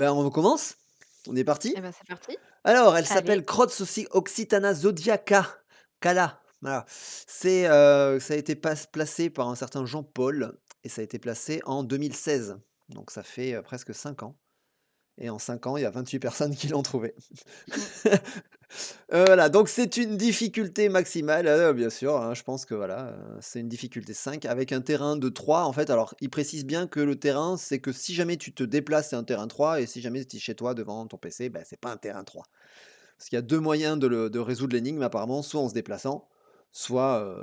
Ben, on commence? On est parti? Eh ben, c'est parti. Alors, elle Allez, s'appelle Croix Occitana zodiaca Cala. Voilà. Ça a été placé par un certain Jean-Paul et ça a été placé en 2016. Donc ça fait, presque 5 ans et en 5 ans, il y a 28 personnes qui l'ont trouvé. Mmh. Voilà, donc c'est une difficulté maximale, bien sûr, hein, je pense que voilà, c'est une difficulté 5 avec un terrain de 3 en fait. Alors, il précise bien que le terrain, c'est que si jamais tu te déplaces, c'est un terrain 3 et si jamais tu es chez toi devant ton PC, bah, c'est pas un terrain 3. Parce qu'il y a 2 moyens de résoudre l'énigme apparemment, soit en se déplaçant, soit,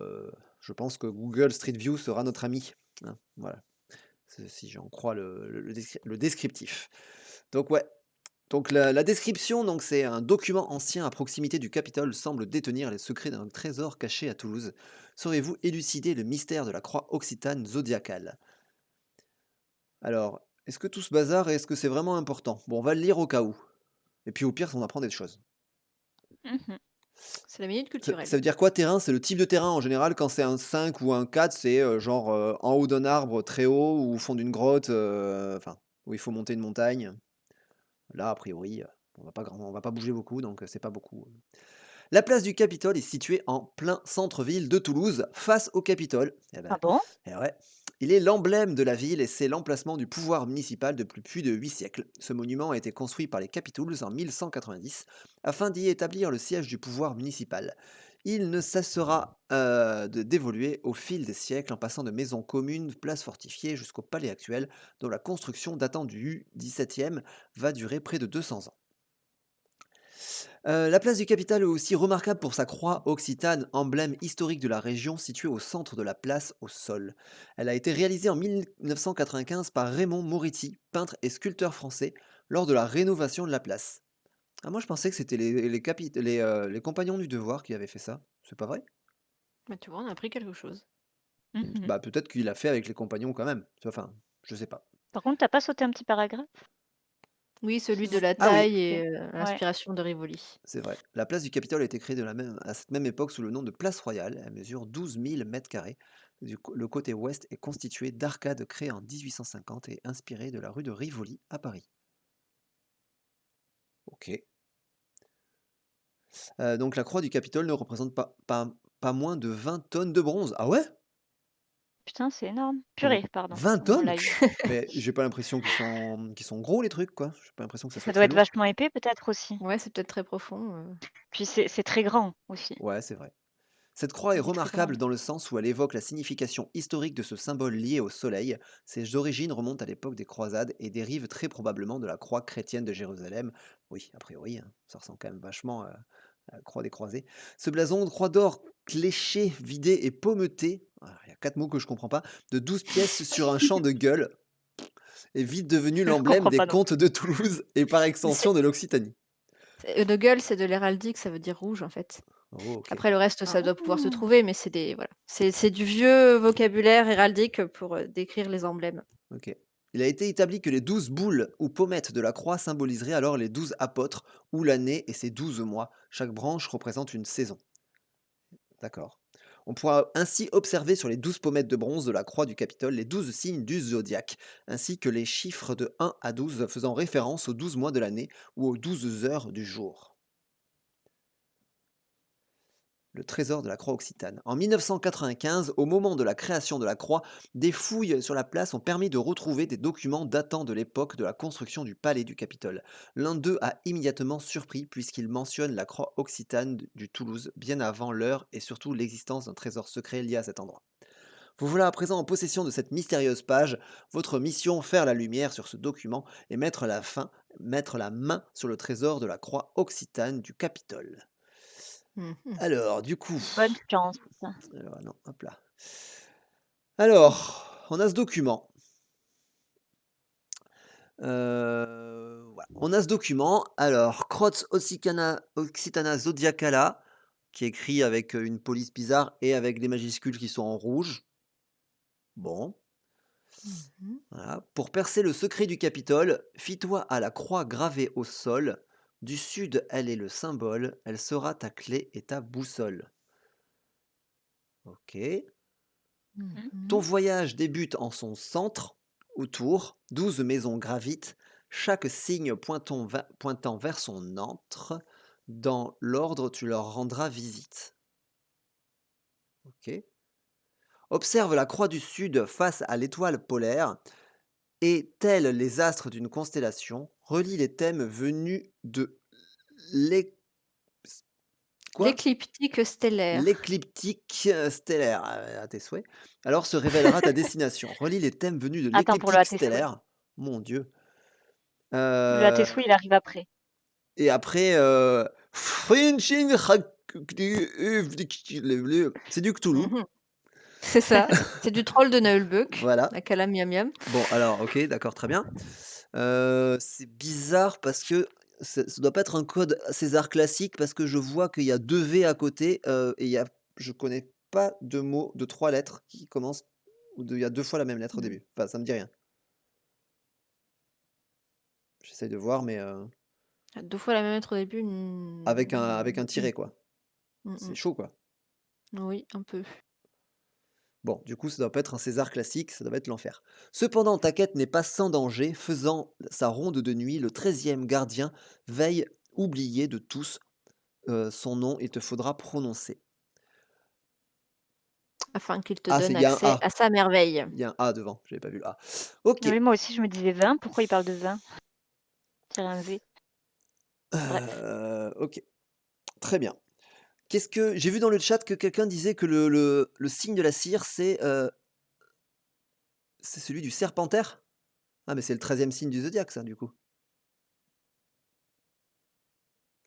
je pense que Google Street View sera notre ami, hein, voilà. Si j'en crois le descriptif. Donc ouais, donc la description, donc c'est un document ancien à proximité du Capitole semble détenir les secrets d'un trésor caché à Toulouse. Saurez-vous élucider le mystère de la croix occitane zodiacale? Alors, est-ce que tout ce bazar, est-ce que c'est vraiment important? Bon, on va le lire au cas où. Et puis au pire, on apprend des choses. mmh C'est la minute Ça culturelle. veut dire quoi terrain? C'est le type de terrain en général quand c'est un 5 ou un 4, c'est, genre, en haut d'un arbre très haut ou au fond d'une grotte, enfin, où il faut monter une montagne. Là, a priori, on va pas bouger beaucoup donc c'est pas beaucoup. La place du Capitole est située en plein centre-ville de Toulouse, face au Capitole. Eh ben, Ah bon? eh ouais. Il est l'emblème de la ville et c'est l'emplacement du pouvoir municipal depuis plus de 8 siècles. Ce monument a été construit par les Capitouls en 1190 afin d'y établir le siège du pouvoir municipal. Il ne cessera d'évoluer au fil des siècles en passant de maisons communes, places fortifiées jusqu'au palais actuel dont la construction datant du XVIIe va durer près de 200 ans. La place du Capitole est aussi remarquable pour sa croix occitane, emblème historique de la région située au centre de la place au sol. Elle a été réalisée en 1995 par Raymond Moretti, peintre et sculpteur français, lors de la rénovation de la place. Ah, moi je pensais que c'était les compagnons du devoir qui avaient fait ça. C'est pas vrai? Bah, tu vois, on a appris quelque chose. Mmh. Bah peut-être qu'il l'a fait avec les compagnons quand même. Enfin, je sais pas. Par contre, t'as pas sauté un petit paragraphe? Oui, celui de Sinon la Ah oui, taille et OK. Ouais. l'inspiration de Rivoli. c'est vrai. La place du Capitole a été créée à cette même époque sous le nom de place royale. Elle mesure 12 000 mètres carrés. Le côté ouest est constitué d'arcades créées en 1850 et inspirées de la rue de Rivoli à Paris. Ok. Donc la croix du Capitole ne représente pas moins de 20 tonnes de bronze. Ah ouais? Putain, c'est énorme. Comment? Purée, pardon, 20 on tonnes? l'a eu. Mais j'ai pas l'impression qu'ils sont gros les trucs, quoi. J'ai pas l'impression que ça Ça soit doit très être lourd. vachement épais peut-être aussi? Ouais, c'est peut-être très profond, Puis c'est très grand aussi. Ouais, c'est vrai. Cette croix est Elle est très remarquable grande. dans le sens où elle évoque la signification historique de ce symbole lié au soleil. Ses origines remontent à l'époque des croisades et dérivent très probablement de la croix chrétienne de Jérusalem. Oui, a priori, hein, ça ressemble quand même vachement à la croix des croisés. Ce blason, croix d'or cléchée, vidée et pommetée, il y a 4 mots que je comprends pas, de 12 pièces sur un champ de gueule, est vite devenu Je l'emblème comprends des pas non comtes plus. de Toulouse et par c'est extension de l'Occitanie. de gueule, c'est de l'héraldique, ça veut dire rouge, en fait. Oh, ok. Après le reste, ça doit pouvoir se Ah! trouver, mais c'est des voilà, c'est du vieux vocabulaire héraldique pour, décrire les emblèmes. OK. Il a été établi que les 12 boules ou pommettes de la croix symboliseraient alors les 12 apôtres ou l'année et ses 12 mois. Chaque branche représente une saison. D'accord. On pourra ainsi observer sur les 12 pommettes de bronze de la croix du Capitole les 12 signes du zodiaque, ainsi que les chiffres de 1 à 12 faisant référence aux 12 mois de l'année ou aux 12 heures du jour. Le trésor de la croix occitane. En 1995, au moment de la création de la croix, des fouilles sur la place ont permis de retrouver des documents datant de l'époque de la construction du palais du Capitole. L'un d'eux a immédiatement surpris puisqu'il mentionne la croix occitane du Toulouse bien avant l'heure et surtout l'existence d'un trésor secret lié à cet endroit. Vous voilà à présent en possession de cette mystérieuse page. Votre mission, faire la lumière sur ce document et mettre la main sur le trésor de la croix occitane du Capitole. Mmh. Alors, du coup, Bonne chance. alors, non, hop là. Alors, on a ce document. Voilà. On a ce document. Alors, Croz Occitana Zodiacala, qui est écrit avec une police bizarre et avec des majuscules qui sont en rouge. Bon, Mmh. voilà. Pour percer le secret du Capitole, fie-toi à la croix gravée au sol. Du sud, elle est le symbole. Elle sera ta clé et ta boussole. Ok. Mmh. Ton Mmh. voyage débute en son centre, autour, 12 maisons gravitent, Chaque signe pointant vers son antre, dans l'ordre tu leur rendras visite. Ok. Observe la croix du Sud face à l'étoile polaire et, tels les astres d'une constellation, relie les thèmes venus de l'é- quoi L'écliptique stellaire. l'écliptique stellaire, à tes souhaits. Alors se révélera ta destination. Relie les thèmes venus de Attends, pour le l'écliptique à tes souhaits. stellaire. Mon Dieu. Le à tes Euh, souhaits, il arrive après. et après, c'est du Cthulhu. Mmh. C'est ça, c'est du troll de Nullbuck, Voilà. la Cala Miam Miam. Bon, alors, ok, d'accord, très bien. C'est bizarre parce que ça doit pas être un code César classique parce que je vois qu'il y a 2 V à côté, et je connais pas de mots de 3 lettres qui commencent il y a 2 fois la même lettre au Mmh. début. Enfin, ça me dit rien. J'essaye de voir, mais 2 fois la même lettre au début, avec un tiret, quoi. Mmh C'est mh. chaud, quoi. Oui, un peu. Bon, du coup, ça doit pas être un César classique, ça doit être l'enfer. Cependant, ta quête n'est pas sans danger. Faisant sa ronde de nuit, le 13e gardien veille, oublié de tous, son nom, il te faudra prononcer. Afin qu'il te Ah, donne il y a un accès A. à sa merveille. Il y a un A devant, j'avais pas vu le A. OK. Oui, moi aussi, je me disais vin. Pourquoi il parle de vin? Tirer un V. Bref. OK, très bien. Qu'est-ce que j'ai vu dans le chat que quelqu'un disait que le signe de la cire, c'est celui du serpentaire? Ah, mais c'est le 13e signe du zodiaque ça, du coup.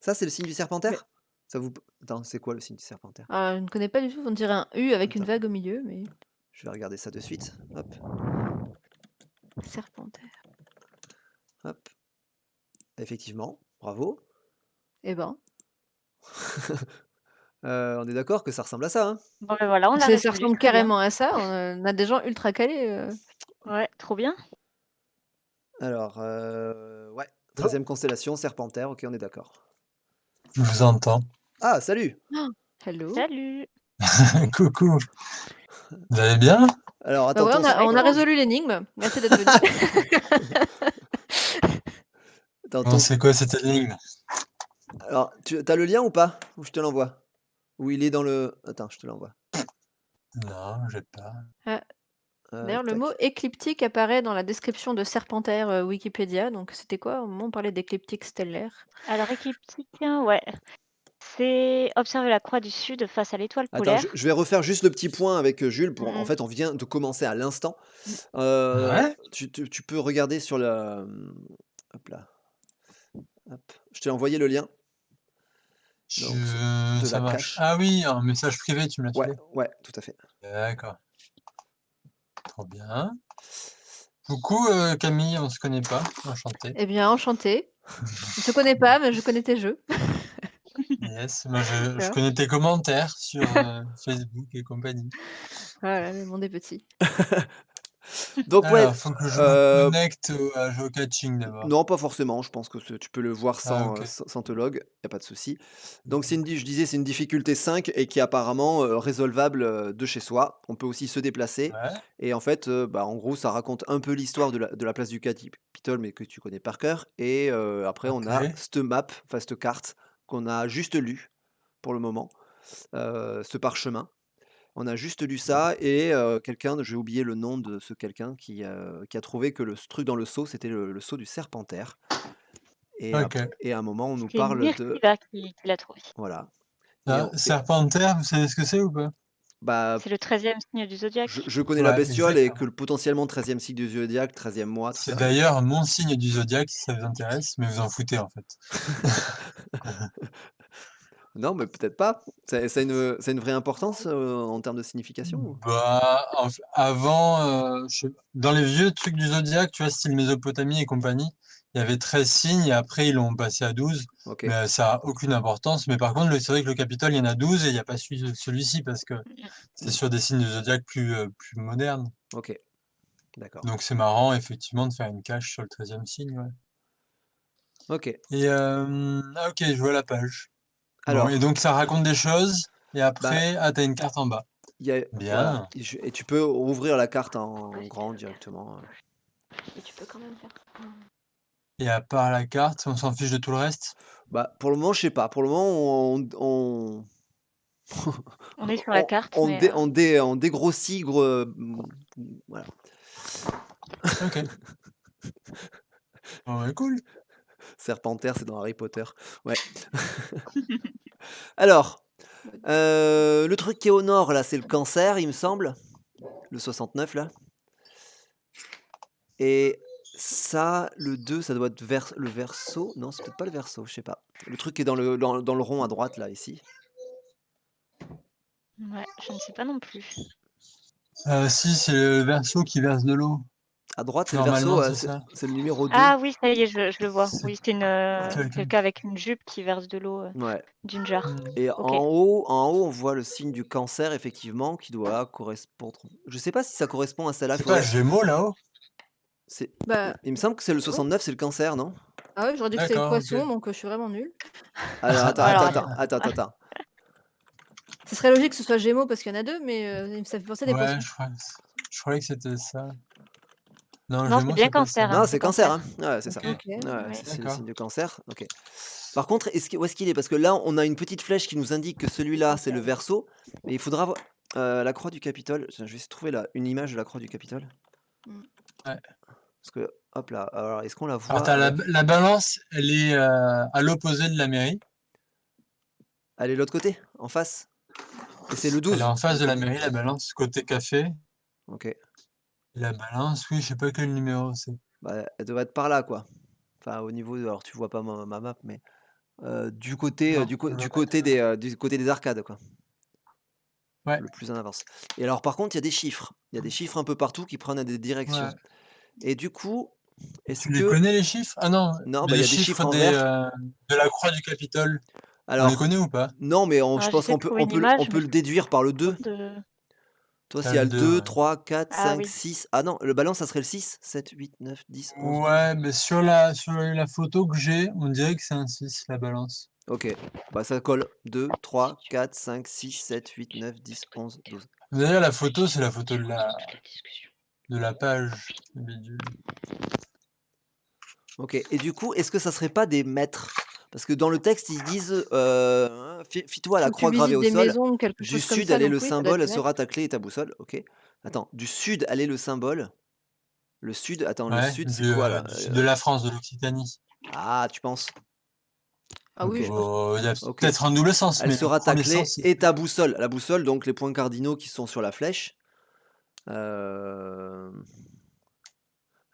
Ça, c'est le signe du Mais serpentaire? Ça vous Attends, c'est quoi le signe du serpentaire? je ne connais pas du tout, on dirait un U avec une Attends, vague au milieu, mais je vais regarder ça de suite. Hop, serpentaire. hop. Effectivement, bravo. Eh ben, On est d'accord que ça ressemble à ça, hein? Bon, ben voilà, on l'a ça résolu, ressemble très bien. carrément à ça, on a des gens ultra calés, Ouais, trop bien. Alors, ouais, Oh, 13e constellation, serpentaire, OK, on est d'accord. je vous entends. Ah, salut! Hello. Salut. Coucou. Vous allez bien? Alors Bah attends, ouais, ton Ça va et on a toi? résolu l'énigme. Merci d'être venu. attends, Bon, c'est quoi cette énigme? alors, tu as le lien ou pas? Ou je te l'envoie? Ou il est dans le attends, je te l'envoie. Non, j'ai pas. Ah, d'ailleurs, le mot Tac. écliptique apparaît dans la description de serpentaire, Wikipédia, donc c'était quoi? Au moment où on parlait d'écliptique stellaire. Alors, écliptique, ouais. C'est observer la croix du Sud face à l'étoile Attends, je polaire. je vais refaire juste le petit point avec, Jules pour en Mmh mh. fait, on vient de commencer à l'instant. Mmh. Ouais? Tu peux regarder sur le, hop là, hop, je t'ai envoyé le lien, donc de Ça la marche. cache. Ah oui, un message privé, tu me l'as Ouais, filé. ouais, tout à fait. D'accord. Trop bien. Coucou Camille, on se connaît pas. Enchanté. Eh bien, enchantée. Je te connais pas, mais je connais tes jeux. Yes, moi je Voilà. connais tes commentaires sur Facebook et compagnie. Voilà, le monde est petit. Donc ouais, Alors, faut que je me connecte à GeoCatching d'abord. non, pas forcément, je pense que tu peux le voir Ah sans, ok. sans te log, y a pas de souci. Donc je disais, c'est une difficulté 5 et qui est apparemment, résolvable, de chez soi. On peut aussi se déplacer Ouais, et en fait, bah, en gros, ça raconte un peu l'histoire de la place du Capitole, mais que tu connais par cœur et après on a ok. cette map, enfin cette carte qu'on a juste lue pour le moment, ce parchemin. On a juste lu ça et quelqu'un, j'ai oublié le nom de ce quelqu'un qui a trouvé que ce truc dans le seau, c'était le seau du serpentaire Ok. et à un moment, on nous C'est parle de Myrtilla qui l'a trouvé. voilà et Ah, Serpentaire, vous savez ce que c'est ou pas? bah, C'est le 13e signe du zodiaque. je connais la Ouais, bestiole et que exactement. le potentiellement 13e signe du zodiaque, 13e mois, tout C'est ça. d'ailleurs mon signe du zodiaque si ça vous intéresse, mais vous en foutez en fait. Non, mais peut-être pas. Ça a une vraie importance, en termes de signification ou? Bah, avant, dans les vieux trucs du zodiaque, tu vois, style Mésopotamie et compagnie, il y avait 13 signes et après ils l'ont passé à 12, OK, mais ça a aucune importance. Mais par contre, c'est vrai que le Capitole, il y en a 12 et il n'y a pas celui-ci parce que c'est sur des signes du zodiaque plus modernes. OK, d'accord. Donc c'est marrant, effectivement, de faire une cache sur le 13e signe, ouais. OK. Et ah ok, je vois la page. Bon, et Alors, donc ça raconte des choses, et bah, après, ah, t'as une carte en bas. il y a voilà Bien. et tu peux rouvrir la carte en grand directement, Et tu peux quand même faire Et à part la carte, on s'en fiche de tout le reste? Bah, pour le moment, je sais pas. Pour le moment, on On est sur la carte, mais on dégrossit voilà. OK. Bon, bah, cool. Serpentaire, c'est dans Harry Potter. Ouais. Alors, le truc qui est au nord, là, c'est le Cancer, il me semble. Le 69, là. Et ça, le 2, ça doit être le Verseau. Non, c'est peut-être pas le Verseau, je sais pas. Le truc qui est dans le rond à droite, là, ici. ouais, je ne sais pas non plus. Si, c'est le Verseau qui verse de l'eau. À droite, c'est le Verseau, Normalement, c'est ça. c'est le numéro 2. Ah oui, ça y est, je le vois. C'est Oui, c'est quelqu'un avec une jupe qui verse de l'eau Ouais. d'une jarre. Mmh. Et OK. en haut, on voit le signe du Cancer, effectivement, qui doit correspondre. Je sais pas si ça correspond à celle-là. C'est pas Gémeaux là-haut? Bah, Il me semble que c'est le oui. 69, c'est le Cancer, non? Ah ouais, j'aurais dit que c'était le D'accord, OK. Poisson, donc je suis vraiment nulle. Alors, Alors attends. Ce serait logique que ce soit Gémeaux parce qu'il y en a 2, mais ça fait penser à des Ouais, poissons. je croyais que c'était ça. Non, Non, c'est Gémeaux, bien c'est pas ça. Cancer, hein, Non, c'est c'est Cancer, Cancer. hein. Ouais, c'est ça. OK, OK, Ouais, ouais. c'est le d'accord. signe du Cancer. OK. Par contre, où est-ce qu'il est? Parce que là, on a une petite flèche qui nous indique que celui-là, c'est le Verseau. Mais il faudra voir la croix du Capitole. Tiens, je vais essayer de trouver une image de la croix du Capitole. Mmh. Ouais. Parce que, hop là, alors est-ce qu'on la Alors, voit t'as avec... la balance, elle est à l'opposé de la mairie. Elle est de l'autre côté, en face. Et c'est le Elle est 12. en face du de la coup. mairie, la balance, côté café. OK. Et la balance, oui, je sais pas quel numéro c'est. Bah, elle devrait être par là, quoi. Enfin, au niveau... Alors, tu vois pas ma map, mais... du côté, Non, du, je vois du pas très côté bien. du côté des arcades, quoi. Ouais, Le plus en avance. Et alors, par contre, il y a des chiffres. Il y a des chiffres un peu partout qui prennent des directions. ouais. Et du coup, est-ce Tu les que... connais les chiffres? Ah non, Non, mais bah, il y les a des chiffres chiffres en vert. de la croix du Capitole, on les Alors, connaît ou pas? non, mais je Ah, pense j'essaie qu'on de peut, trouver on une peut, on image, peut mais le déduire par le 2. de... Toi, s'il T'as y a le le 2, 2, ouais. 3, 4, Ah 5, oui. 6... Ah non, le balance, ça serait le 6, 7, 8, 9, 10, 11, 12. Ouais, mais sur la photo que j'ai, on dirait que c'est un 6, la balance. Ok, bah ça colle. 2, 3, 4, 5, 6, 7, 8, 9, 10, 11, 12. D'ailleurs, la photo, c'est la photo de la page. Le bidule. Ok, et du coup, est-ce que ça serait pas des mètres? Parce que dans le texte, ils disent fie-toi à la Faut que tu croix gravée visites au des sol. maisons ou quelque Du chose comme sud, ça, elle est donc le oui, ça doit être symbole, elle des mètres. sera ta clé et ta boussole. Ok. Attends, du sud, elle est le symbole. Le sud, attends, le Ouais, sud, c'est quoi là? du sud de la France, de l'Occitanie. Ah, tu penses? Ah Ok, oui, je pense. Oh, il y a ok. peut-être un double sens, Elle mais le sera ta premier clé sens, c'est et ta boussole. La boussole, donc les points cardinaux qui sont sur la flèche. Alors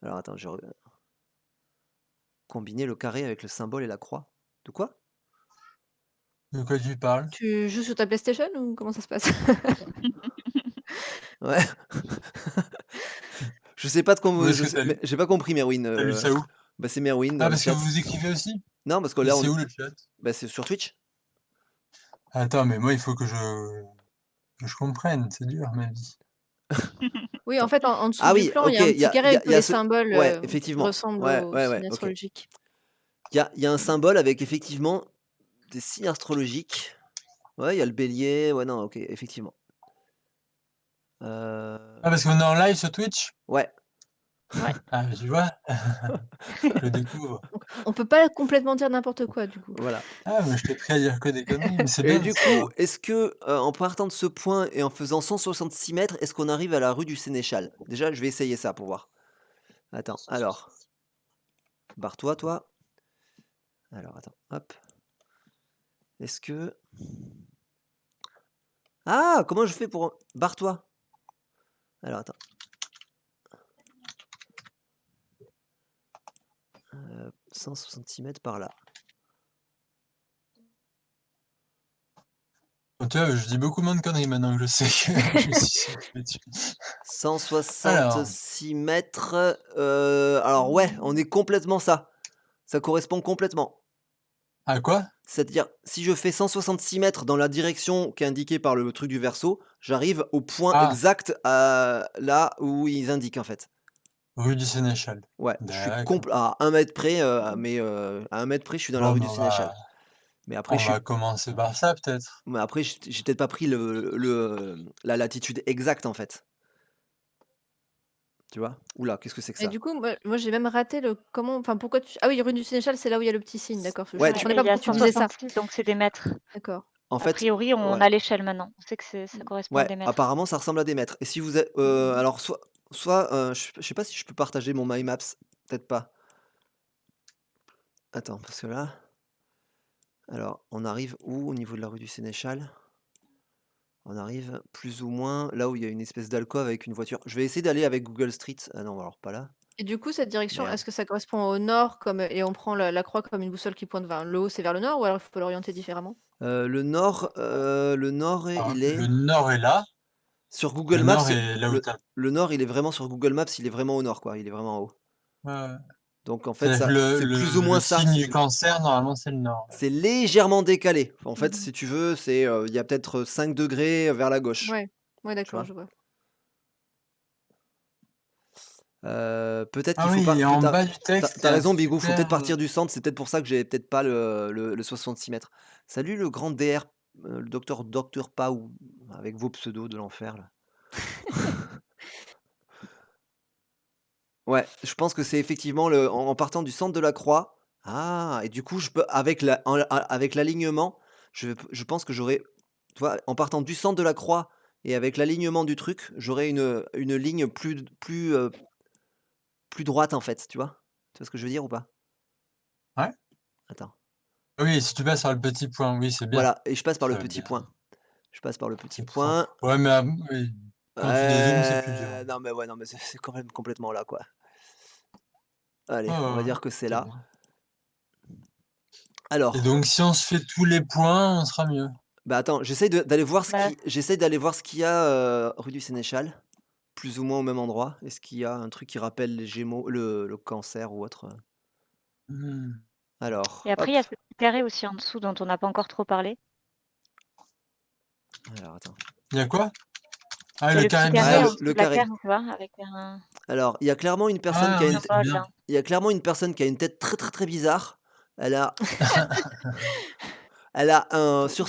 attends, combiner le carré avec le symbole et la croix. De quoi? de quoi tu parles? Tu joues sur ta PlayStation ou comment ça se passe? Ouais. Je sais pas de Où quoi. est-ce que t'as lu? J'ai pas compris, Merwin. T'as lu ça où? Bah, c'est Merwin dans Ah, le parce que chat. vous écrivez aussi? Non, parce que Mais là, c'est où le chat? bah, c'est sur Twitch. Attends, mais moi, il faut que je comprenne, c'est dur ma vie. Oui, en Attends. fait, en dessous Ah du oui, plan, il y ok, a un petit carré avec tous y a les ce... symboles Ouais, qui effectivement. ressemblent Ouais, aux ouais, ouais, signes ok. astrologiques. Il y a un symbole avec effectivement des signes astrologiques. Ouais, il y a le bélier. Ouais, non, ok, effectivement. Ah, parce qu'on est en live sur Twitch? Ouais. Ouais. Ah, tu vois? Je découvre. Donc, on peut pas complètement dire n'importe quoi, du coup. Voilà. Ah, mais je t'ai pris à dire que des conneries, mais c'est Et bien de du coup, savoir. est-ce que en partant de ce point et en faisant 166 mètres, est-ce qu'on arrive à la rue du Sénéchal? Déjà, je vais essayer ça pour voir. Attends, alors. Barre-toi, toi. Alors, attends, hop. Est-ce que... Ah, comment je fais pour... Barre-toi. Alors, attends. 166 mètres par là. Tu vois, je dis beaucoup moins de conneries maintenant que je sais que je suis sur Twitch. Alors, 166 mètres. Alors, ouais, on est complètement ça. Ça correspond complètement. à quoi? C'est-à-dire, si je fais 166 mètres dans la direction qui est indiquée par le truc du verso, j'arrive au point Ah, exact là où ils indiquent en fait. rue du Sénéchal. Ouais, je suis D'accord. à 1 mètre près, mais à 1 mètre près, je suis dans la Bon, rue mais du Sénéchal. Mais après, on va commencer par ça, peut-être. j'ai peut-être pas pris la latitude exacte en fait. tu vois? Ouh là, qu'est-ce que c'est que Et ça? du coup, moi j'ai même raté le comment enfin pourquoi tu ah oui, rue du Sénéchal, c'est là où il y a le petit signe, d'accord. Je Ouais, Ouais, tu comprenais et pas il y a pourquoi tu me disais ça. 166, donc c'est des mètres. D'accord. en A fait, priori, on ouais, a l'échelle maintenant. On sait que ça Mmh. correspond à ouais, des mètres. apparemment ça ressemble à des mètres et si vous êtes, alors je sais pas si je peux partager mon My Maps, peut-être pas. Attends, parce que là, alors on arrive où au niveau de la rue du Sénéchal? On arrive plus ou moins là où il y a une espèce d'alcôve avec une voiture. Je vais essayer d'aller avec Google Street. Ah non, alors pas là. Et du coup, cette direction, Merde. est-ce que ça correspond au nord comme et on prend la croix comme une boussole qui pointe vers le haut, c'est vers le nord ou alors il faut l'orienter différemment? Le nord Alors, il est le nord est là. sur Google Le Maps, nord est là où le t'as. le nord, il est vraiment sur Google Maps, il est vraiment au nord, quoi, il est vraiment en haut. Ouais, ouais. Donc en fait, C'est-à-dire que ça le, c'est plus ou le, moins le ça, signe si du tu veux. cancer, normalement, c'est le nord. C'est légèrement décalé. En fait, Mmh. si tu veux, il y a peut-être 5 degrés vers la gauche, Ouais. Ouais, tu d'accord, vois? je vois. Peut-être qu'il Ah faut pas oui, et peut-être en bas du tu texte, il y as a un raison Bigou, faut peut-être super. partir du centre, c'est peut-être pour ça que j'ai peut-être pas le 66 mètres. Salut le grand DR, le docteur Pau, avec vos pseudos de l'enfer là. Ouais, je pense que c'est effectivement en partant du centre de la croix. Ah et du coup, je peux avec l'alignement, je pense que j'aurais tu vois, en partant du centre de la croix et avec l'alignement du truc, j'aurais une ligne plus droite, en fait, tu vois? Tu vois ce que je veux dire ou pas? Ouais. Attends. Oui, si tu passes sur le petit point, oui, c'est bien. Voilà et je passe par le Ça va petit bien. point. Je passe par le petit C'est plus simple. point. Ouais, mais oui, quand tu dézoomes, c'est plus dur. Non, mais ouais, non, mais c'est quand même complètement là, quoi. Allez, Ouais, on va ouais, ouais, dire que c'est c'est là. bien. Et Alors, donc, si on se fait tous les points, on sera mieux. bah, attends, Bah, j'essaie d'aller voir ce qu'il y a, rue du Sénéchal, plus ou moins au même endroit. Est-ce qu'il y a un truc qui rappelle les Gémeaux, le cancer ou autre? Hmm. et Alors, après, il y hop, a ce petit carré aussi en dessous dont on n'a pas encore trop parlé. alors attends. Il y a quoi? Ah, Il y a le le petit carré Ah, carré bizarre? en le dessous le de la carré. carte, tu vois? Avec un Alors, il y a clairement une personne qui Ah a oui, une c'est symbole bien. là. il y a clairement une personne qui a une tête très, très, très bizarre. Elle a Elle a un Où ça?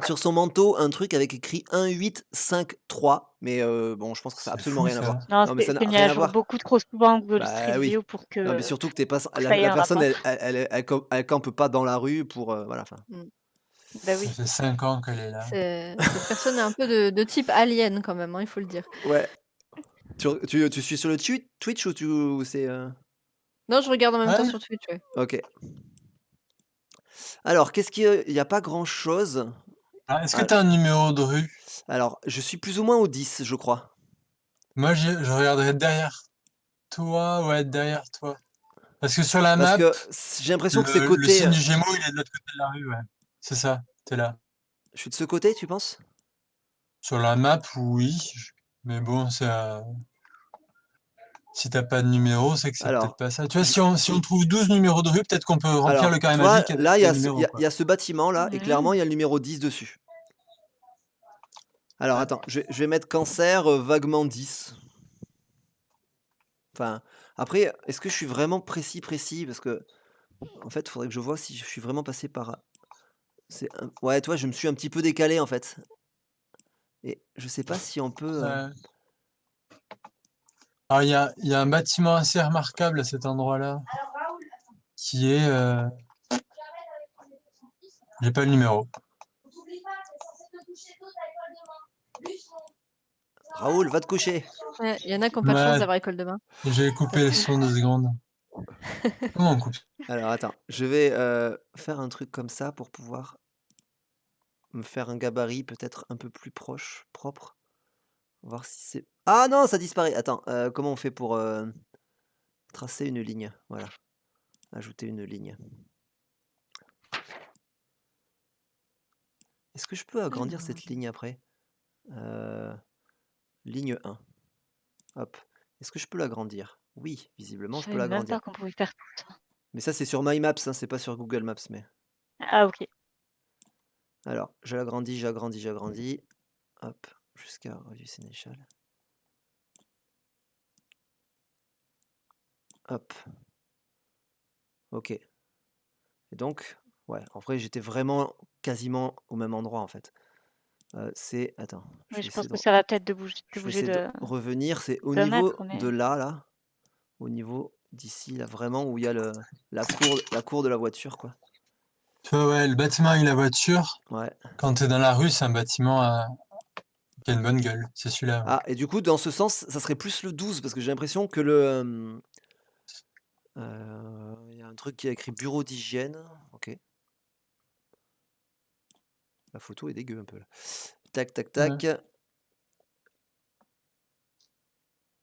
sur son manteau, un truc avec écrit 1853, mais bon, je pense que ça a C'est absolument fou, rien à voir. ça. Non, Non, mais ça n'a c'est mis rien à à jour voir. beaucoup trop souvent Google Street Bah oui. View pour Non, mais que surtout que tu es pas ça ait la un personne, rapport. elle campe pas dans la rue pour, voilà, enfin. Mmh. Bah Ça oui. fait 5 ans qu'elle est là. Cette personne est un peu de type alien quand même, hein, il faut le dire. Ouais. Tu suis sur le Twitch ou c'est, Non, je regarde en même temps Ouais? sur Twitch, ouais. OK. Alors, il y a pas grand chose. Ah, est-ce que Ah, tu as un numéro de rue? alors, je suis plus ou moins au 10, je crois. Moi, je regarderai derrière toi, ouais, derrière toi. Parce que sur la Parce map, que j'ai l'impression que c'est le côté, signe du Gémeaux, il est de l'autre côté de la rue, ouais. C'est ça, t'es là. je suis de ce côté, tu penses? Sur la map, oui. Mais bon, si t'as pas de numéro, c'est que c'est peut-être Alors, pas ça. Tu vois, je si on trouve 12 numéros de rue, peut-être qu'on peut remplir le Alors, carré tu vois, magique avec là, les numéros, il quoi. y a ce bâtiment-là et clairement, Mmh. il y a le numéro 10 dessus. Alors Ouais. attends, je vais mettre cancer, vaguement 10. Enfin, après, est-ce que je suis vraiment précis? Parce que en fait, il faudrait que je vois si je suis vraiment passé par ouais, tu vois, je me suis un petit peu décalé, en fait et je sais pas si on peut, Ouais. Alors, il y a un bâtiment assez remarquable à cet endroit-là, qui est... j'ai pas le numéro. Raoul, va te coucher. Ouais, il y en a qui ont pas de chance Ouais, d'avoir école demain. j'ai Pas coupé le cool. son 2 secondes. Comment on coupe? Alors attends, je vais, faire un truc comme ça pour pouvoir me faire un gabarit peut-être un peu plus propre. Voir si c'est ah non, ça disparaît. Attends, comment on fait pour, tracer une ligne? Voilà, ajouter une ligne. Est-ce que je peux agrandir Alors, cette ligne après? Heu, ligne 1, hop. Est-ce que je peux l'agrandir? Oui, Je visiblement je peux savais même l'agrandir. pas qu'on pouvait faire tout ça. Mais ça, c'est sur My Maps, hein, c'est pas sur Google Maps, mais Ah OK. alors, j'agrandis, hop, jusqu'à rue du Sénéchal. Hop, OK et donc ouais, en vrai, j'étais vraiment quasiment au même endroit, en fait. C'est attends, je Oui, vais je pense essayer que ça va peut-être de bouger je vais essayer de de revenir. C'est au d'un niveau mètre, de mais là, au niveau d'ici, là, vraiment où il y a la cour de la voiture, quoi. Tu vois, ouais, le bâtiment et la voiture, Ouais. quand t'es dans la rue, c'est un bâtiment qui a une bonne gueule. C'est celui-là, ouais. Ah et du coup, dans ce sens, ça serait plus le 12 parce que j'ai l'impression que le, il y a un truc qui a écrit bureau d'hygiène. OK. La photo est dégueu un peu là. Tac, tac, Ouais. tac.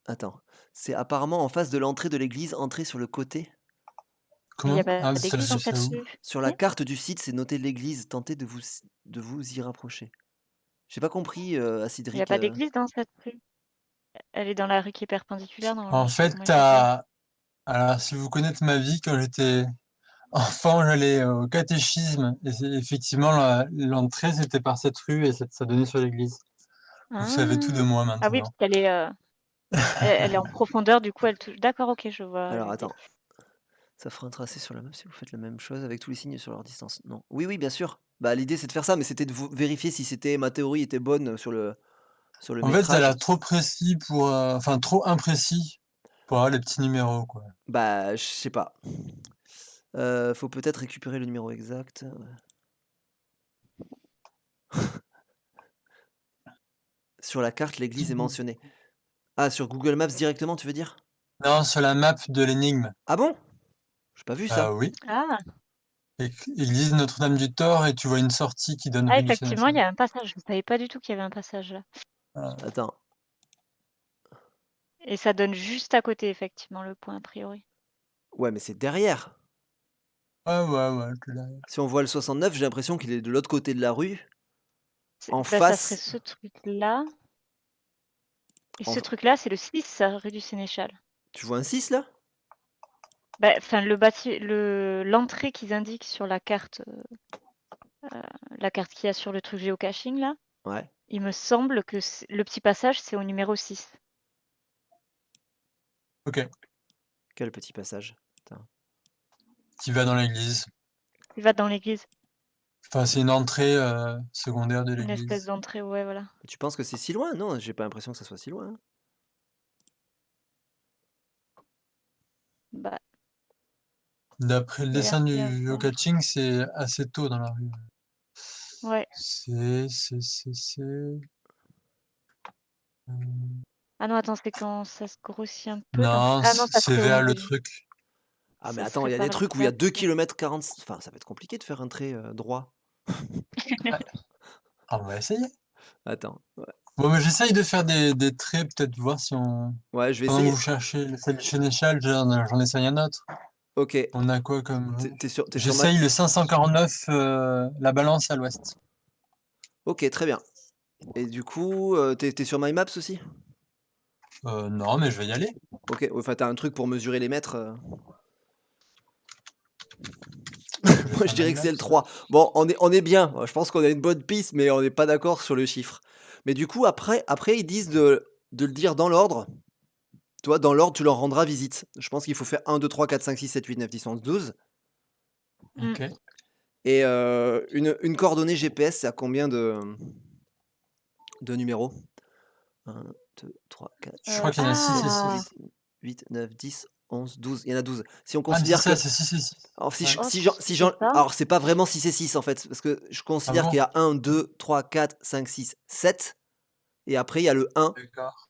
Attends, c'est apparemment en face de l'entrée de l'église, entrée sur le côté. il y a Comment? pas Ah, d'église dans Sur, cette c'est où? rue? sur la Si? carte du site, c'est noté l'église. Tentez de vous y rapprocher. J'ai pas compris, Il y a Acidric. pas d'église dans cette rue? Elle est dans la rue qui est perpendiculaire normalement, En je sais pas fait, comment il s'appelle. alors, si vous connaissez ma vie, quand j'étais enfant, j'allais au catéchisme et effectivement, l'entrée, c'était par cette rue et ça donnait sur l'église. Vous savez tout de Ah! moi Ah oui, maintenant. parce qu'elle est, elle est en profondeur, du coup elle touche d'accord, OK, je vois Alors l'idée. attends, ça fera un tracé sur la map si vous faites la même chose avec tous les signes sur leur distance. Non. Oui, oui, bien sûr. Bah l'idée c'est de faire ça, mais c'était de vérifier si ma théorie était bonne sur le En fait, ça a métrage. l'air trop précis enfin, trop imprécis pour avoir les petits numéros, quoi. Bah je sais pas. Faut peut-être récupérer le numéro exact. Sur la carte, l'église est mentionnée. Ah, sur Google Maps directement, tu veux dire? Non, sur la map de l'énigme. Ah bon? J'ai pas vu ça. Oui. Ah! Église Notre-Dame-du-Thor et tu vois une sortie qui donne Ah rue du effectivement, il Sénéchal. y a un passage, je savais pas du tout qu'il y avait un passage là. Attends. Et ça donne juste à côté effectivement le point a priori. Ouais, mais c'est derrière. Ouais, tout là. Si on voit le 69, j'ai l'impression qu'il est de l'autre côté de la rue, en Bah, ça serait face. ce truc-là. Et En ce truc-là, c'est le 6, ça, rue du Sénéchal. Tu vois un 6 là? Bah, enfin, l'entrée qu'ils indiquent sur la carte qu'il y a sur le truc géocaching là, Ouais. il me semble que le petit passage, c'est au numéro 6. Ok, Quel petit passage. Attends. tu vas dans l'église. Il va dans l'église, Enfin, c'est une entrée secondaire de une espèce l'église. d'entrée, ouais, voilà. Tu penses que c'est si loin? Non, j'ai pas l'impression que ça soit si loin, hein. Bah, D'après le il y a l'air dessin d'y du avoir. geocaching, c'est assez tôt dans la rue. Ouais. C'est... Ah non, attends, c'est quand ça se grossit un peu. Donc, Non, ah non, ça c'est serait au vers niveau le du. truc. Ah mais Ça attends, serait il y a des par trucs où il y a là. 2 km 40. Enfin, ça va être compliqué de faire un trait droit. On va essayer. Attends. Ouais, Bon, mais j'essaye de faire des traits, peut-être voir si on... ouais, je vais Pendant que vous essayer. cherchez celle du Sénéchal, j'en essaye un autre. Ok. On a quoi comme... T'es sur ma. J'essaye le 549, la balance à l'ouest. Ok, très bien. Et du coup, t'es sur My Maps aussi? Non, mais je vais y aller. Ok, ouais, enfin t'as un truc pour mesurer les mètres. Je vais Moi je faire dirais My que c'est le Maps. 3. Bon, on est bien. Je pense qu'on a une bonne piste, mais on n'est pas d'accord sur le chiffre. Mais du coup, après ils disent de le dire dans l'ordre. Toi, dans l'ordre, tu leur rendras visite. Je pense qu'il faut faire 1, 2, 3, 4, 5, 6, 7, 8, 9, 10, 11, 12. Mm. Ok. Et une coordonnée GPS, c'est à combien de numéros? 1, 2, 3, 4, Je crois 5, qu'il y en a 6 et 6, 7, Ah! 6. 8, 9, 10, 11, 12. Il y en a 12. Si on Ah, mais c'est considère ça, que. c'est 6 et 6. Alors, Ouais. Oh, si c'est ça. alors, c'est pas vraiment 6 et 6 en fait, parce que je Ah considère qu'il bon? y a 1, 2, 3, 4, 5, 6, 7. Et après, il y a le 1, D'accord.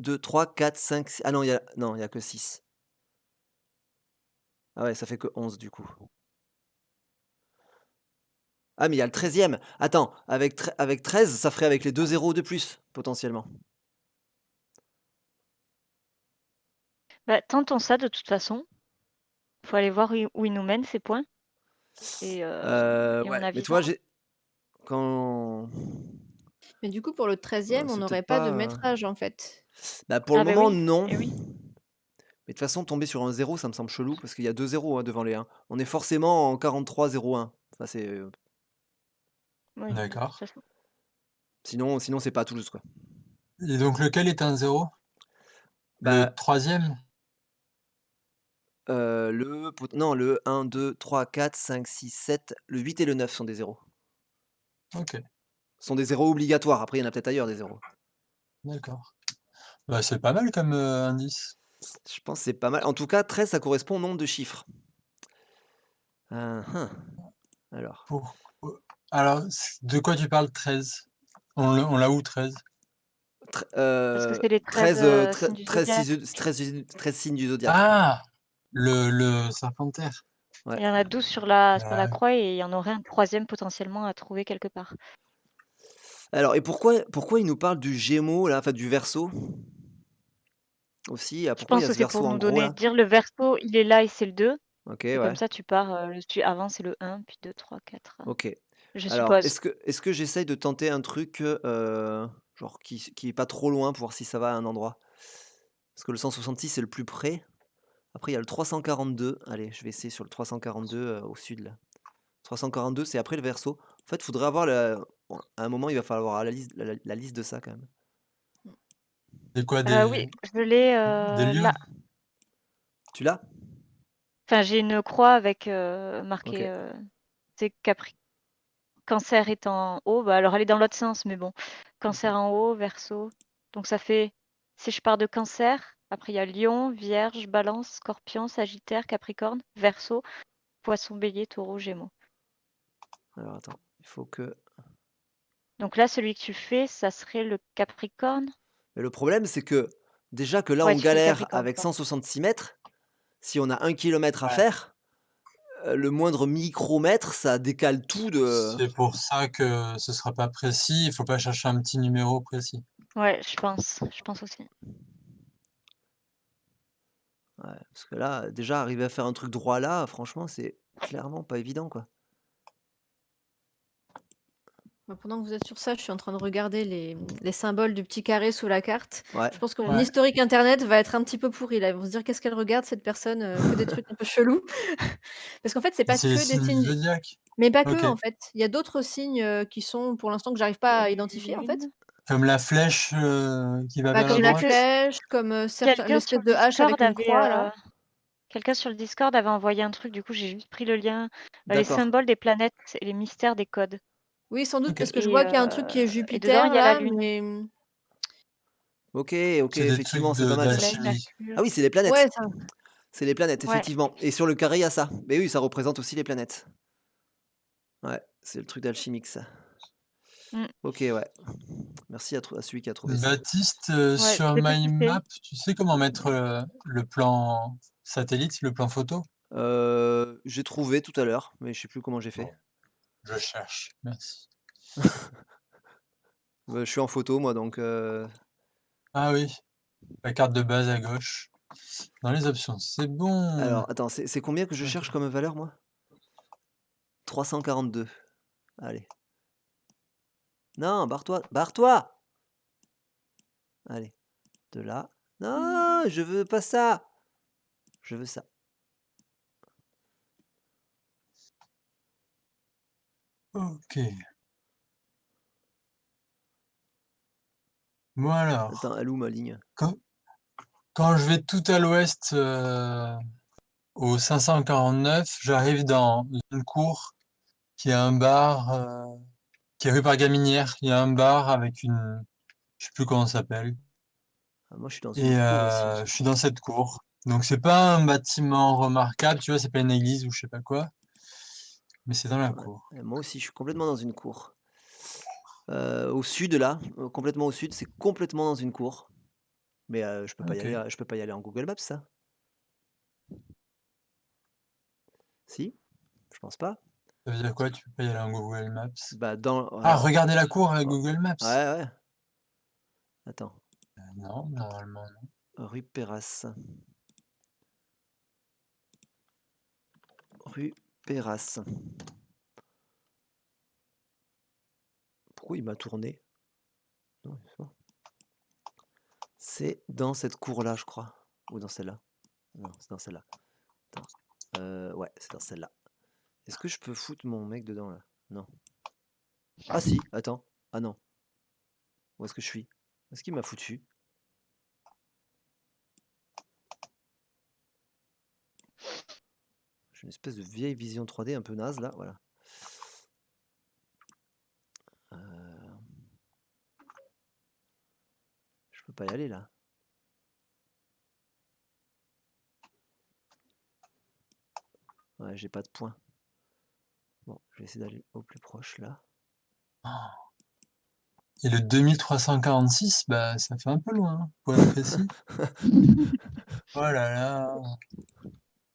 2, 3, 4, 5, 6. Ah non, il y a que 6. Ah ouais, ça fait que 11 du coup. Ah, mais il y a le 13e. Attends, avec 13, ça ferait avec les 2 zéros de plus, potentiellement. Bah, tentons ça de toute façon. Faut aller voir où ils nous mènent ces points. Et on Ouais, mais tu vois, avisera. quand. Mais du coup, pour le Ouais, 13e, on c'est n'aurait peut-être pas de pas. métrage, en fait. Bah, pour le Ah bah moment, oui, non. et oui. Mais de toute façon, tomber sur un 0, ça me semble chelou parce qu'il y a 2 zéros hein, devant les 1. On est forcément en 43-01. Enfin, Oui, de toute D'accord. façon. sinon c'est pas à Toulouse, quoi. Et donc, lequel est un 0? Le Bah, 3e? non, le 1, 2, 3, 4, 5, 6, 7, le 8 et le 9 sont des zéros. Ok. Ce sont des zéros obligatoires. Après, il y en a peut-être ailleurs des zéros. D'accord. Bah, c'est pas mal comme indice. Je pense que c'est pas mal. En tout cas, 13, ça correspond au nombre de chiffres. Alors, Pour... Alors, de quoi tu parles 13? On l'a où 13? Parce que c'est les 13 signes du 13 zodiaque. 13 signes du zodiaque. Ah! Le serpentaire. Ouais. Il y en a 12 sur la Ouais. croix et il y en aurait un troisième potentiellement à trouver quelque part. Alors, et pourquoi il nous parle du Gémeaux, là, enfin du Verseau aussi? Je Pourquoi il y pense a que ce c'est pour Verseau en nous gros, donner, là? dire le Verseau, il est là et c'est le 2. Ok, Et comme ouais. ça, tu pars, celui avant, c'est le 1, puis 2, 3, 4. Ok. Je Alors, suppose. est-ce que j'essaye de tenter un truc, genre qui est pas trop loin pour voir si ça va à un endroit? Parce que le 166, c'est le plus près. Après, il y a le 342. Allez, je vais essayer sur le 342 au sud, là. 342, c'est après le Verseau. En fait, il faudrait avoir bon, à un moment, il va falloir avoir la liste de ça quand même. C'est quoi Oui, je l'ai des lieux? là. Tu l'as? Enfin, j'ai une croix avec Ok. marqué c'est Cancer est en haut. Bah, alors elle est dans l'autre sens, mais bon. Cancer en haut, Verseau. Donc ça fait, si je pars de Cancer, après il y a Lion, Vierge, Balance, Scorpion, Sagittaire, Capricorne, Verseau, Poisson, Bélier, Taureau, Gémeaux. Alors attends, il faut que. Donc là, celui que tu fais, ça serait le Capricorne. Mais le problème, c'est que déjà que là, Ouais, on tu fais le galère Capricorne, avec pardon. 166 mètres. Si on a 1 kilomètre à Ouais. faire, le moindre micromètre, ça décale tout de. C'est pour ça que ce sera pas précis. Il faut pas chercher un petit numéro précis. Ouais, je pense aussi. Ouais, parce que là, déjà, arriver à faire un truc droit là, franchement, c'est clairement pas évident, quoi. Bah, pendant que vous êtes sur ça, je suis en train de regarder les symboles du petit carré sous la carte. Ouais. Je pense que mon Ouais. historique internet va être un petit peu pourri là. Ils vont se dire: «Qu'est-ce qu'elle regarde cette personne? Que des trucs un peu chelous». Parce qu'en fait, c'est pas C'est les que des signes du signes zodiaque? mais pas que Ok. en fait. Il y a d'autres signes, qui sont pour l'instant que j'arrive pas à identifier en fait. Lune. Comme la flèche qui va Bah, vers la comme la Quelques- droite? flèche, comme, certains Quelqu'un sur l'espèce le de hache avec Discord une avait croix là. quelqu'un sur le Discord avait envoyé un truc, du coup j'ai juste pris le lien. Les D'accord. symboles des planètes et les mystères des codes. Oui, sans doute Ok. parce que je Et, vois qu'il y a un truc qui est et dedans, il Jupiter y a la là, Lune. mais Ok, C'est des trucs effectivement, c'est pas mal ça. Soleil, d'alchimie. Mercure. Ah oui, c'est les ouais, planètes. ça C'est les planètes, Ouais. effectivement. Et sur le carré, il y a ça. Mais oui, ça représente aussi les planètes. Ouais, c'est le truc d'alchimique, ça. Mm. Ok, ouais. Merci à celui qui a trouvé ça. Baptiste, Ouais, sur je l'ai pas testé. MyMap, tu sais comment mettre le plan satellite, le plan photo? J'ai trouvé tout à l'heure, mais je sais plus comment j'ai fait. Bon, je cherche. Merci. Je suis en photo, moi, donc. Ah oui, la carte de base à gauche. Dans les options, c'est bon. Alors, attends, c'est combien que je Ok. cherche comme valeur, moi? 342. Allez. Non, barre-toi, barre-toi! Allez, de là. Non, je veux pas ça. Je veux ça. Ok. Bon alors, Attends, elle est où ma ligne? quand je vais tout à l'ouest au 549, j'arrive dans une cour qui a un bar qui est rue par Gaminière. Il y a un bar avec une, je sais plus comment ça s'appelle. Ah, moi, je suis dans Et une cour aussi. je suis dans cette cour. Donc c'est pas un bâtiment remarquable, tu vois, c'est pas une église ou je sais pas quoi, mais c'est dans la Ouais. cour. Et moi aussi, je suis complètement dans une cour. Au sud, là, complètement au sud, c'est complètement dans une cour. Mais je peux pas y Ok. aller, je peux pas y aller en Google Maps, ça? Si? Je pense pas. Ça veut dire quoi? Tu peux pas y aller en Google Maps? Bah, dans. Ah, Alors. regardez la cour avec Ouais, Google Maps. ouais. Attends. Non, normalement non. Rue Perras. Rue Perras. Pourquoi il m'a tourné? Non, c'est bon. C'est dans cette cour-là, je crois. Ou dans celle-là. Non, c'est dans celle-là. Attends. Ouais, c'est dans celle-là. Est-ce que je peux foutre mon mec dedans, là? Non. Ah si, attends. Ah non. Où est-ce que je suis? Est-ce qu'il m'a foutu? J'ai une espèce de vieille vision 3D un peu naze, là, voilà. peux pas y aller là. Ouais, j'ai pas de points. Bon, je vais essayer d'aller au plus proche là. Et le 2346, bah, ça fait un peu loin, hein, pour être précis. Oh là là.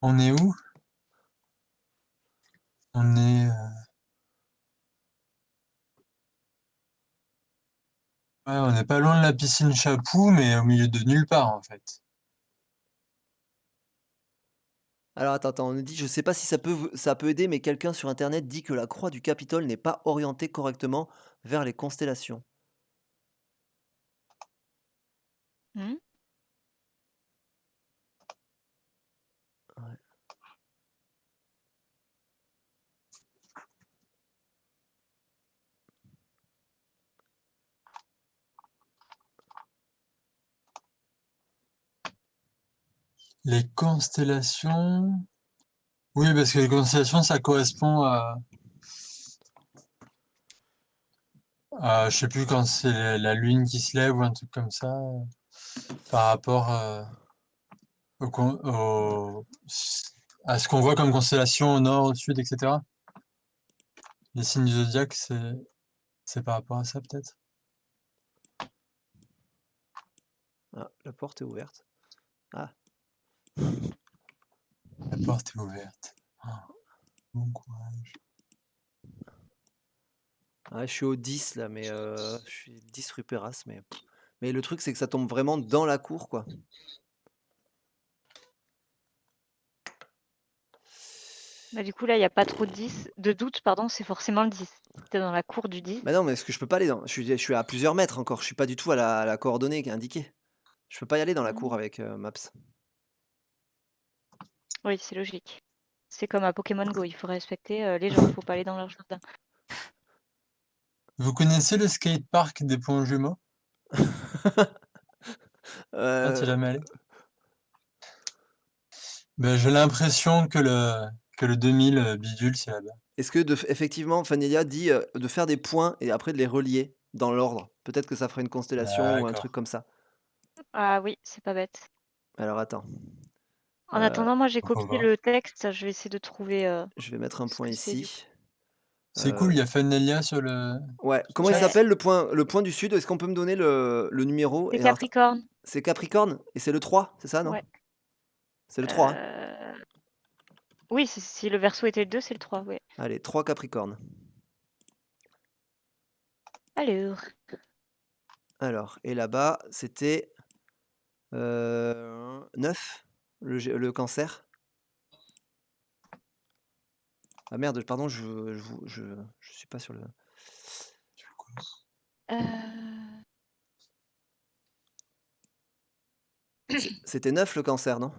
On est où? On est... Ouais, on n'est pas loin de la piscine Chapou, mais au milieu de nulle part, en fait. Alors attends, on nous dit, je sais pas si ça peut aider, mais quelqu'un sur internet dit que la croix du Capitole n'est pas orientée correctement vers les constellations. Hmm. Ouais. Les constellations... Oui, parce que les constellations, ça correspond je sais plus quand c'est la lune qui se lève ou un truc comme ça, par rapport à ce qu'on voit comme constellation au nord, au sud, etc. Les signes du zodiaque, c'est par rapport à ça, peut-être. Ah, la porte est ouverte. Ah, La porte est ouverte. Ah, bon courage. ouais, je suis au 10 là, mais je suis 10 rue Perras, mais le truc c'est que ça tombe vraiment dans la cour, quoi. Bah, du coup, là, il n'y a pas trop de doute, pardon, c'est forcément le 10. T'es dans la cour du 10. Bah non, mais est-ce que je peux pas aller dans... je suis à plusieurs mètres encore, je suis pas du tout à la coordonnée qui est indiquée. Je peux pas y aller dans la cour avec Maps. Oui, c'est logique. C'est comme à Pokémon Go, il faut respecter les gens, faut pas aller dans leur jardin. Vous connaissez le skatepark des Ponts Jumeaux? Ah, t'es Euh, jamais allé? Ben, j'ai l'impression que le 2000 bidule, c'est là-bas. Est-ce que effectivement, Fanelia dit de faire des points et après de les relier dans l'ordre? Peut-être que ça ferait une constellation ou un truc D'accord. comme ça. Ah oui, c'est pas bête. Alors attends, En euh, attendant, moi j'ai Pourquoi copié pas? le texte, je vais essayer de trouver je vais mettre un ce point que c'est du coup. ici. C'est cool, Euh, il y a Fanelia sur le ouais, comment il Ouais, chat. s'appelle le point du sud? Est-ce qu'on peut me donner le numéro? c'est Et alors, Capricorne. c'est Capricorne et c'est le 3, c'est ça, non? Ouais. C'est le 3, hein? Euh, Oui, si le verso était le 2, c'est le 3, ouais. Allez, 3 Capricorne. Alors, Alors, et là-bas, c'était 9, le cancer. Ah merde, pardon, je suis pas sur le... euh, C'était 9 le cancer, non?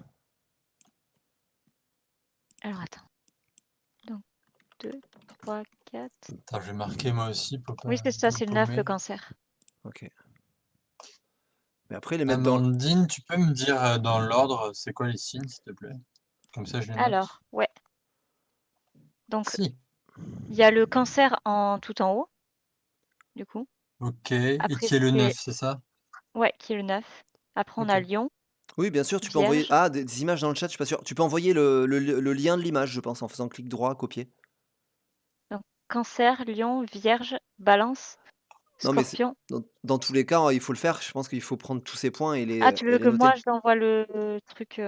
alors attends. Donc 2, 3, 4. Attends, je vais marquer moi aussi pour pas Oui, c'est ça, me c'est le 9, paumer. le cancer. Ok. Mais après, les mettre dans... Amandine, tu peux me dire dans l'ordre, c'est quoi les signes, s'il te plaît? Comme ça, je les note. Alors, ouais. Donc, Si. il y a le cancer tout en haut, du coup. Ok. Et Après, qui est le c'est 9, c'est ça? ouais, qui est le 9. Après, on Ok. a Lion, Oui, bien sûr, tu peux envoyer... Vierge. Ah, des images dans le chat, je suis pas sûr. Tu peux envoyer le lien de l'image, je pense, en faisant clic droit, copier. Donc, Cancer, Lion, Vierge, Balance, Non, mais Scorpion. dans tous les cas, il faut le faire. Je pense qu'il faut prendre tous ces points Ah, tu et veux les que moi noter. je t'envoie le truc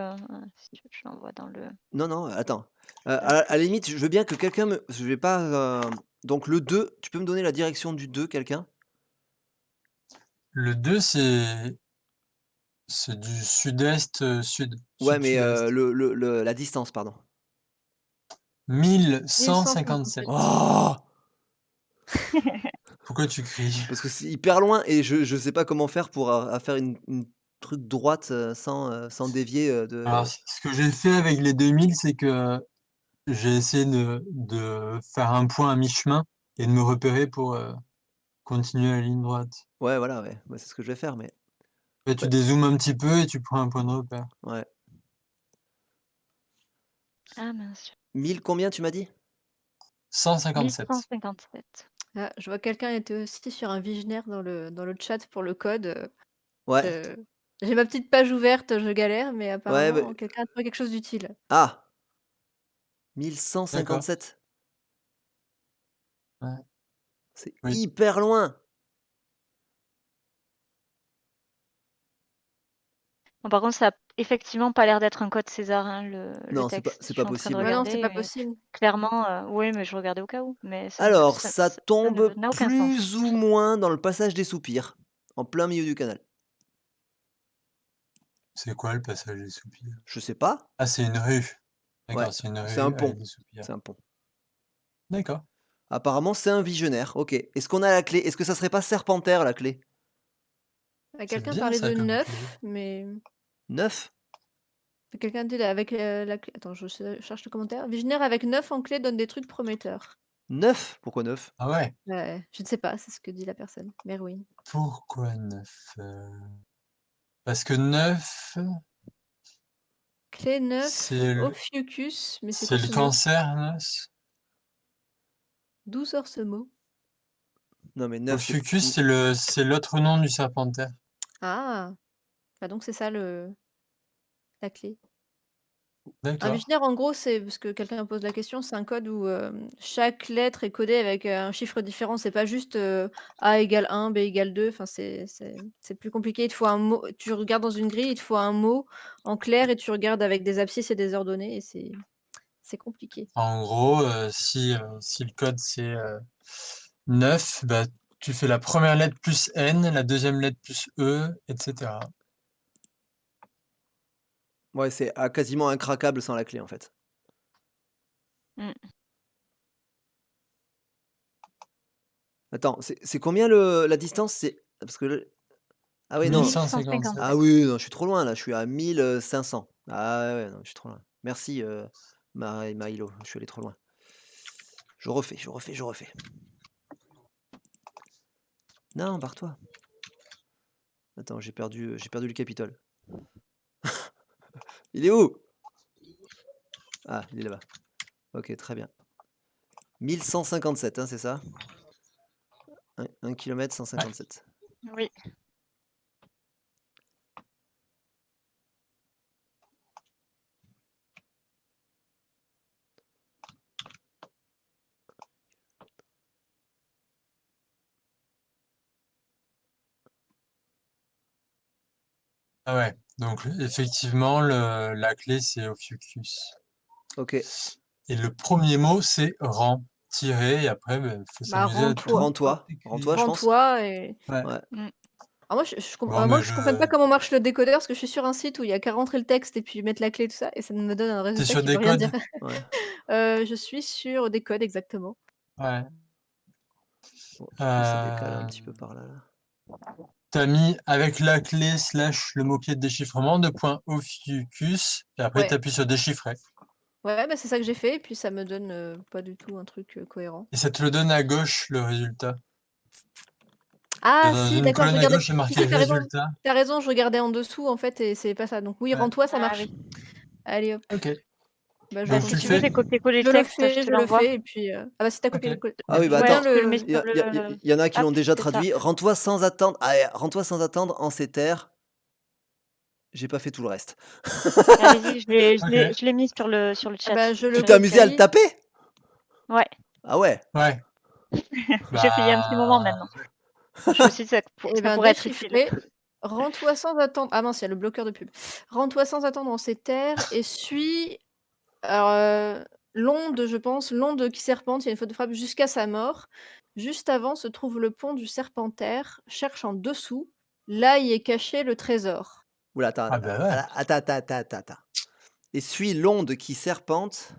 si tu veux que je l'envoie dans le Non, non, attends. chat À la aussi. limite, je veux bien que quelqu'un me... Je vais pas... Donc le 2, tu peux me donner la direction du 2, quelqu'un? Le 2, c'est du sud-est, sud. Ouais, mais Sud-sud-est. la distance, pardon. 1157. 1157. Oh! Pourquoi tu cries? Parce que c'est hyper loin et je sais pas comment faire pour à faire une truc droite, sans dévier, Alors, de... ce que j'ai fait avec les 2000, c'est que j'ai essayé de faire un point à mi-chemin et de me repérer pour continuer la ligne droite. Ouais, voilà, ouais, c'est ce que je vais faire, mais Et tu ouais, dézoomes un petit peu et tu prends un point de repère. ouais. Ah mince. 1000 combien tu m'as dit? 157. 1157. Ah, je vois quelqu'un était aussi sur un visionnaire dans le chat pour le code. Ouais, J'ai ma petite page ouverte, je galère, mais ouais, apparemment quelqu'un a trouvé quelque chose d'utile. ah! D'accord. 1157. Ouais. C'est Oui. hyper loin! Bon, par contre, ça a effectivement pas l'air d'être un code César, hein, le Non, texte. Je c'est suis pas en train de possible. Ouais, non, c'est regarder, pas mais possible. clairement, oui, mais je regardais au cas où, mais Alors, ça ça tombe n'a aucun sens. plus ou moins dans le passage des soupirs, en plein milieu du canal. C'est quoi le passage des soupirs? Je sais pas. Ah, c'est une rue. Ouais, D'accord, c'est une c'est un rue avec pont. des soupirs. C'est un pont. D'accord. Apparemment, c'est un visionnaire. OK. Est-ce qu'on a la clé? Est-ce que ça serait pas Serpentaire, la clé? C'est Quelqu'un bien parlait ça de comme clé. 9, mais 9? quelqu'un dit avec, la clé attends, cherche le commentaire. Visionnaire avec 9 en clé donne des trucs prometteurs. 9? Pourquoi 9? Ah ouais, Ouais, je ne sais pas, c'est ce que dit la personne. Merwin. pourquoi 9? Parce que 9, Clé 9, c'est le Ophiuchus, mais c'est c'est quoi le ce mot? cancer, 9. D'où sort ce mot? Non, mais 9, c'est Ophiuchus, c'est l'autre nom du serpentaire. Ah! Bah, donc c'est ça la clé. Un D'accord. visionnaire, en gros, c'est parce que quelqu'un pose la question, c'est un code où, chaque lettre est codée avec, un chiffre différent. C'est pas juste, A égale 1, B égale 2, enfin c'est plus compliqué. Il te faut un mot tu regardes dans une grille, il te faut un mot en clair et tu regardes avec des abscisses et des ordonnées et c'est compliqué. En gros, si le code c'est 9, bah, tu fais la première lettre plus N, la deuxième lettre plus E, etc. Ouais, c'est quasiment incraquable sans la clé, en fait. Mmh. Attends, c'est combien la distance? C'est parce que ah oui, non. 1157. Ah oui, non, je suis trop loin là, je suis à 1500. Ah ouais, non, je suis trop loin. Merci, Maïlo, je suis allé trop loin. Je refais. Non, barre-toi. Attends, j'ai perdu le Capitole. Il est où? Ah, il est là-bas. OK, très bien. 1157, hein, c'est ça? 1 km 157. Oui. Ah ouais, donc effectivement, la clé c'est Ophiuchus. OK. Et le premier mot c'est rend, tiré, et après, il faut Bah, s'amuser à tout rends-toi. Rends-toi, je pense. Rends-toi et Ouais. Ouais. Mmh. moi Bon, moi mais je comprends pas comment marche le décodeur parce que je suis sur un site où il y a qu'à rentrer le texte et puis mettre la clé et tout ça et ça me donne un t'es résultat sur qui des veut rien codes? dire. Ouais. Je suis sur des codes exactement. Ouais. Bon, du coup, ça décale un petit peu par là. T'as mis avec la clé / le mot-clé de déchiffrement, de point Ophiuchus, et après Ouais. t'appuies sur déchiffrer. Ouais, bah, c'est ça que j'ai fait et puis ça me donne, pas du tout un truc, cohérent. Et ça te le donne à gauche, le résultat. Ah Dans si, une d'accord, je colonne à regardais gauche, il y a si, marqué si, résultat. tu raison, je regardais en dessous en fait et c'est pas ça. Donc oui, Ouais. rends-toi, ça Ah marche. oui. Allez hop. Ok. Bah, je Bah, Donc si tu le tu veux, continue. fais? j'ai copié-collé Je le le texte, je fais, te je le l'envoie. fais et puis, ah bah, si tu as copié Ok. le co Ah oui, bah Ouais, attends, je te le mets il y, sur le y en a qui l'ont hop, déjà c'est ça. traduit. Rends-toi sans attendre. Ah, rends-toi sans attendre en ces terres. J'ai pas fait tout le reste. Allez-y, Ok. je l'ai mis sur le Ah chat. bah, je Je le Tu t'es amusé à le copie. taper? Ouais, Ah ouais. Ouais. j'ai fait il y a un petit moment Bah, maintenant. Je me suis dit ça Eh ça ben, pourrait être utile. déchiffrer. Rends-toi sans attendre ah mince, il y a le bloqueur de pub. Rends-toi sans attendre en ces terres et suis alors, l'onde, je pense, l'onde qui serpente, il y a une faute de frappe jusqu'à sa mort. Juste avant se trouve le pont du Serpentaire. Cherche en dessous, là y est caché le trésor. Oula, attends, ah bah ouais. attends. Et suis l'onde qui serpente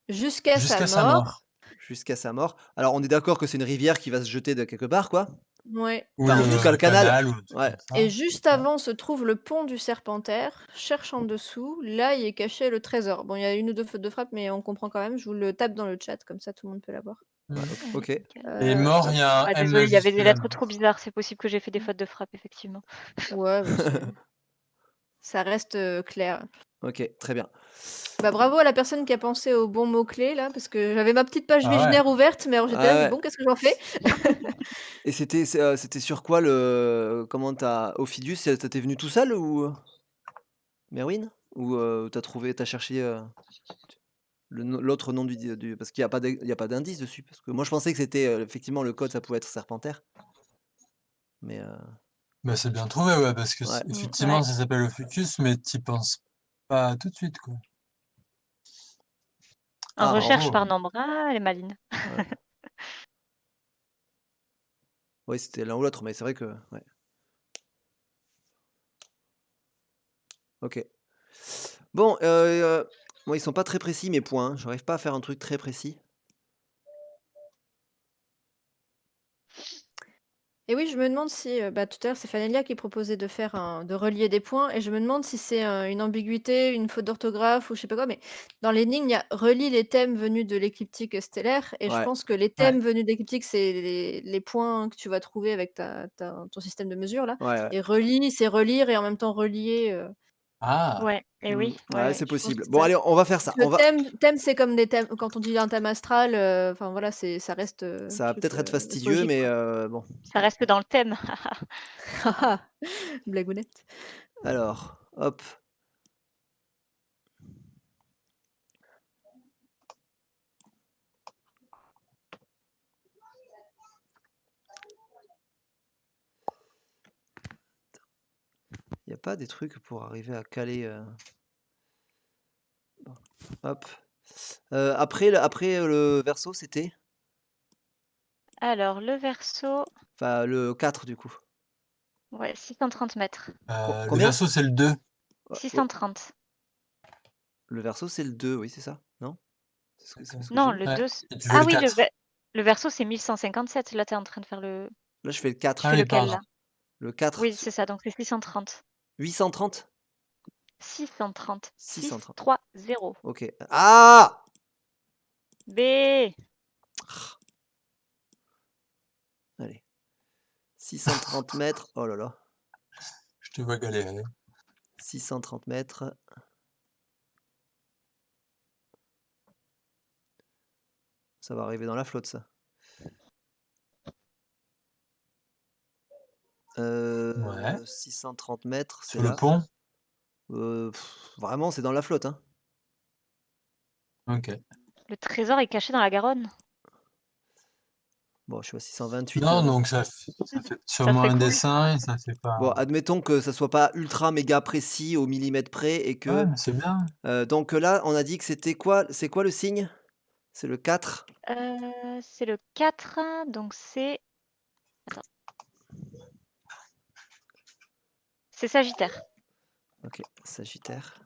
Jusqu'à sa Jusqu'à sa mort. mort. jusqu'à sa mort. Alors, on est d'accord que c'est une rivière qui va se jeter de quelque part, quoi? Ouais. Ou Enfin, en tout cas, le le canal. canal, ou un truc Ouais. comme ça. Et juste avant se trouve le pont du Serpentaire. Cherche en dessous, là y est caché le trésor. Bon, il y a une ou deux fautes de frappe, mais on comprend quand même. Je vous le tape dans le chat, comme ça tout le monde peut l'avoir. Ouais, Mm. OK. Et mort, il y a un Ah M désolée, il y avait des majuscule à lettres mort. trop bizarres, c'est possible que j'ai fait des fautes de frappe, effectivement. Ouais, bah, ça reste, clair. OK, très bien. Bah, bravo à la personne qui a pensé aux bons mots-clés là, parce que j'avais ma petite page Ah ouais. visionnaire ouverte, mais alors Ouais, j'étais là, je dis: ouais. «Bon, qu'est-ce que j'en fais?» Et c'était sur quoi comment t'as Ophidius, ça t'es venu tout seul ou Merwin? Ou t'as cherché, l'autre nom du parce qu'il y a pas d'indice dessus? Parce que moi je pensais que c'était, effectivement le code ça pouvait être Serpentaire. Mais Bah, c'est bien trouvé, ouais, parce que ouais. effectivement, Ouais. ça s'appelle Ophiuchus, mais t'y penses pas tout de suite, quoi. En Ah, recherche Bravo. par nombre. Ah, elle est maline. ouais. Oui, c'était l'un ou l'autre, mais c'est vrai que ouais. OK. Bon, moi ils sont pas très précis mes points, hein. J'arrive pas à faire un truc très précis. Et oui, je me demande si, bah, tout à l'heure, c'est Fanelia qui proposait de relier des points et je me demande si c'est, une ambiguïté, une faute d'orthographe ou je sais pas quoi, mais dans l'énigme, il y a relie les thèmes venus de l'écliptique stellaire et je Ouais, pense que les Ouais. thèmes venus de l'écliptique, c'est les points que tu vas trouver avec ton système de mesure là ouais, ouais. et relie, c'est relire et en même temps relier, Ah! Ouais, et Mmh. oui, ouais, Ouais, ouais. c'est je pense possible. que Bon ça allez, on va faire parce ça. que thème, c'est comme des thèmes quand on dit un thème astral, enfin voilà, ça reste, Ça va truc, peut-être être fastidieux, astrologique mais quoi. bon. Ça reste dans le thème. Blagounette. Alors, hop. Il y a pas des trucs pour arriver à caler, bon, hop. Après le Verseau, c'était? Alors, le Verseau, Enfin, le 4 du coup. ouais, 630 mètres. Le Combien? Verseau, c'est le 2. Ouais, 630. le Verseau, c'est le 2, oui, c'est ça? Non? C'est ce que Non, j'ai? le Ouais, 2. et tu veux Ah le oui, 4. Le Verseau, c'est 1157. Là, tu es en train de faire le. Là, je fais le Tu 4. Ah fais oui, lequel, pardon. là? Le 4. Oui, c'est ça, donc c'est 630. 830? 630. 630. 630. OK. Ah! B. Allez, 630 mètres. Oh là là. Je te vois galérer. 630 mètres. Ça va arriver dans la flotte, ça. Ouais. 630 mètres, c'est Sur le là. pont? Vraiment, c'est dans la flotte, hein. OK. Le trésor est caché dans la Garonne. Bon, je suis à 628. Non, Bon. donc ça fait Ça sûrement serait un cool. dessin et ça fait Bon, pas. admettons que ça soit pas ultra méga précis au millimètre près et Ouais, que mais c'est bien. donc là, on a dit que c'était quoi? C'est quoi le signe? C'est le 4. C'est le 4, donc c'est. Attends. C'est Sagittaire. OK, Sagittaire.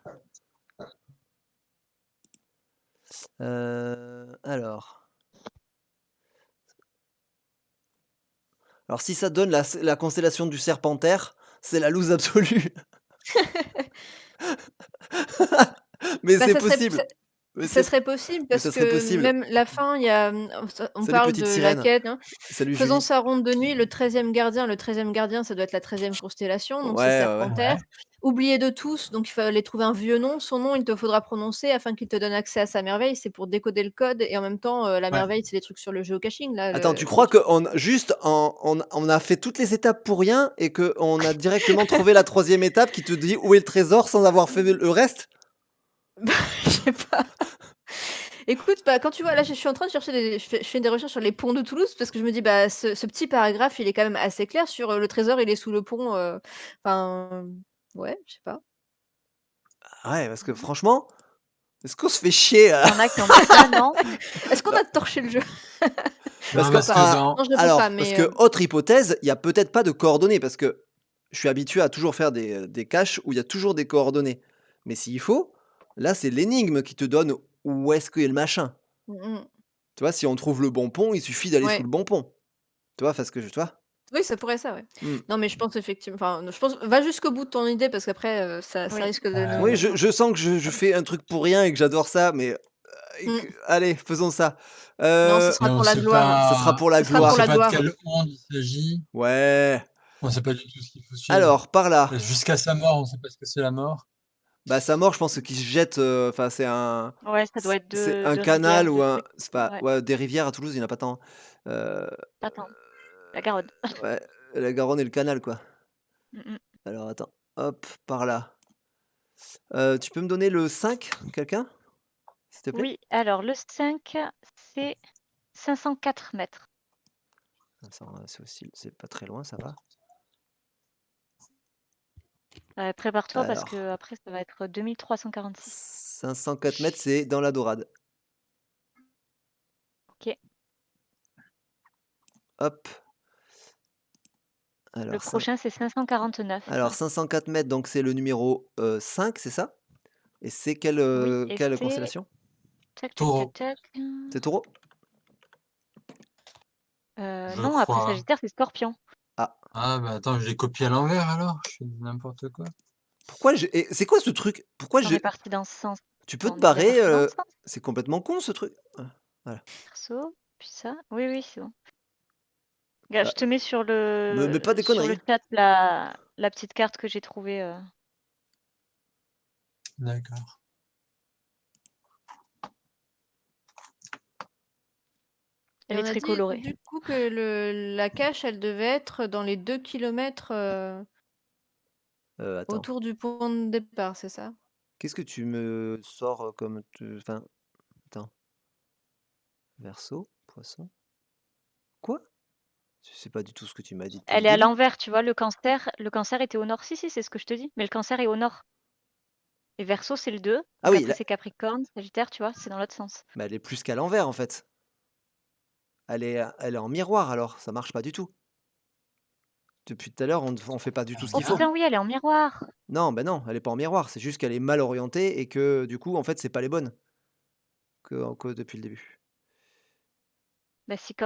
Alors si ça donne la constellation du Serpentaire, c'est la loose absolue. Mais Bah, c'est possible. Mais ça c'est serait possible mais parce ça serait que possible. même la fin, il y a, on Salut parle petite de la sirène. quête, hein. Salut Faisant Julie. sa ronde de nuit, le 13e gardien, ça doit être la 13e constellation, donc c'est Ouais, ouais, ouais. Serpentaire. Ouais. Oublié de tous, donc il fallait trouver un vieux nom. Son nom, il te faudra prononcer afin qu'il te donne accès à sa merveille. C'est pour décoder le code et en même temps, la Ouais. merveille, c'est les trucs sur le géocaching là, Attends, tu les crois trucs. qu'on juste on a fait toutes les étapes pour rien et qu'on a directement trouvé la 3e étape qui te dit où est le trésor sans avoir fait le reste? Bah, je sais pas. Écoute, bah, quand tu vois là, je suis en train de chercher je fais des recherches sur les ponts de Toulouse parce que je me dis: «Bah, ce petit paragraphe, il est quand même assez clair sur, le trésor, il est sous le pont», enfin, ouais, je sais pas. Ah ouais, parce que franchement, est-ce qu'on se fait chier, Il y en a qui ont mis un an. Est-ce qu'on Bah, a torché le jeu? parce Non, que parce que Non, je le pense pas, parce mais, que autre hypothèse, il y a peut-être pas de coordonnées parce que je suis habitué à toujours faire des caches où il y a toujours des coordonnées. Mais s'il faut, là, c'est l'énigme qui te donne où est-ce qu'il y a le machin. mmh. Tu vois? Si on trouve le bon pont, il suffit d'aller sous Ouais. le bon pont. Tu vois? Enfin, ce que je tu vois? Oui, ça pourrait ça, ouais. Mmh. Non, mais je pense effectivement enfin, je pense va jusqu'au bout de ton idée parce qu'après, ça Oui. risque de Oui, nous je sens que je fais un truc pour rien et que j'adore ça, mais et mmh. que allez, faisons ça. Non, ce mais sera pour la gloire. Ça sera pour la Ce sera on pour sait la gloire. pas de gloire. quelle onde il s'agit. Ouais. On sait pas du tout ce qu'il faut suivre. Alors, par là. Et jusqu'à sa mort, on sait pas ce que c'est la mort. Bah, sa mort, je pense qu'il se jette, enfin, Ouais, ça doit être c'est de un de canal rivières, ou de un trucs. c'est pas Ouais. ouais, des rivières à Toulouse, il y en a pas tant. Heu, Attends, la Garonne. ouais, la Garonne et le canal, quoi. Mmh mh. Alors attends, hop, par là. Tu peux me donner le 5, quelqu'un? S'il te plaît? Oui, alors le 5, c'est 504 mètres. C'est aussi c'est pas très loin, ça va. Prépare-toi parce Alors, qu'après ça va être 2346. 504 mètres, c'est dans la Dorade. OK. Hop, Le alors prochain, c'est 549. 504 mètres, donc c'est le numéro, 5, c'est ça? Et c'est Oui et quelle c'est constellation? tac, tac, tac, Taureau, tac, C'est Taureau? je non, après crois. Sagittaire, c'est Scorpion. Ah, Ah, bah attends, je l'ai copié à l'envers alors? Je fais n'importe quoi. pourquoi j'ai et c'est quoi ce truc? Pourquoi On est j'ai parti dans ce sens. tu peux te On est bien barrer, parti dans le sens. c'est complètement con ce truc. Voilà. Perso, puis ça. Oui, oui, c'est bon. Regarde, Bah, je te mets sur me mets pas des le conneries. chat la petite carte que j'ai trouvée. D'accord. Et Elle on est a très dit colorée. du coup que la cache, elle devait être dans les 2 kilomètres Attends, autour du point de départ, c'est ça? qu'est-ce que tu me sors, comme te enfin, attends, Verseau, Poisson, quoi? C'est pas du tout ce que tu m'as dit depuis le Elle est à début. l'envers, tu vois, le cancer était au nord. Si, si, c'est ce que je te dis, mais le cancer est au nord. Et Verseau, c'est le 2, Ah donc oui, après là, c'est Capricorne, Sagittaire, tu vois, c'est dans l'autre sens. mais elle est plus qu'à l'envers, en fait. Elle est en miroir alors, ça marche pas du tout. Depuis tout à l'heure, on fait pas du tout Un ce Oh qu'il faut. putain, oui, elle est en miroir! Non, ben non, elle est pas en miroir, c'est juste qu'elle est mal orientée et que du coup, en fait, c'est pas les bonnes que depuis le début. Bah si,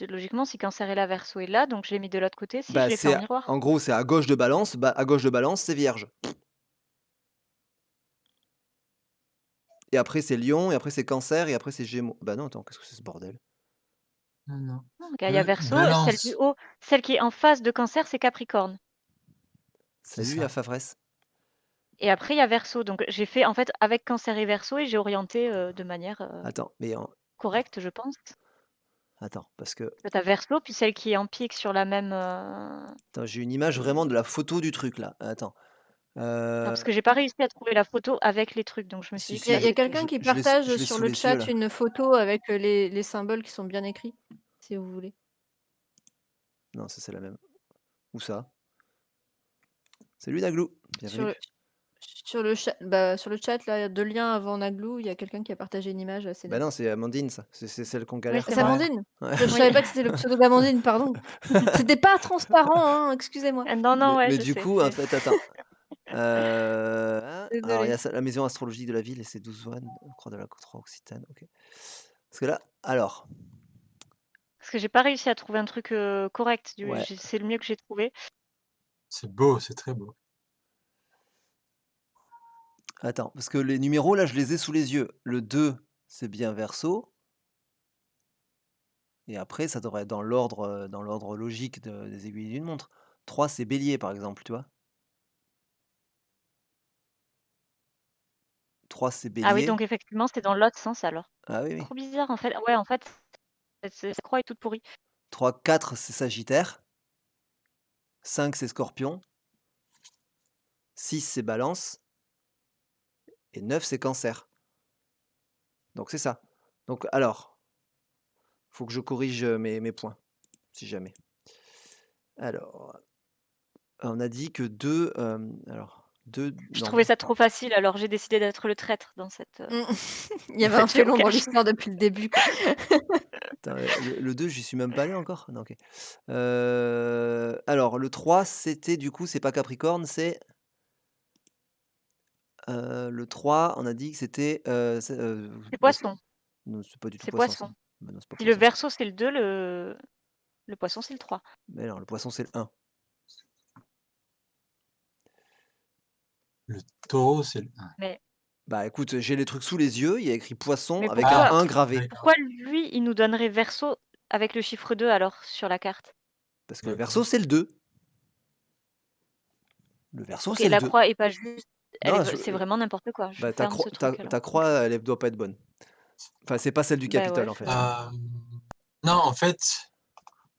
logiquement, si cancer est là, Verseau est là, donc je l'ai mis de l'autre côté, si, je Bah, l'ai fait en c'est miroir. en gros, c'est à gauche de Balance, bah, à gauche de Balance, c'est Vierge et après c'est Lion et après c'est Cancer et après c'est Gémeaux. Bah non, attends, qu'est-ce que c'est ce bordel? Non, non. Non, regarde, il y a Verseau, celle du Balance, haut, celle qui est en face de cancer, c'est Capricorne. c'est Salut à ça. Favresse. Et après, il y a Verseau, donc j'ai fait en fait avec cancer et Verseau et j'ai orienté de manière Attends, mais en correcte, je pense. attends, parce que T'as Verseau, puis celle qui est en pique sur la même. attends, j'ai une image vraiment de la photo du truc là. Attends. Non, parce que j'ai pas réussi à trouver la photo avec les trucs, donc je me suis Si, dit que Il y a je si, il y a l'avais fait. quelqu'un qui je partage l'ai sur sous le les yeux chat là. une photo avec, les symboles qui sont bien écrits, si vous voulez. Non, ça c'est la même. Où ça? Salut Naglou, Sur le bienvenue. sur le chat là, il y a 2 liens avant Naglou, il y a quelqu'un qui a partagé une image assez Bah nette. non, c'est Amandine ça, c'est celle qu'on Oui, galère. c'est C'est moi. Ouais. Amandine? Ouais. Je Oui. savais pas que c'était le pseudo d'Amandine, pardon. C'était pas transparent, hein, excusez-moi. Non, non, ouais, Mais je du sais. coup, en C'est fait, attends. Alors il y Désolée. a ça, la maison astrologique de la ville et ses 12 vannes, croix de la Croix Occitane, OK. Parce que là alors, parce que j'ai pas réussi à trouver un truc correct. ouais, C'est le mieux que j'ai trouvé. C'est beau, c'est très beau. attends, parce que les numéros là, je les ai sous les yeux. Le 2, c'est bien Verseau et après ça devrait être dans l'ordre logique des aiguilles d'une montre. 3, c'est Bélier par exemple, tu vois? 3, c'est Ah oui, Bélier. donc effectivement, c'est dans l'autre sens alors. Ah oui, oui. Trop bizarre en fait. Ouais, en fait, cette croix est toute pourrie. 3, 4, c'est Sagittaire. 5, c'est Scorpion. 6, c'est Balance et 9, c'est Cancer. Donc c'est ça. Donc alors, faut que je corrige, mes points, si jamais. Alors, on a dit que 2, alors 2 Je non, trouvais ça trop facile, alors j'ai décidé d'être le traître dans cette, Mmh. Il y avait un cette félon dans géocache. l'histoire depuis le début, quoi. attends, le 2, j'y suis même pas allé encore? Non, OK. Alors le 3, c'était du coup, c'est pas Capricorne, le 3, on a dit que c'était, C'est bah, Poisson, non, c'est pas du tout c'est Poisson ça. Poisson. Bah non, c'est pas Si le Poisson. Verseau c'est le 2, le Poisson c'est le 3. Mais non, le Poisson, c'est le 1. Le taureau, c'est le 1. Mais Bah écoute, j'ai les trucs sous les yeux, il y a écrit Poisson mais avec un pourquoi 1 gravé. D'accord, pourquoi lui, il nous donnerait Verseau avec le chiffre 2 alors sur la carte? Parce que le d'accord. Verseau, c'est le 2. Le Verseau, OK, c'est le la 2. croix est pas juste Non, c'est vraiment n'importe quoi. Je bah, ta ferme croix ce truc alors. ta croix, elle doit pas être bonne. Enfin, c'est pas celle du Bah ouais, Capitole, en fait. Non, en fait,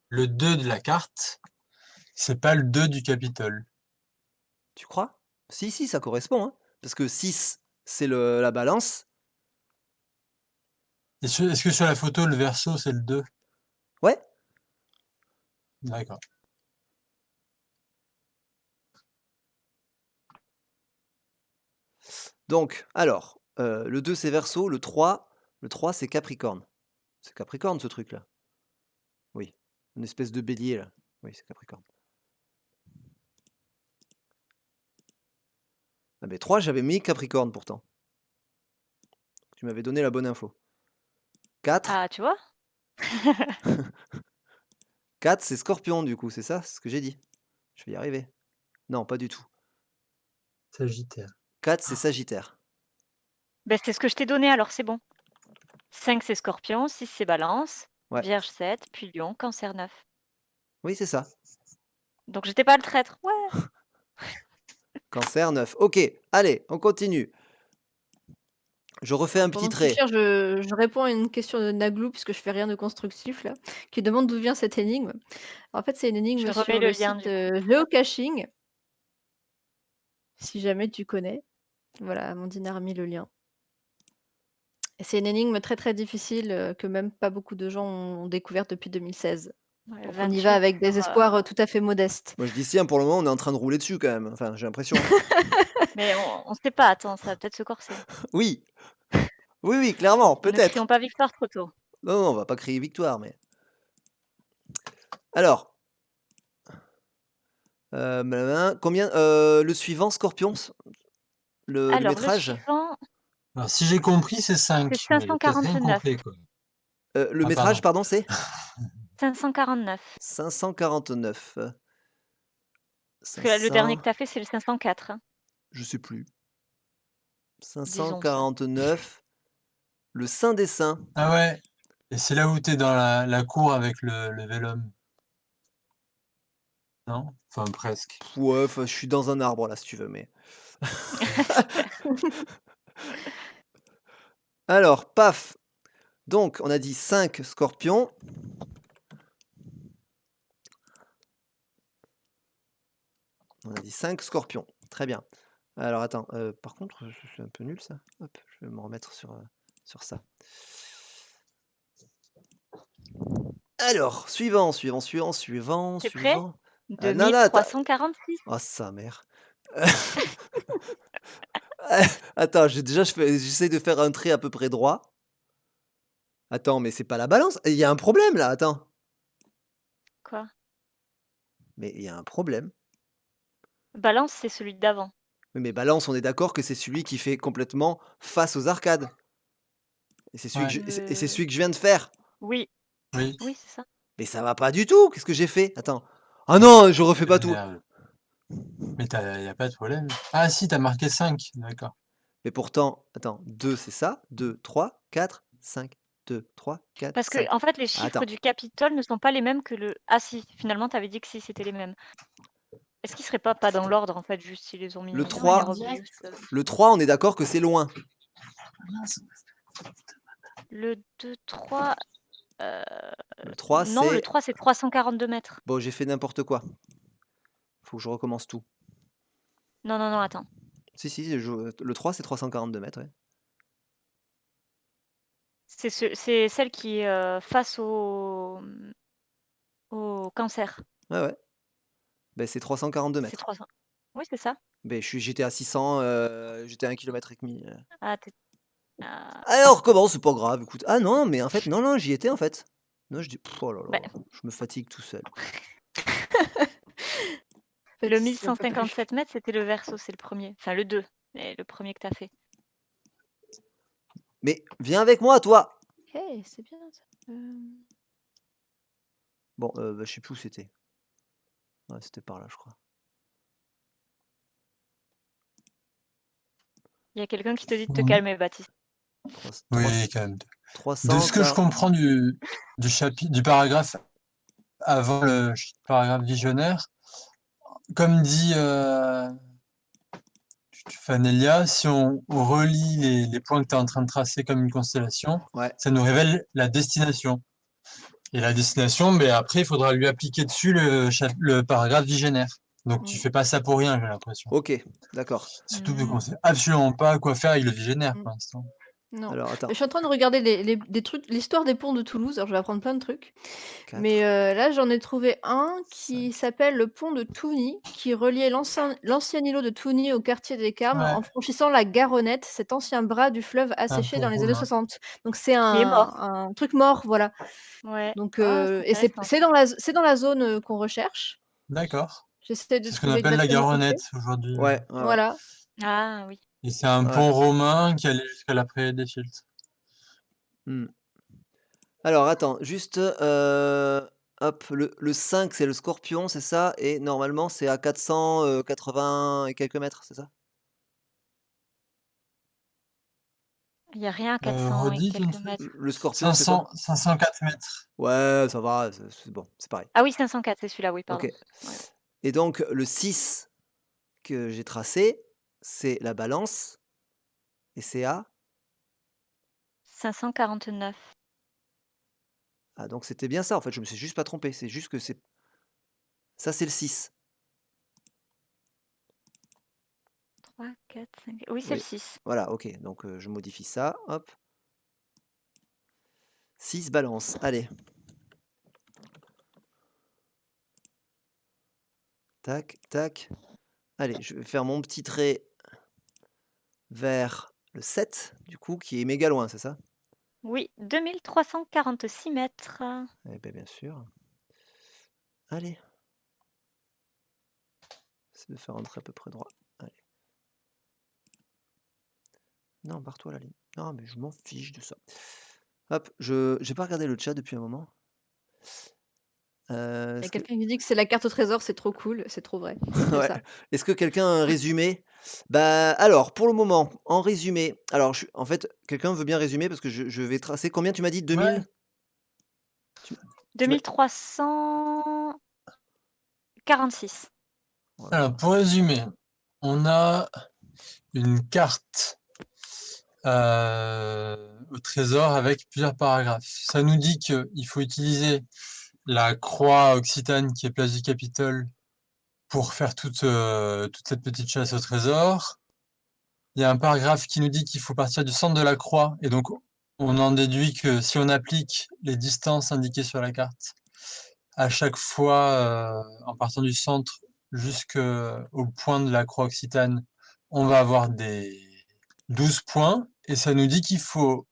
le 2 de la carte, c'est pas le 2 du Capitole. Tu crois? Si, si, ça correspond, hein, parce que 6, c'est la balance. Est-ce que sur la photo, le verso, c'est le 2? Ouais. D'accord. Donc, alors, le 2, c'est Verseau, le 3, c'est Capricorne. C'est Capricorne, ce truc-là? Oui, une espèce de bélier, là. Oui, c'est Capricorne. Ah mais 3, j'avais mis Capricorne, pourtant. Tu m'avais donné la bonne info. 4, Ah, tu vois? 4, c'est Scorpion, du coup, c'est ça? C'est ce que j'ai dit? Je vais y arriver. Non, pas du tout. Sagittaire. 4, c'est Sagittaire. Bah, c'est ce que je t'ai donné, alors c'est bon. 5, c'est Scorpion, 6, c'est Balance, Ouais. Vierge 7, puis Lion, Cancer 9. Oui, c'est ça. Donc j'étais pas le traître. Ouais. Cancer 9. OK, allez, on continue. Je refais un petit Pendant que tu trait. cherches, je réponds à une question de Naglou, puisque je fais rien de constructif là, qui demande d'où vient cette énigme. En fait, c'est une Je énigme remets sur le le lien site, du coup. Geocaching. Si jamais tu connais. Voilà, Amandine a remis le lien. Et c'est une énigme très, très difficile, que même pas beaucoup de gens ont découverte depuis 2016. Ouais, Donc on y va 28 avec des sur, espoirs, tout à fait modestes. Moi, je dis si, hein, pour le moment, on est en train de rouler dessus quand même. Enfin, j'ai l'impression. Mais on sait pas, attends, ça va peut-être se corser. Oui. Oui, oui, clairement, Ne peut-être. crions pas victoire trop tôt. Non, non, on va pas crier victoire, mais. Alors. Combien le suivant, Scorpion, le Alors le métrage? suivant, Alors, si j'ai compris, c'est 5, c'est mais il y a peut-être rien 549. compris, quoi. Le Ah, métrage, pardon. pardon, c'est 549. 549. Parce que là, le dernier que 500, tu as fait, c'est le 504, hein, je sais plus. disons ça. 549. Le Saint des Saints. Ah ouais. Et c'est là où t'es dans la cour avec le vélum. Non? Enfin, presque. Ouais, enfin, je suis dans un arbre là, si tu veux, mais. Super. Alors, paf. Donc, on a dit 5 scorpions. On a dit 5 scorpions. Très bien. Alors, attends. Par contre, je suis un peu nul, ça. Hop, je vais me remettre sur ça. Alors, suivant. T'es prêt? Suivant. Non, non, attends. 2346. Oh, sa mère. Attends, j'essaie de faire un trait à peu près droit. Attends, mais c'est pas la balance. Il y a un problème là, attends. Quoi? Mais il y a un problème. Balance, c'est celui d'avant. Oui, mais balance, on est d'accord que c'est celui qui fait complètement face aux arcades. Et c'est celui, Ouais. c'est celui que je viens de faire. Oui, Oui. oui, c'est ça. Mais ça va pas du tout. Qu'est-ce que j'ai fait? Attends. Ah non, je refais pas tout. Merde. Mais y a pas de problème. Ah si, t'as marqué 5. D'accord. Mais pourtant, attends, 2 c'est ça. 2, 3, 4, 5. 2, 3, 4, Parce que 5. en fait, les chiffres Attends. du Capitole ne sont pas les mêmes que le. Ah si, finalement, tu avais dit que si, c'était les mêmes. Est-ce qu'ils seraient pas dans l'ordre, en fait, juste s'ils les ont mis Le de 3, manière obvious le 3, on est d'accord que c'est loin. Le 2, 3. Le 3, Non, le c'est... 3, c'est 342 mètres. Bon, j'ai fait n'importe quoi. Faut que je recommence tout. Non, non, non, attends. Si, le 3, c'est 342 mètres, ouais. C'est celle qui est face au cancer. Ouais, ouais. Ben, c'est 342 C'est mètres. 300. Oui, c'est ça. Ben, j'étais à 600, j'étais à 1,5 km. Ah, ah, Alors, comment? C'est pas grave, écoute. Ah non, mais en fait, non, j'y étais, en fait. Non, je dis, oh là bah, là, je me fatigue tout seul. le 1157 mètres, c'était le Verseau, c'est le premier. Enfin, le 2, mais le premier que tu as fait. Mais viens avec moi, toi. Hey, c'est bien ça. Bon, bah, je sais plus où c'était. Ouais, c'était par là, je crois. Il y a quelqu'un qui te dit de te calmer, Baptiste. Oui, quand même. 300, De ce que je comprends du paragraphe avant le paragraphe visionnaire, comme dit Fanelia, si on relie les points que tu es en train de tracer comme une constellation, Ouais. ça nous révèle la destination. Et la destination, ben après, il faudra lui appliquer dessus le paragraphe vigénaire. Donc, tu Mm. fais pas ça pour rien, j'ai l'impression. Ok, d'accord. Surtout qu'on sait absolument pas quoi faire avec le vigénaire Mm. pour l'instant. Non. Alors, Mais attends. je suis en train de regarder des trucs, l'histoire des ponts de Toulouse. Alors, je vais apprendre plein de trucs. 4, Mais là, j'en ai trouvé un 5. qui s'appelle le pont de Touny, qui reliait l'ancien îlot de Touny au quartier des Carmes Ouais, en franchissant la Garonnette, cet ancien bras du fleuve un asséché pont dans les années romain. 60. Donc c'est Qui est mort. un truc mort, voilà. Ouais. Donc Ah, c'est et intéressant. c'est dans la zone qu'on recherche. D'accord. J'essaie de C'est ce qu'on trouver appelle la exactement où c'est. Garonnette aujourd'hui. Ouais, ouais, ouais. Voilà. Ah oui. Et c'est un Ouais. pont romain qui allait jusqu'à la prairie des Filtres. Hmm. Alors, attends, juste, hop, le 5, c'est le Scorpion, c'est ça? Et normalement, c'est à 480 et quelques mètres, c'est ça? Il n'y a rien à 400 et Redis, je ne quelques sais. mètres. Le Scorpion, c'est quoi? 504 mètres. Ouais, ça va, c'est bon, c'est pareil. Ah oui, 504, c'est celui-là, oui, pardon. Ok. Ouais. Et donc, le 6 que j'ai tracé, c'est la Balance. Et c'est à? 549. Ah, donc c'était bien ça, en fait, je me suis juste pas trompé. C'est juste que c'est. Ça, c'est le 6. 3, 4, 5. Oui, c'est le Oui. 6. Voilà, ok. Donc, je modifie ça. Hop. 6 Balance. Allez. Tac, tac. Allez, je vais faire mon petit trait vers le 7, du coup, qui est méga loin, c'est ça? Oui, 2346 mètres. Eh ben, bien sûr. Allez. C'est de faire rentrer à peu près droit. Allez. Non, barre-toi la ligne. Non, mais je m'en fiche de ça. Hop, j'ai pas regardé le chat depuis un moment. Il y a Est-ce que quelqu'un qui dit que c'est la carte au trésor, c'est trop cool, c'est trop vrai. C'est ouais. ça. Est-ce que quelqu'un a un résumé? Bah, alors, pour le moment, en résumé, alors en fait, quelqu'un veut bien résumer parce que je vais tracer combien tu m'as dit? 2000? Ouais. Tu m'as 2346. ouais. Alors, pour résumer, on a une carte au trésor avec plusieurs paragraphes. Ça nous dit qu'il faut utiliser la croix occitane qui est place du Capitole pour faire toute cette petite chasse au trésor. Il y a un paragraphe qui nous dit qu'il faut partir du centre de la croix, et donc on en déduit que si on applique les distances indiquées sur la carte, à chaque fois, en partant du centre jusqu'au point de la croix occitane, on va avoir des 12 points, et ça nous dit qu'il faut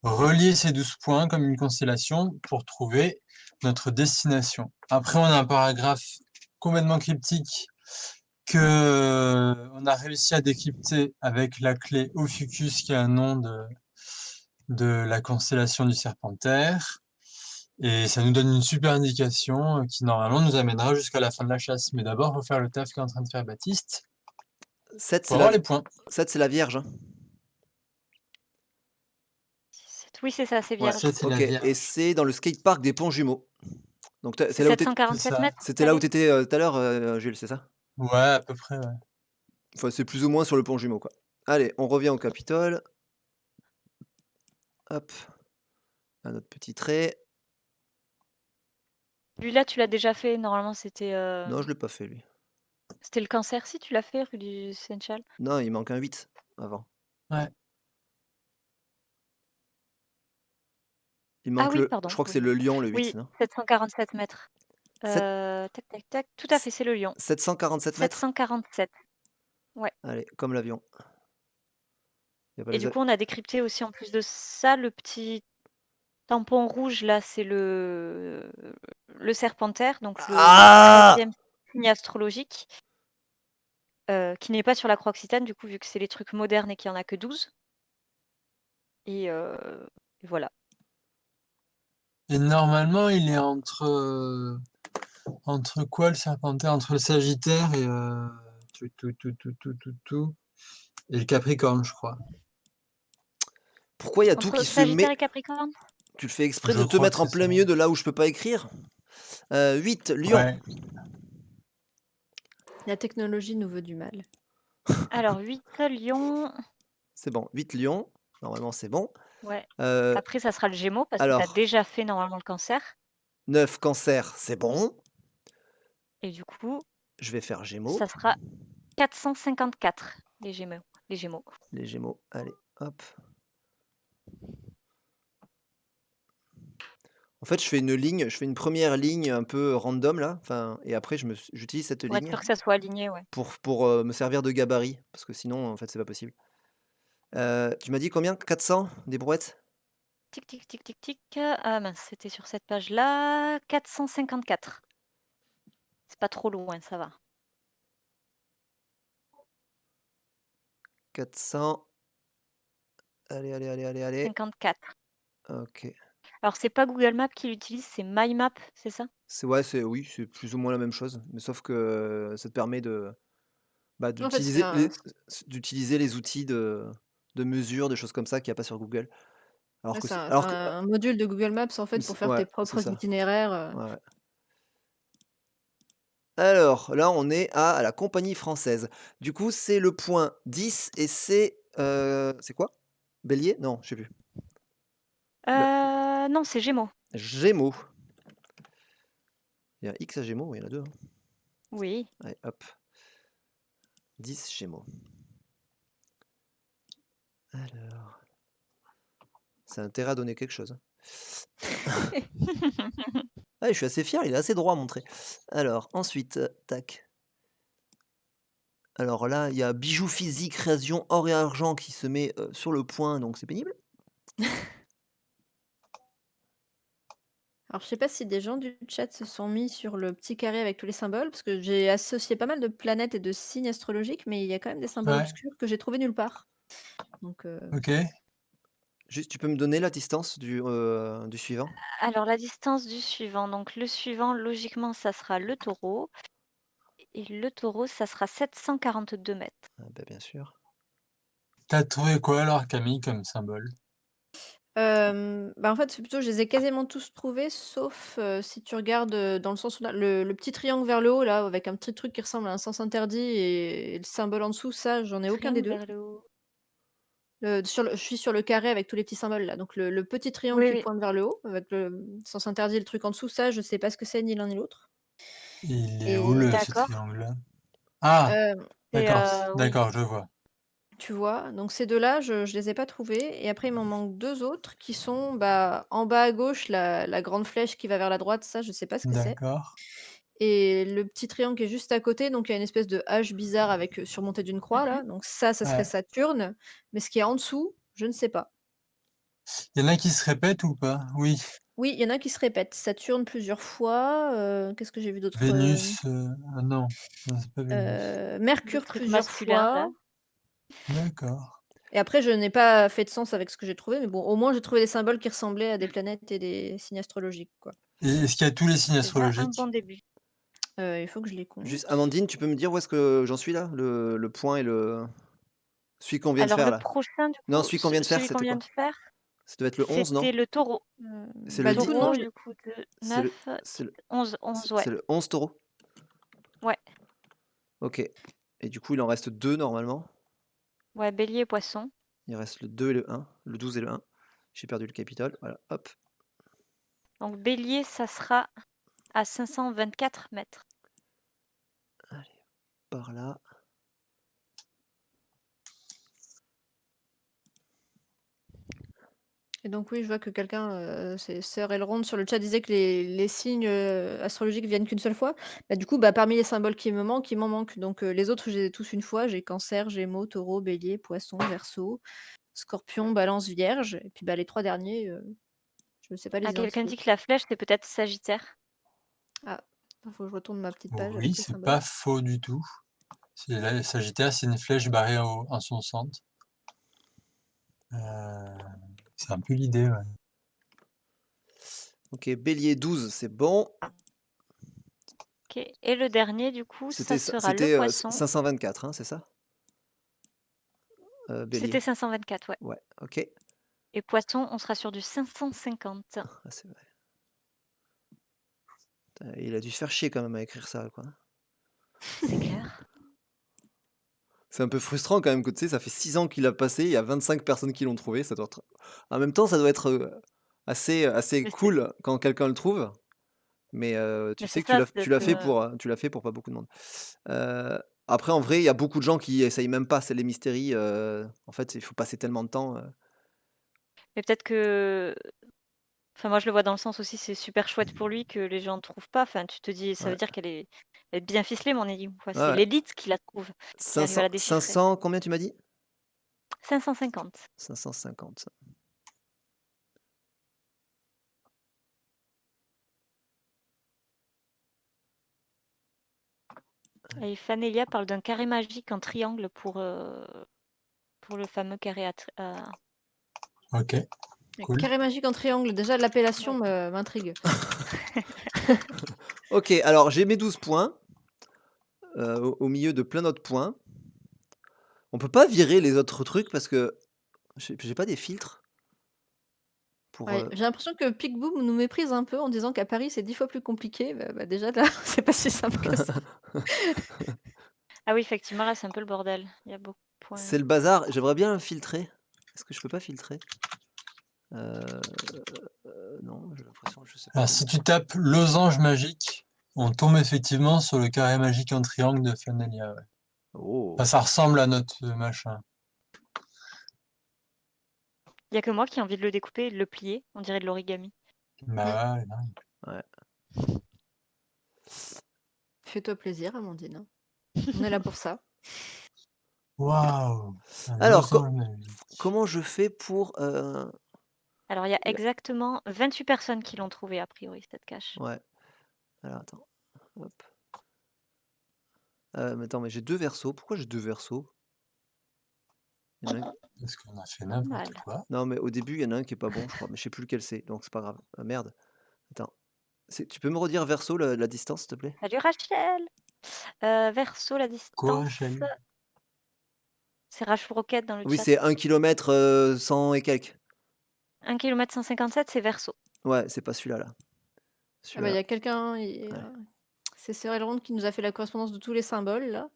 relier ces 12 points comme une constellation pour trouver notre destination. Après, on a un paragraphe complètement cryptique que on a réussi à décrypter avec la clé Ophiuchus, qui est un nom de la constellation du Serpentaire. Et ça nous donne une super indication qui normalement nous amènera jusqu'à la fin de la chasse. Mais d'abord, il faut faire le taf qu'est en train de faire Baptiste 7, pour c'est avoir la, les points. 7, c'est la Vierge, hein. Oui, c'est ça, c'est Ouais, vierge. Ça, c'est la ok. Et Vierge. c'est dans le skatepark des Ponts Jumeaux. Donc, C'est c'est là où t'étais. 747 ça. mètres, C'était là où allez. t'étais tout à l'heure, Jules, c'est ça? Ouais, à peu près, ouais. Enfin, c'est plus ou moins sur le Pont Jumeaux, quoi. Allez, on revient au Capitole. Hop. À notre petit trait. Lui-là, tu l'as déjà fait. Normalement, c'était Non, je l'ai pas fait, lui. le Cancer, si tu l'as fait, rue du Sénéchal. Non, il manque un 8 avant. Ouais. Il Ah manque oui, je pardon. crois que Oui, c'est le Lion, le 8, oui, non? 747 mètres. 7, Tac, tac, tac. Tout à fait, c'est le lion. 747 mètres? 747. Ouais. Allez, comme l'avion. Y a pas Et les du coup, on a décrypté aussi, en plus de ça, le petit tampon rouge, là, c'est le Serpentaire, donc le Ah! 13e signe astrologique, qui n'est pas sur la croix occitane, du coup, vu que c'est les trucs modernes et qu'il n'y en a que 12. Et voilà. Et normalement, il est entre quoi le Serpentaire? Entre le Sagittaire et et le Capricorne, je crois. Pourquoi il y a tout Entre qui se Sagittaire met? et Capricorne? Tu le fais exprès Je de te crois que mettre en c'est plein ça. milieu de là où je peux pas écrire? 8, Lion. Ouais. La technologie nous veut du mal. Alors 8 lions. C'est bon. 8 lions. Normalement, c'est bon. Ouais. Euh, Après, ça sera le Gémeaux parce que tu as alors, déjà fait normalement le Cancer. 9 cancer, c'est bon. Et du coup, Je vais faire Gémeaux. ça sera 454 les Gémeaux. Les Gémeaux. Les Gémeaux. Allez, hop. En fait, je fais une première ligne un peu random là, enfin, et après j'utilise cette Pour être ligne sûr que ça soit aligné, ouais. pour me servir de gabarit, parce que sinon, en fait, c'est pas possible. Tu m'as dit combien? 400 des brouettes? Tic, tic, tic, tic, tic. Ah mince, c'était sur cette page-là. 454. C'est pas trop loin, ça va. 400. Allez, allez, allez, allez, allez. 54. OK. Alors, c'est pas Google Maps qui l'utilise, c'est My Map, c'est ça? Oui, c'est plus ou moins la même chose, mais sauf que ça te permet bah, En fait, c'est un d'utiliser les outils de mesure, des choses comme ça qu'il y a pas sur Google. Alors ouais, que c'est si un c'est alors que un module de Google Maps, en fait, pour faire tes ouais, c'est propres ça. itinéraires, Ouais, ouais. Alors, là, on est à la Compagnie française. Du coup, c'est le point 10 et c'est quoi? Bélier? Non, je sais plus. Le Non, c'est Gémeaux. Gémeaux. Il y a X à Gémeaux, il y en a 2, hein. Oui. Allez, hop. 10 Gémeaux. Alors, ça a intérêt à donner quelque chose, hein. Ah, je suis assez fier, il est assez droit mon trait. Alors, ensuite, tac. Alors là, il y a bijoux physiques, création or et argent qui se met sur le point, donc c'est pénible. Alors, je sais pas si des gens du chat se sont mis sur le petit carré avec tous les symboles, parce que j'ai associé pas mal de planètes et de signes astrologiques, mais il y a quand même des symboles Ouais, obscurs que j'ai trouvés nulle part. Donc, ok. Juste, tu peux me donner la distance du suivant? Alors, la distance du suivant. Donc, le suivant, logiquement, ça sera le Taureau. Et le Taureau, ça sera 742 mètres. Ah bah, bien sûr. T'as trouvé quoi alors, Camille, comme symbole? bah, en fait, c'est plutôt je les ai quasiment tous trouvés, sauf, si tu regardes, dans le sens où là, le petit triangle vers le haut là, avec un petit truc qui ressemble à un sens interdit et le symbole en dessous, ça, j'en ai aucun des Triangle 2. vers le haut. Je suis sur le carré avec tous les petits symboles là, donc le petit triangle Oui, qui oui. pointe vers le haut, avec le sens interdit et le truc en dessous, ça, je sais pas ce que c'est ni l'un ni l'autre Il est où et ce D'accord. triangle-là? Ah, C'est, oui. d'accord, je vois. tu vois? Donc ces 2 là, je les ai pas trouvés et après il m'en manque 2 autres qui sont, bah, en bas à gauche, la grande flèche qui va vers la droite, ça, je sais pas ce que c'est. D'accord. Et le petit triangle qui est juste à côté, donc il y a une espèce de H bizarre avec, surmonté d'une croix Mhm. là, donc ça serait Ouais. Saturne, mais ce qui est en dessous, je ne sais pas. Il y en a qui se répètent ou pas? Oui. Oui, il y en a qui se répètent. Saturne plusieurs fois, qu'est-ce que j'ai vu d'autre? Vénus, ah non, non, c'est pas Vénus. Le Mercure truc plusieurs masculin, là. fois D'accord. et après je n'ai pas fait de sens avec ce que j'ai trouvé, mais bon, au moins j'ai trouvé des symboles qui ressemblaient à des planètes et des signes astrologiques, quoi. Et est-ce qu'il y a tous les signes Déjà un bon astrologiques? début. Il faut que je les Juste, compte. Amandine, tu peux me dire où est-ce que j'en suis là? Le point et celui qu'on vient de Alors, faire le là? prochain, du Non, coup, celui qu'on vient de faire, celui qu'on c'était vient quoi? de faire, Ça devait être le 11, non? c'était le Taureau. C'est le Bah, du 10? coup non, Taureau, je l'ai du coup, de C'est 9, le c'est le 11, 11, ouais. c'est le 11 taureau? Ouais. OK. Et du coup, il en reste 2 normalement. Ouais, Bélier et Poisson. Il reste le 2 et le 1, le 12 et le 1. J'ai perdu le Capitole, voilà, hop. Donc, Bélier, ça sera à 524 mètres. Allez, par là. et donc oui, je vois que quelqu'un, c'est Sœur Elrond sur le chat disait que les signes, astrologiques viennent qu'une seule fois. Bah, du coup, bah, parmi les symboles qui me manquent, il m'en manque. Donc, les autres, je les ai tous une fois. J'ai Cancer, Gémeaux, Taureau, Bélier, Poisson, Verseau, Scorpion, Balance, Vierge et puis, bah, les 3 derniers, je ne sais pas les Ah, quelqu'un identifier. dit que la flèche, c'est peut-être Sagittaire. Ah, il faut que je retourne ma petite page Oui, avec les c'est symboles. pas faux du tout. C'est là, le Sagittaire, c'est une flèche barrée en son centre. C'est un peu l'idée, ouais. OK, Bélier 12, c'est bon. OK. Et le dernier, du coup, ça sera le C'était, Poisson. 524, hein, c'est ça? C'était Bélier. 524, ouais. Ouais, OK. Et Poisson, on sera sur du 550. Ah, c'est vrai. Il a dû se faire chier quand même à écrire ça, quoi. C'est clair. C'est un peu frustrant quand même que, tu sais, ça fait 6 ans qu'il a passé, il y a 25 personnes qui l'ont trouvé, ça doit être en même temps, ça doit être, assez Mais cool quand quelqu'un le trouve, mais tu sais c'est que ça, tu c'est-à-dire l'as fait que pour, pas beaucoup de monde. Heu, Après en vrai, il y a beaucoup de gens qui essayent même pas, c'est les mystéries, en fait, il faut passer tellement de temps, mais peut-être que enfin, moi, je le vois dans le sens aussi, c'est super chouette pour lui que les gens ne trouvent pas. Enfin, tu te dis, ça veut ouais, dire elle est bien ficelée, mon énigme, quoi. ouais, C'est ouais. l'élite qui la trouve, qui arrive à la déchiffrer. 500 combien tu m'as dit? 550. 550. Et Fanelia parle d'un carré magique en triangle pour le fameux carré Ok, cool. Carré magique en triangle, déjà l'appellation Ouais. m'intrigue. OK, alors j'ai mes 12 points, au milieu de plein d'autres points. On peut pas virer les autres trucs parce que j'ai pas des filtres pour, Ouais, j'ai l'impression que Pic-Boom nous méprise un peu en disant qu'à Paris, c'est 10 fois plus compliqué. Déjà là, c'est pas si simple que ça. Ah oui, effectivement, là, c'est un peu le bordel. Il y a beaucoup de C'est points. le bazar, j'aimerais bien filtrer. Est-ce que je peux pas filtrer? Heu, non, j'ai l'impression, je sais pas Alors, comment. si tu tapes losange magique, on tombe effectivement sur le carré magique en triangle de Fanelia. Ouais. Oh! Enfin, ça ressemble à notre machin. Il y a que moi qui ai envie de le découper et de le plier. On dirait de l'origami. Bah ouais, Ouais. Fais-toi plaisir, Amandine, hein. On est là pour ça. waouh! Un Alors losange magique. comment je fais pour, Alors, il y a la exactement 28 personnes qui l'ont trouvé, a priori, cette cache. ouais, alors attends, hop. Mais attends, mais j'ai 2 versos. Pourquoi j'ai 2 versos? Il y en a un Parce qu'on a fait Pas n'importe mal. quoi. non, mais au début, il y en a un qui est pas bon, je crois, mais je sais plus lequel c'est, donc c'est pas grave. Ah merde, attends. Tu peux me redire verso la distance, s'il te plaît? Salut Rachel! Verso, la Quoi, distance, Rachel? c'est Rachel Rocket dans le Oui, chat. c'est 1 kilomètre, 100 et quelques. 1 km 157, c'est Verso. Ouais, c'est pas celui-là, là. Ah bah, il y Celui-là, a quelqu'un, ouais. c'est Cyril Ronde qui nous a fait la correspondance de tous les symboles, là.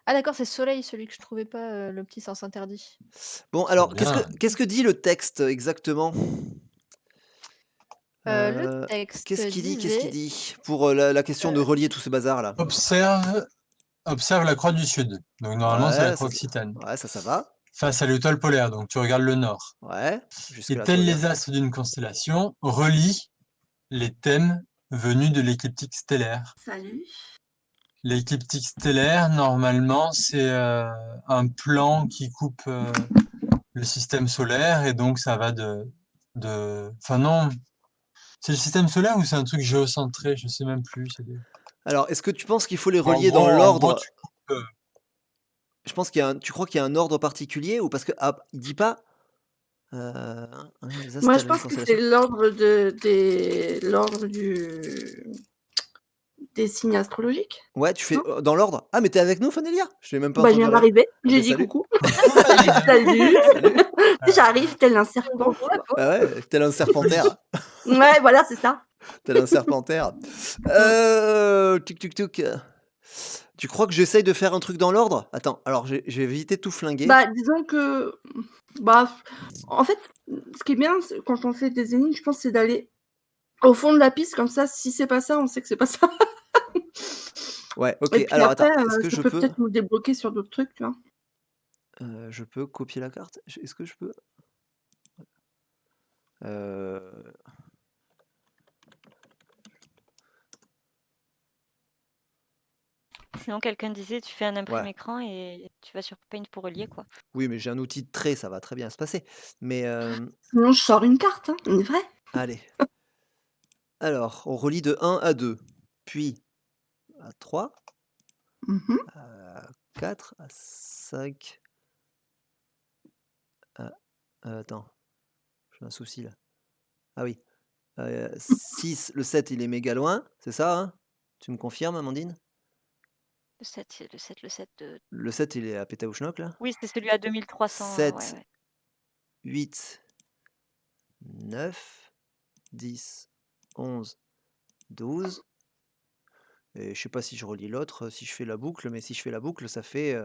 Ah d'accord, c'est Soleil, celui que je trouvais pas, le petit sens interdit. Bon, Trop alors, bien. qu'est-ce que dit le texte exactement? Le Heu, texte qu'est-ce qu'il disait, dit? Pour, la question de heu relier tout ce bazar-là? Observe la croix du Sud. Donc normalement, c'est la Ouais, croix occitane. ça va. Face à l'étoile polaire, donc tu regardes le nord. Ouais, Et jusque-là, tout va tels bien. les astres d'une constellation, relie les thèmes venus de l'écliptique stellaire. Salut. L'écliptique stellaire, normalement, c'est un plan qui coupe le système solaire, et donc ça va Enfin non, c'est le système solaire ou c'est un truc géocentré? Je sais même plus. Alors, est-ce que tu penses qu'il faut les En relier dans gros, en gros, l'ordre? tu coupes. Je pense tu crois qu'il y a un ordre particulier ou parce que ah, il dit pas, les astres Moi, je tels une pense que c'est constellation? l'ordre des signes astrologiques, Ouais, tu fais, non? dans l'ordre? Ah, mais tu es avec nous, Fanélia? Je t'ai même pas Bah, je viens introduit. d'arriver, Ah j'ai beh, dit salut. coucou. Salut. Salut! Salut. J'arrive tel un serpent. Bonjour à toi. Bah ouais, tel un serpentaire. Ouais, voilà, c'est ça. Tel un serpentaire. Tuk tuk tuk. Tu crois que j'essaye de faire un truc dans l'ordre? Attends, alors j'ai évité de tout flinguer. Bah, disons que, bah, en fait, ce qui est bien, c'est quand on fait des énigmes, je pense, c'est d'aller au fond de la piste, comme ça, si c'est pas ça, on sait que c'est pas ça. Ouais, OK, Et puis alors après, attends, est-ce que ça je peut peux, peut-être nous débloquer sur d'autres trucs, tu vois? je peux copier la carte? Est-ce que je peux? Heu, Sinon, quelqu'un disait, tu fais un ouais. imprime-écran et tu vas sur Paint pour relier, quoi. Oui, mais j'ai un outil de trait, ça va très bien se passer. Mais, Sinon, je sors une carte, hein, on est vrai. allez. Alors, on relie de 1 à 2, puis à 3, Mmh. à 4, à 5, à attends, j'ai un souci là. Ah oui, 6, le 7 il est méga loin, c'est ça, hein? Tu me confirmes, Amandine? Le 7, c'est le 7 de... Le 7 il est à Pétaouchnok là? Oui, c'est celui à 2300, ouais, 7, ouais. 8, 9, 10, 11, 12 et je sais pas si je relie l'autre, si je fais la boucle, mais si je fais la boucle, ça fait,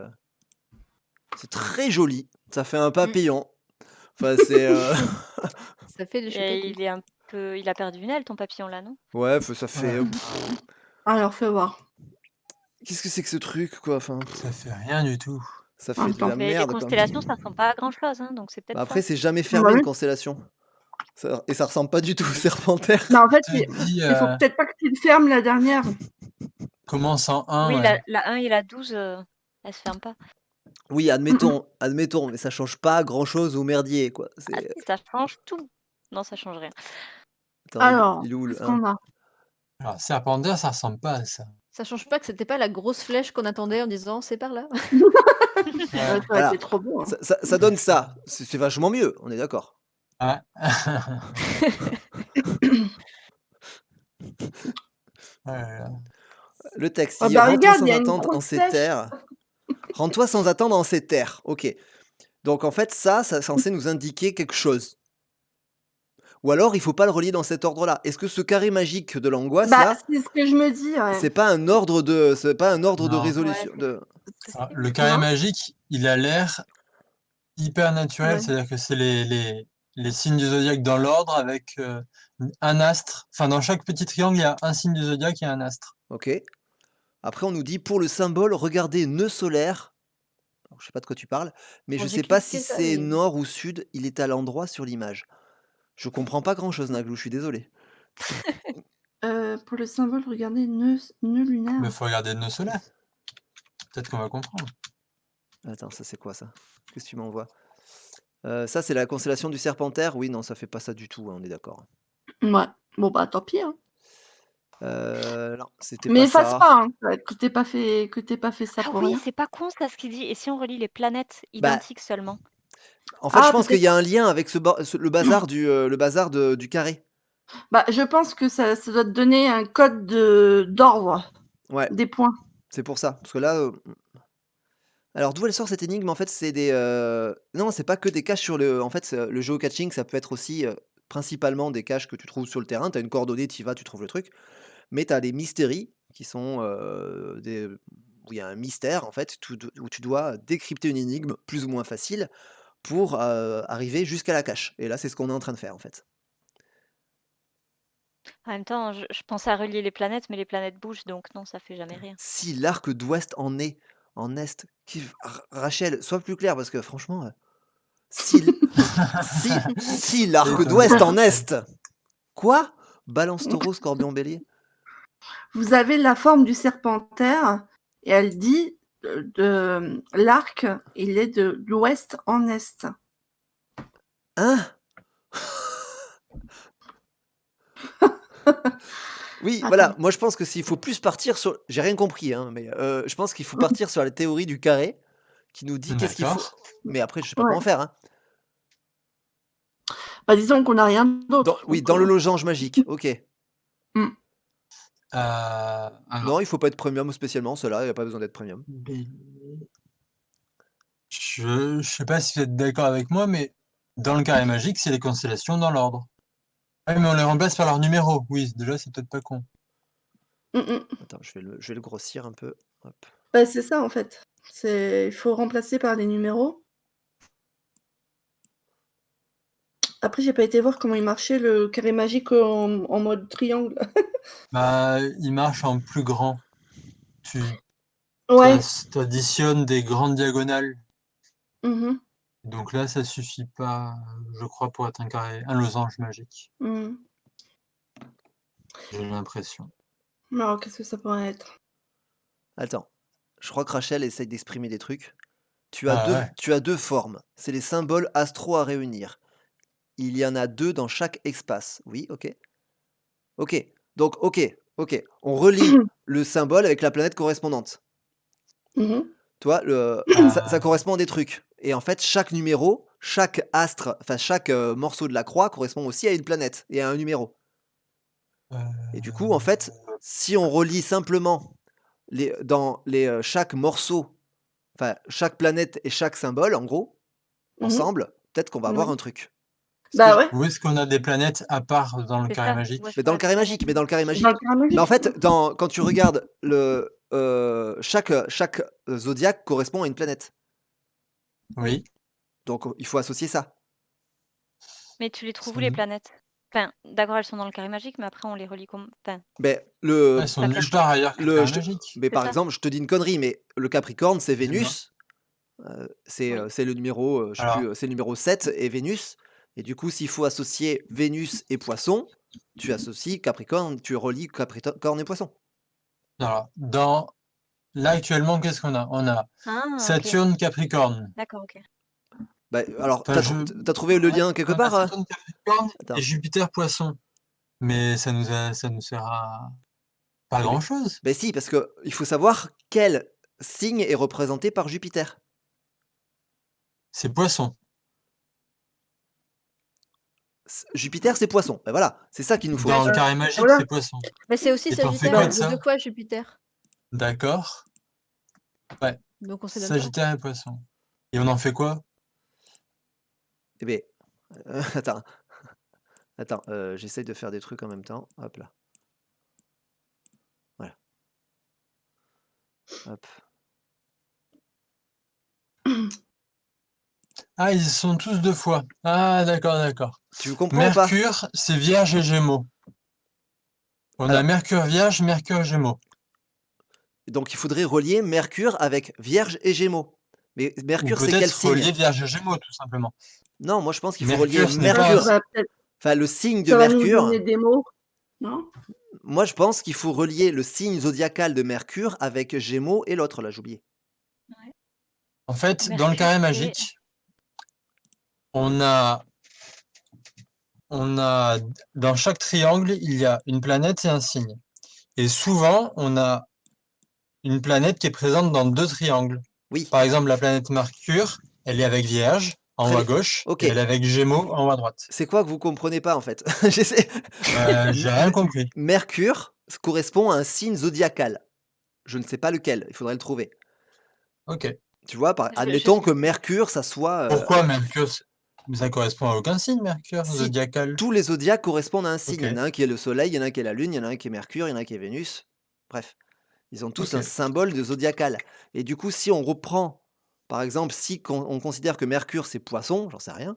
C'est très joli. Ça fait un Mmh. papillon. Enfin, c'est. Ça fait des Et chocapics. il est un peu, il a perdu une aile, ton papillon là, non? Ouais, ça fait. Ouais. Alors, fais voir. Qu'est-ce que c'est que ce truc, quoi? Enfin, Ça fait rien du tout. ça En fait même de temps. la Mais les merde, quoi. constellations, ça ressemble pas à grand chose, hein, donc c'est Bah, peut-être ça. après, c'est jamais Bah fermé une oui. constellation. Et ça ressemble pas du tout au serpentaire. Bah, en fait, Je te dis, il faut peut-être pas que tu le fermes la dernière. commence en 1, Oui, ouais. la 1 et la 12, elles se ferment pas. Oui, admettons, mais ça change pas grand-chose au merdier, quoi. Ah C'est. si, ça change tout. Non, ça change rien. Attends, Alors, il est où le qu'est-ce 1? qu'on a? Alors, serpentaire, ça ressemble pas à ça. Ça change pas que c'était pas la grosse flèche qu'on attendait en disant: «C'est par là». Ouais, Ouais. ça aurait Voilà. été trop beau, hein. Ça donne ça. C'est vachement mieux, on est d'accord. Ouais. Ouais, Le texte, Ah il dit: bah, «Rends-toi regarde, sans il y a une attendre en grosse ces flèche. terres. Rends-toi sans attendre en ces terres». OK. Donc en fait, ça censé nous indiquer quelque chose. Ou alors il faut pas le relier dans cet ordre-là. Est-ce que ce carré magique de l'angoisse Bah, là, c'est ce que je me dis, ouais. c'est pas un ordre de Non. résolution Ouais, de c'est Alors, le carré non? magique, il a l'air hyper naturel, Ouais. c'est-à-dire que c'est les signes du zodiaque dans l'ordre avec un astre. Enfin, dans chaque petit triangle, il y a un signe du zodiaque et un astre. OK. Après on nous dit: «Pour le symbole, regardez nœud solaire». Alors je sais pas de quoi tu parles, mais je Alors j'ai sais pas si cliqué ça, c'est mais nord ou sud, il est à l'endroit sur l'image. Je comprends pas grand-chose Naglou, je suis désolé. Pour le symbole, regardez nœud Mais lunaire. faut regarder le nœud solaire. Peut-être qu'on va comprendre. Attends, ça c'est quoi ça? Qu'est-ce que tu m'envoies? Ça c'est la constellation du Serpentaire? Oui, non, ça fait pas ça du tout, hein, on est d'accord. Ouais. Bon, bah, tant pis, hein. Non, c'était Mais pas efface ça. pas, hein, que tu pas fait ça Ah pour oui, rien. c'est pas con ça ce qu'il dit. Et si on relie les planètes Bah, identiques seulement? en fait, je Ah, pense qu'il peut-être. y a un lien avec le bazar du carré. Bah, je pense que ça doit te donner un code d'ordre, Ouais, des points. c'est pour ça. Parce que là, alors d'où elle sort cette énigme? En fait, c'est des, non, c'est pas que des caches sur le en fait, le géocaching, ça peut être aussi, principalement des caches que tu trouves sur le terrain. Tu as une coordonnée, tu y vas, tu trouves le truc. Mais tu as des mystéries qui sont, où il y a un mystère en fait, où tu dois décrypter une énigme plus ou moins facile pour, arriver jusqu'à la cache. Et là, c'est ce qu'on est en train de faire en fait. En même temps, je pensais à relier les planètes, mais les planètes bougent, donc non, ça fait jamais rien. Si l'arc d'ouest en est en est, Rachel, sois plus claire parce que franchement, si l'arc Étonnant. d'ouest en est, quoi? Balance Taureau, Scorpion, Bélier. Vous avez la forme du serpentaire et elle dit de l'arc, il est de l'ouest en est. Hein? Oui, Attends. voilà, moi je pense que s'il faut plus partir sur j'ai rien compris, hein, mais je pense qu'il faut partir sur la théorie du carré qui nous dit qu'est-ce qu'il faut D'accord. mais après je sais pas Ouais. comment faire, hein. Bah, disons qu'on a rien d'autre. Oui, donc, dans le losange magique, OK. Alors, Non, il faut pas être premium spécialement, ceux-là, il y a pas besoin d'être premium. Bélier. Je sais pas si vous êtes d'accord avec moi, mais dans le carré magique, c'est les constellations dans l'ordre. Ouais, mais on les remplace par leur numéro. Oui, déjà, c'est peut-être pas con. Attends, je vais le grossir un peu, hop. Bah, c'est ça en fait. Il faut remplacer par des numéros. Après, j'ai pas été voir comment il marchait le carré magique en mode triangle. Bah, il marche en plus grand. Tu Ouais. additionnes des grandes diagonales. Mhm. Donc là, ça suffit pas, je crois, pour être un losange magique. Mhm. J'ai l'impression. Alors, qu'est-ce que ça pourrait être? Attends, je crois que Rachel essaye d'exprimer des trucs. Tu Ah ouais. as 2 formes, c'est les symboles astro à réunir. Il y en a 2 dans chaque espace. Oui, OK. OK, donc OK. On relie le symbole avec la planète correspondante. Mhm. Tu vois, ça Ah, correspond à des trucs et en fait, chaque numéro, chaque astre, enfin chaque, morceau de la croix correspond aussi à une planète et à un numéro. Et du coup, en fait, si on relie simplement chaque morceau, enfin chaque planète et chaque symbole, en gros, Mhm. ensemble, peut-être qu'on va avoir Ouais. un truc. Bah ouais. où est-ce qu'on a des planètes à part dans le C'est carré ça. magique? Où est-ce Mais qu'on dans a le carré des magique, planètes? Dans le carré mais magique. en fait, quand tu regardes chaque zodiaque correspond à une planète. Oui. Donc il faut associer ça. Mais tu les trouves Ça où les nous- planètes? Enfin, d'accord, elles sont dans le carré magique, mais après on les relie comme. Enfin, Ben, Ah, elles sont ça nulle cache. part ailleurs que le le, carré je te- magique. mais C'est par ça? exemple, je te dis une connerie, mais le Capricorne, c'est Dis-moi. Vénus. Oui. C'est le numéro, je sais Alors, plus, c'est le numéro 7 et Vénus. Et du coup, s'il faut associer Vénus et Poisson, tu associes Capricorne, tu relis Capricorne et Poisson. alors, là actuellement, qu'est-ce qu'on a? On a Ah, ok. Saturne, Capricorne. D'accord, ok. Bah, alors, Enfin, t'as trouvé le ouais, lien quelque on a part? Saturne, Capricorne et Attends. Jupiter, Poisson. Mais ça nous sert à pas Eh ben, grand-chose. ben si, parce que il faut savoir quel signe est représenté par Jupiter. C'est Poisson. Jupiter, c'est Poisson. Ben voilà, c'est ça qu'il nous faut. Dans le carré magique, voilà. c'est Poisson. Mais c'est aussi Et t'en fais Sagittaire, quoi Bah, de il veut ça? quoi Jupiter? D'accord. Ouais, Donc on sait même pas. Sagittaire et Poisson. Et on en fait quoi? Eh ben, attends, attends, j'essaye de faire des trucs en même temps. Hop là. Voilà. Hop. Ah, ils sont tous deux fois. Ah, d'accord, d'accord. Tu comprends ou pas? Mercure, c'est Vierge et Gémeaux. On a Alors, Mercure Vierge, Mercure Gémeaux. donc il faudrait relier Mercure avec Vierge et Gémeaux. Mais Ou Mercure, c'est quel peut-être signe? relier Vierge et Gémeaux, tout simplement. Non, moi je pense qu'il faut relier Mercure, ce n'est Ça pas... Mercure. va peut-être- Enfin, le signe de ça va nous Mercure. donner des mots, non? Moi, je pense qu'il faut relier le signe zodiacal de Mercure avec Gémeaux et l'autre, là, j'ai oublié. En fait, dans le Mercure, carré c'est- magique, on a dans chaque triangle, il y a une planète et un signe. Et souvent, on a une planète qui est présente dans deux triangles. Oui. Par exemple, la planète Mercure, elle est avec Vierge en Très haut à bien. gauche, Ok. et elle est avec Gémeaux en haut à droite. C'est quoi que vous comprenez pas, en fait? J'essaie. J'ai rien compris. Mercure correspond à un signe zodiacal. Je ne sais pas lequel, il faudrait le trouver. Ok. Tu vois, Je admettons sais que plus. Mercure, ça soit... Pourquoi Mercure? Ça correspond à aucun signe, Mercure, Si, zodiacal. tous les zodiaques correspondent à un signe. Ok. Il y en a un qui est le Soleil, il y en a un qui est la Lune, il y en a un qui est Mercure, il y en a un qui est Vénus. Bref, ils ont tous Ok. un symbole de zodiacal. Et du coup, si on reprend, par exemple, si on considère que Mercure, c'est Poisson, j'en sais rien,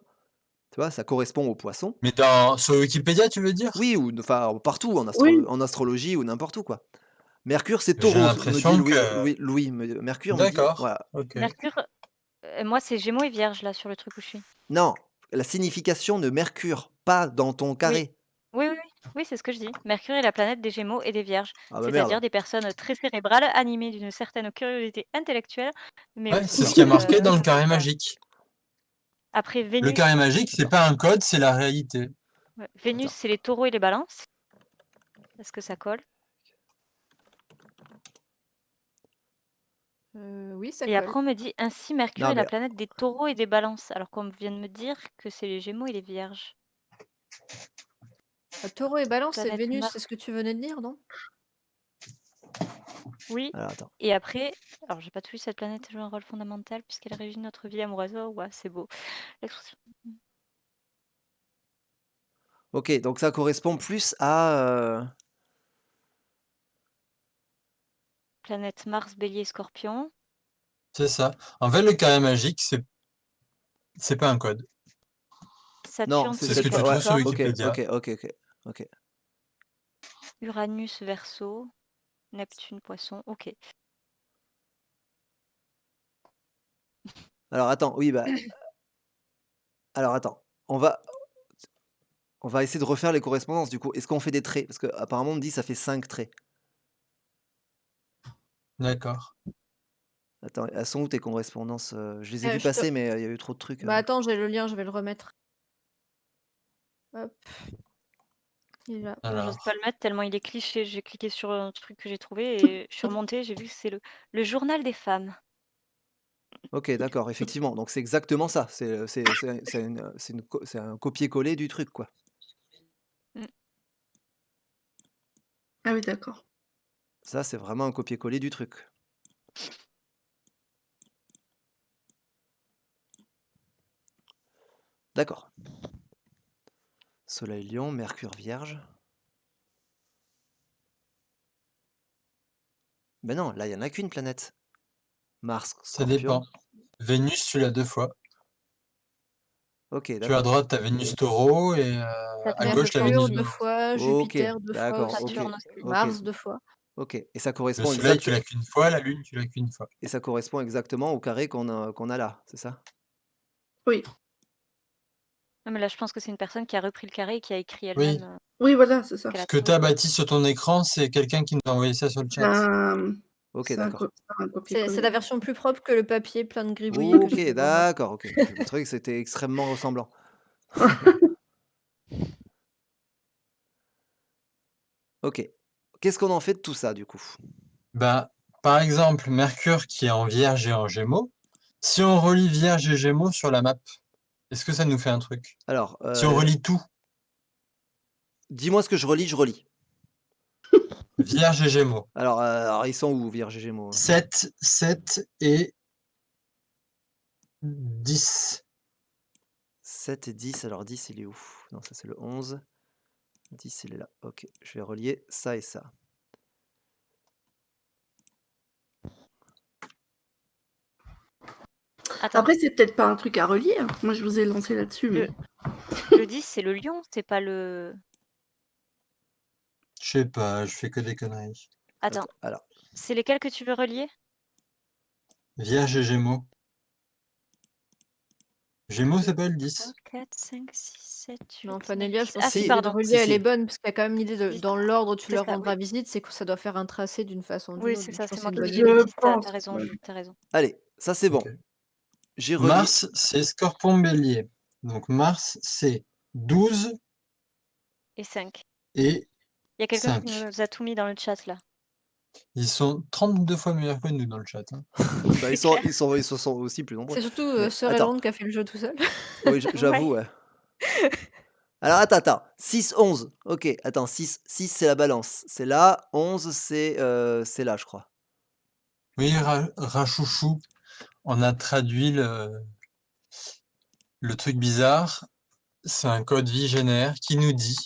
tu vois, ça correspond au Poisson. Mais sur Wikipédia, tu veux dire? Oui, ou enfin partout, Oui. en astrologie ou n'importe où, quoi. Mercure, c'est J'ai Taureau, me dit l'impression Louis. que... Mercure me dit, D'accord. voilà. Ok. Mercure, moi c'est Gémeaux et Vierge là sur le truc où je suis. Non, la signification de Mercure, pas dans ton carré. Oui, c'est ce que je dis. Mercure est la planète des Gémeaux et des Vierges, Ah bah c'est-à-dire merde. des personnes très cérébrales, animées d'une certaine curiosité intellectuelle, mais Ouais, c'est aussi ce qui a marqué dans le voilà. carré magique. Après Le Vénus, carré magique, c'est Attends. pas un code, c'est la réalité. ouais, Vénus Attends. c'est les taureaux et les balances. Est-ce que ça colle? Oui, ça Et colle. après on me dit ainsi Mercure Non, est la mais planète des taureaux et des balances, alors qu'on vient de me dire que c'est les Gémeaux et les Vierges. Taureau et Balance, c'est Planète Vénus, Mars. c'est ce que tu venais de dire, non? Oui. alors attends. Et après, alors j'ai pas tout lu, cette planète joue un rôle fondamental puisqu'elle régit notre vie amoureuse. Oh, ouais, c'est beau. L'expression- Ok, donc ça correspond plus à... Planète Mars, Bélier, Scorpion. C'est ça. En fait, le carré magique, c'est pas un code. Non, Saturne, c'est C'est ce que peut-être tu pas... Ouais, trouves sur Capricorne. ok, Wikipédia. ok. Uranus, Verseau. Neptune, Poisson. Ok. Alors attends, oui, bah... Alors attends, on va essayer de refaire les correspondances, du coup. Est-ce qu'on fait des traits? Parce qu'apparemment, on me dit que ça fait 5 traits. D'accord. Attends, elles sont où tes correspondances? Je les ai vues Je te- passer, mais il y a eu trop de trucs. Bah attends, j'ai le lien, je vais le remettre. Hop. Il est là. J'ose Alors, pas le mettre tellement il est cliché. J'ai cliqué sur un truc que j'ai trouvé et je suis remontée. J'ai vu que c'est le journal des femmes. Ok, d'accord, effectivement. Donc c'est exactement ça. C'est un copier-coller du truc, quoi. Ah oui, d'accord. Ça, c'est vraiment un copier-coller du truc. D'accord. Soleil Lion, Mercure Vierge. Ben non, là, il n'y en a qu'une planète. Mars, ça Scorpion. dépend. Vénus, tu l'as 2 fois. OK, Tu as à d'accord. droite, tu as Vénus Taureau et à gauche, tu as Mercure Vénus 2 Balance. fois, OK, Jupiter 2 fois d'accord, aussi, OK, Saturne aussi. OK, Mars 2 fois. OK et ça Le correspond soleil, tu l'as qu'une fois, la lune, tu l'as qu'une fois. exactement au carré qu'on a là, c'est ça? Oui, Non, mais là, je pense que c'est une personne qui a repris le carré et qui a écrit Oui. elle-même oui, voilà, c'est ça. qu'elle a Ce que tu trouvé. as bâti sur ton écran, c'est quelqu'un qui nous a envoyé ça sur le chat. OK, C'est un d'accord. C'est la copier-coller. version plus propre que le papier plein de gribouillis que j'ai OK, fait devant moi. d'accord, OK. Je trouvais que c'était extrêmement ressemblant. OK. Qu'est-ce qu'on en fait de tout ça, du coup? Bah, par exemple, Mercure qui est en Vierge et en Gémeaux. Si on relie Vierge et Gémeaux sur la map, est-ce que ça nous fait un truc? Alors, Si on relie tout, dis-moi ce que je relis. Vierge et Gémeaux. Alors ils sont où, Vierge et Gémeaux? 7, 7 et 10. 7 et 10, alors 10, il est où? Non, ça, c'est le 11. 10, il est là. OK, je vais relier ça et ça. Attends, Après, c'est peut-être pas un truc à relier, hein. Moi, je vous ai lancé là-dessus, mais le 10, c'est le lion, c'est pas le... Je sais pas, je fais que des conneries. Attends, Alors, c'est lesquels que tu veux relier? Vierge et Gémeaux. Gémeaux, c'est pas le 10. 3, 4, 5, 6, 7, 8, Non, 9, Fanélia, 10. je pense Ah que si, l'idée de pardon. relier, Si, elle est si. bonne, parce qu'il y a quand même l'idée de, 10. dans l'ordre où tu C'est leur ça, rendras oui. visite, c'est que ça doit faire un tracé d'une façon ou d'une Oui, autre. c'est Donc ça, je pense c'est que c'est moi une qui bonne dis idée. les je bêtises, t'as pense. raison, Ouais. t'as raison. Allez, ça, c'est bon. Ok. J'ai relié. Mars, c'est Scorpion Bélier. Donc Mars, c'est 12 Et 5. et Il y a quelqu'un qui 5. nous a tout mis dans le chat, là. Ils sont 32 fois meilleurs que nous dans le chat. Hein. Bah, C'est ils sont, clair. ils sont aussi plus nombreux. C'est surtout Mais Sœur attends, Elrond qui a fait le jeu tout seul. oui, j'avoue, Ouais. ouais. Alors, attends. 6, 11. OK, attends, 6, c'est la balance. C'est là. 11, c'est là, je crois. Oui, Rachouchou, on a traduit le truc bizarre. C'est un code vigénaire qui nous dit.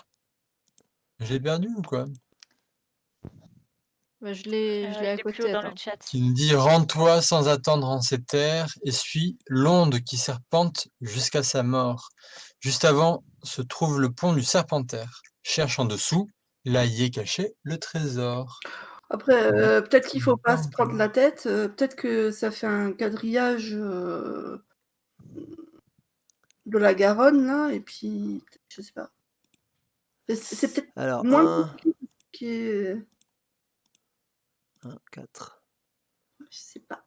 J'ai perdu ou quoi? Bah, je l'ai à Il est plus haut côté, dans le attends. chat. Qui nous dit rends-toi sans attendre en ces terres et suis l'onde qui serpente jusqu'à sa mort. Juste avant se trouve le pont du Serpentaire. Cherche en dessous, là y est caché le trésor. Après, peut-être qu'il faut pas se Pam, pam. prendre la tête. Peut-être que ça fait un quadrillage de la Garonne, là, et puis, je sais pas. C'est peut-être Alors, moins 1, compliqué, 4. je sais pas.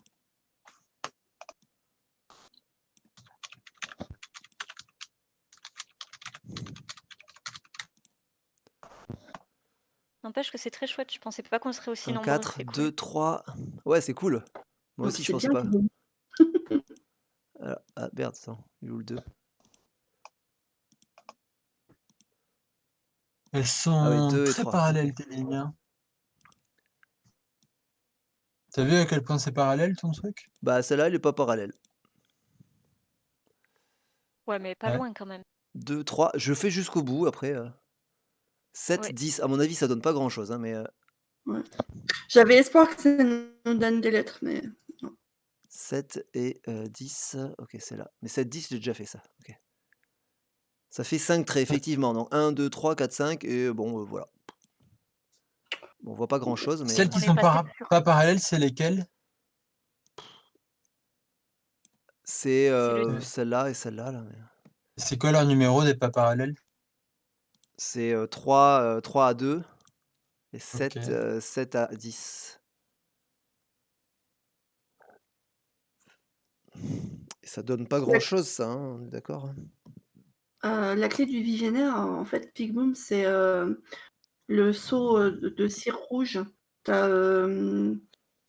N'empêche que c'est très chouette, je pensais pas qu'on serait aussi 1, nombreux, 4, c'est cool. 2, 3. Ouais, c'est cool. Moi aussi, je C'est pensais bien pas. pour nous. Alors, ah, merde, attends. Il est où le 2? Elles Ah oui, sont 2 et très 3. parallèles tes lignes. Hein. T'as vu à quel point c'est parallèle ton truc? Bah, celle-là, elle est pas parallèle. Ouais, mais pas Ouais. loin quand même. 2, 3. Je fais jusqu'au bout après. 7, Ouais. 10. À mon avis, ça donne pas grand-chose, hein, mais Ouais. J'avais espoir que ça nous donne des lettres, mais non. 7 et 10. OK, c'est là. Mais 7, 10, j'ai déjà fait ça. OK. Ça fait 5 traits, effectivement. Donc 1, 2, 3, 4, 5 et bon, voilà. Bon, on voit pas grand-chose, mais Celles On qui est sont passé sur... pas parallèles, c'est lesquelles? c'est le... celle-là et celle-là. Là, mais C'est quoi leur numéro des pas parallèles? c'est 3, 3 à 2 et 7, Ok. 7 à 10. Et ça donne pas grand-chose, ça, hein, on est d'accord? La clé du Vigénaire, en fait, Big Boom, c'est le seau de cire rouge.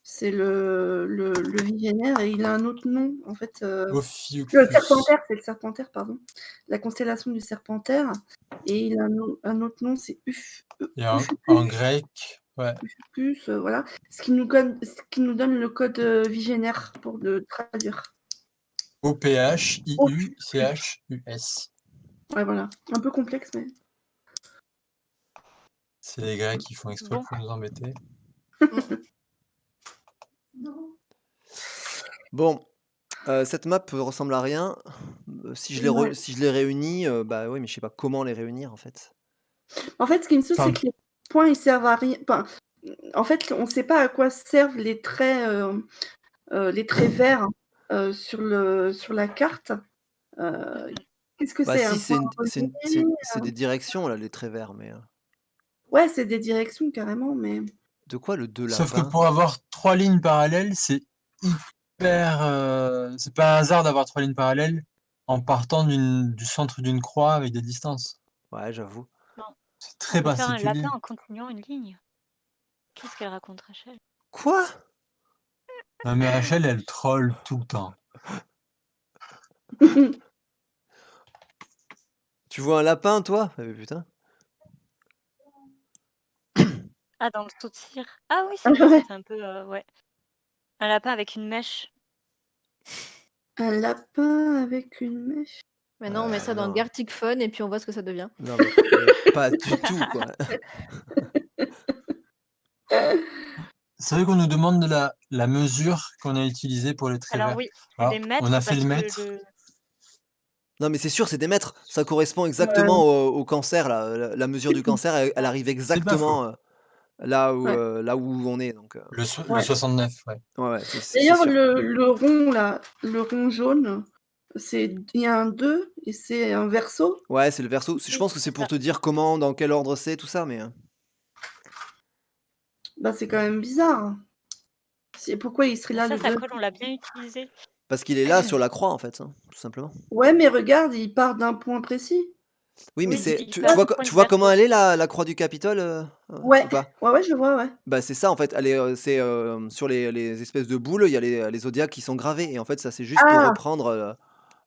C'est le Vigénaire et il a un autre nom, en fait. Le Ophiuchus. Serpentaire, c'est le Serpentaire, pardon. La constellation du Serpentaire. Et il a un autre nom, c'est Et en grec, ouais. Uphicus, voilà. Ce qui nous donne le code Vigénaire pour le traduire. Ophiuchus. Ouais, voilà. Un peu complexe, mais. C'est les Grecs qui font exprès Bon. pour nous embêter. Bon. Cette map ressemble à rien. Si je Ouais. si je les réunis, bah, oui, mais je sais pas comment les réunir, en fait. En fait, ce qui me saoule, c'est Enfin, que les points, ils servent à rien. Enfin, en fait, on sait pas à quoi servent les traits verts, sur la carte. Heu, qu'est-ce que Bah, c'est? si, Un point relié? c'est des directions, là, les traits verts, mais, Ouais, c'est des directions carrément, mais de quoi le 2 sauf que lapins? pour avoir 3 lignes parallèles, c'est hyper, c'est pas un hasard d'avoir 3 lignes parallèles en partant du centre d'une croix avec des distances. Ouais, j'avoue. Non, C'est on très peut faire un particulier. lapin en continuant une ligne. Qu'est-ce qu'elle raconte, Rachel? Quoi? Non mais Rachel, elle troll tout le temps. Tu vois un lapin, toi? Ah, mais putain. Ah, dans le saut de cire. Ah oui, Ah c'est vrai, ça ouais, fait un peu, ouais. Un lapin avec une mèche. un lapin avec une mèche. Maintenant, on met ça dans Non. Gartic Phone et puis on voit ce que ça devient. Non, mais pas du tout, quoi. C'est vrai qu'on nous demande de la mesure qu'on a utilisée pour les traits Alors verts. oui, c'est Alors, des on a mètres fait le parce que mètre. le Non, mais c'est sûr, c'est des mètres. Ça correspond Ouais. exactement au cancer, là. La mesure du cancer, elle arrive C'est pas faux. exactement, Ouais, là où on est, donc, Le ouais. 69, ouais. ouais, ouais, c'est D'ailleurs, sûr. le rond là, le rond jaune, il y a un 2 et c'est un verso? Ouais, c'est le verso. Je oui, pense que c'est c'est pour ça. te dire comment, dans quel ordre c'est, tout ça, mais, Bah, c'est quand même bizarre. Pourquoi il serait Mais là le ça 2? colle, on l'a bien utilisé. parce qu'il est là sur la croix, en fait, hein, tout simplement. Ouais, mais regarde, il part d'un point précis. Oui, mais Oui, c'est il tu part du point tu du vois comment verso. elle est la croix du Capitole, Ouais, ou pas? ouais, ouais, je vois, ouais. Bah, c'est ça en fait, elle est, c'est, sur les espèces de boules, il y a les zodiaques qui sont gravés et en fait ça c'est juste pour Ah, reprendre,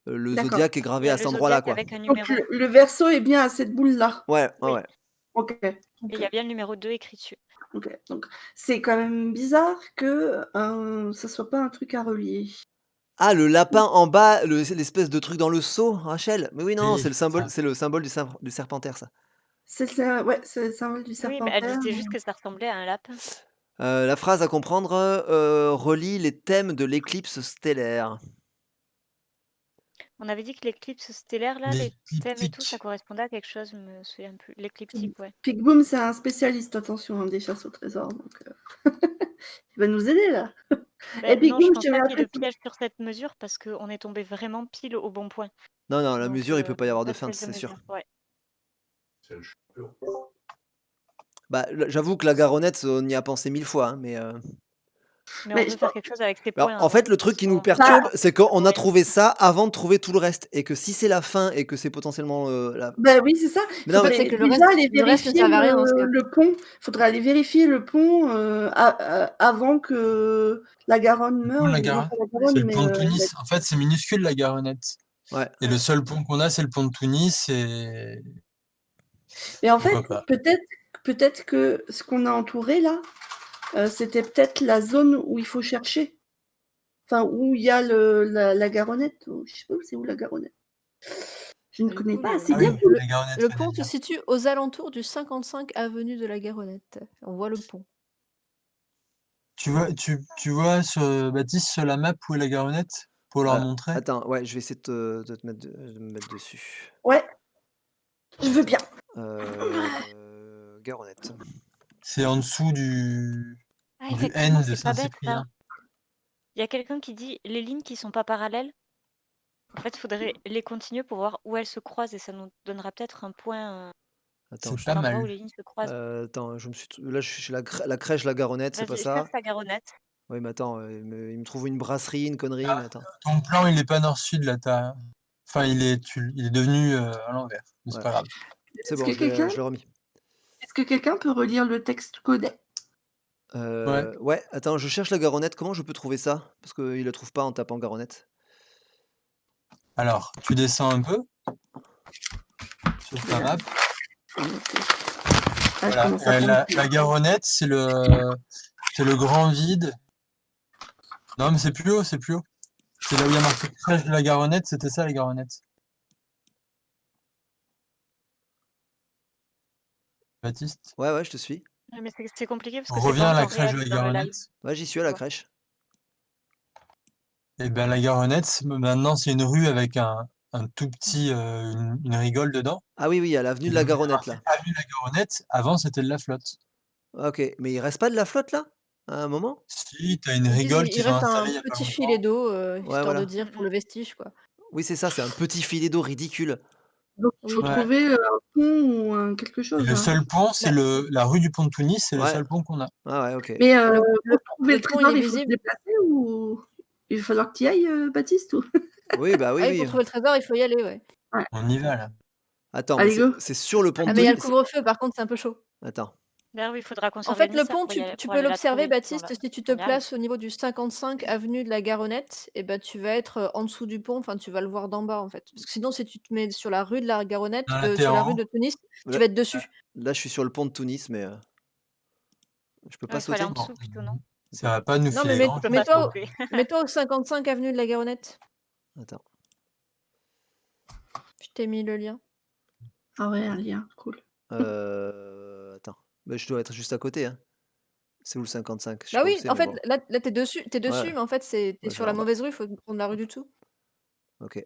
le d'accord. zodiaque est Il gravé y a à le cet endroit-là, zodiaque quoi. avec un Donc numéro. le verso est bien à cette boule-là. Ouais, ouais, Oui, ouais. OK, et il OK, y a bien le numéro 2 écrit dessus. OK. Donc c'est quand même bizarre que, ça soit pas un truc à relier. Ah, le lapin en bas, l'espèce de truc dans le seau, Rachel? Mais oui, non, Oui, ça. c'est le symbole du serpentaire, ça. C'est ça, ouais, c'est le symbole du Oui, mais elle serpentaire. disait juste que ça ressemblait à un lapin. La phrase à comprendre, relie les thèmes de l'éclipse stellaire. On avait dit que l'éclipse stellaire, là, les thèmes et tout, ça L'écliptique. correspondait à quelque chose, je me souviens plus. L'écliptique, ouais. Pigboom, c'est un spécialiste, attention, hein, des chasses au trésor, donc il va nous aider là. Et Ben non, je Pigboom, je pense te mets pas un qu'il y ait de truc. piège sur cette mesure parce qu'on est tombé vraiment pile au bon point. Non, non, la Donc, mesure, il peut pas y avoir de pas de feinte, piège de c'est sûr. mesure. Ouais. Bah, j'avoue que la garonnette, on y a pensé 1000 fois, hein, mais, Mais on Mais veut je faire pense, quelque chose avec ces alors, points en fait, avant. le truc qui nous Sinon, bah, perturbe, c'est ça qu'on vaut a rien. trouvé ça avant de trouver tout le reste et que si c'est la fin et que c'est potentiellement, la bah oui, c'est ça. mais non, mais C'est Faudrait que déjà aller le reste ne vérifier servait à rien dans ce cas. le pont. Faudrait aller vérifier le pont avant que la Garonne Le pont meure, de la ou non Garonne, pas la c'est Garonne, le mais pont de Tunis. En fait, c'est minuscule la Garonnette. ouais. Et le seul pont qu'on a, c'est le pont de Tunis et mais en fait, pourquoi pas. peut-être que ce qu'on a entouré là, c'était peut-être la zone où il faut chercher. Enfin, où il y a la Garonnette. Je sais pas où c'est où la Garonnette. Je ne Du connais coup, pas assez Ah bien. oui, la Garonnette le pont se Venezia. situe aux alentours du 55 avenue de la Garonnette. On voit le pont. Tu vois sur, Baptiste, sur la map où est la Garonnette? Pour leur montrer? Attends, ouais, je vais essayer de te mettre de me mettre dessus. Ouais, je veux bien. Garonnette. C'est en dessous du Effectivement, N de c'est pas bête ça. Saint-Cyprien. Il y a quelqu'un qui dit les lignes qui sont pas parallèles. En fait, il faudrait les continuer pour voir où elles se croisent et ça nous donnera peut-être un point, Attends, C'est pas un endroit où mal. les lignes se croisent. attends, là, je suis chez la crèche La Garonnette, c'est pas Vas-y, ça? cherche la Garonnette. Oui, mais attends, il me trouve une brasserie, une connerie, mais Ah, attends. ton plan, il est pas nord-sud, là, enfin, il est devenu à l'envers, mais c'est Ouais. pas grave. C'est Est-ce bon, que quelqu'un je l'ai remis. peut relire le texte codé? Ouais. Ouais, attends, je cherche la Garonnette. Comment je peux trouver ça? Parce qu'il la trouve pas en tapant Garonnette. Alors, tu descends un peu sur ta map. Ah, je Voilà. commence à prendre. La Garonnette, c'est le grand vide. Non, mais c'est plus haut, c'est plus haut. C'est là où il y a marqué crèche de la Garonnette, c'était ça, la Garonnette. Baptiste? Ouais, ouais, je te suis. Ouais, mais c'est compliqué parce On que c'est revient pas à la encore crèche réel de la dans le live. Garonnette. Ouais, j'y suis à la Tu vois. crèche. Et ben la Garonnette, maintenant c'est une rue avec un tout petit, une rigole dedans. Ah oui, oui, il y a l'avenue Et de la donc il y a Garonnette, marqué là. avenue la Garonnette. Avant, c'était de la flotte. OK, mais il reste pas de la flotte, là? À un moment? Si, tu as une Ils disent rigole il qu'ils ont reste un installée il y a pas petit longtemps. filet d'eau, Ouais, histoire de voilà. dire pour le vestige, quoi. Oui, c'est ça, c'est un petit filet d'eau ridicule. Donc il faut Oui. Ouais. trouver, un pont ou un quelque Et chose, le hein. seul pont, c'est Bah, la rue du Pont de Tunis, c'est le Ouais. seul pont qu'on a. Ah ouais, OK. Mais le pour trouver le le pont, il trésor, est il faut se visible. déplacer ou il va falloir que tu y ailles, Baptiste, ou? Oui, bah, oui, Ah oui, oui. pour trouver le trésor, il faut y aller, ouais. Ouais. On y va là. Attends, mais Allez, go. c'est sur le pont de Ah mais il y a le Tunis? couvre-feu, par contre, c'est un peu chaud. Attends. D'ailleurs, oui, il faudra qu'on En fait, le s'organise ça pont, pour y tu aller, tu pour peux aller la l'observer, trouver dans Baptiste, si tu te y arrive. places au niveau du 55 avenue de la Garonnette, et ben tu vas être, en dessous du pont, enfin, tu vas le voir d'en bas, en fait. Parce que sinon, si tu te mets sur la rue de la Garonnette, Là, t'es sur la en rue haut. de Tunis, tu Là vas être dessus. là, je suis sur le pont de Tunis, mais je peux Ouais, pas il faut aller sauter? en Bon, dessous plutôt, non? ça va pas nous Non, mais filer Tu mets peux grand-chose, pas mets-toi quoi. sauter. mets-toi au 55 avenue de la Garonnette. Attends. Je t'ai mis le lien. Ah ouais, un lien, cool. Attends. Bah, je dois être juste à côté, hein. C'est où le 55? Je sais Bah pas où oui, c'est, en mais fait, bon. là, tu es Ouais, dessus, mais en fait, tu es ouais, je sur vais la en bas. mauvaise rue, il faut prendre la rue du dessous. OK.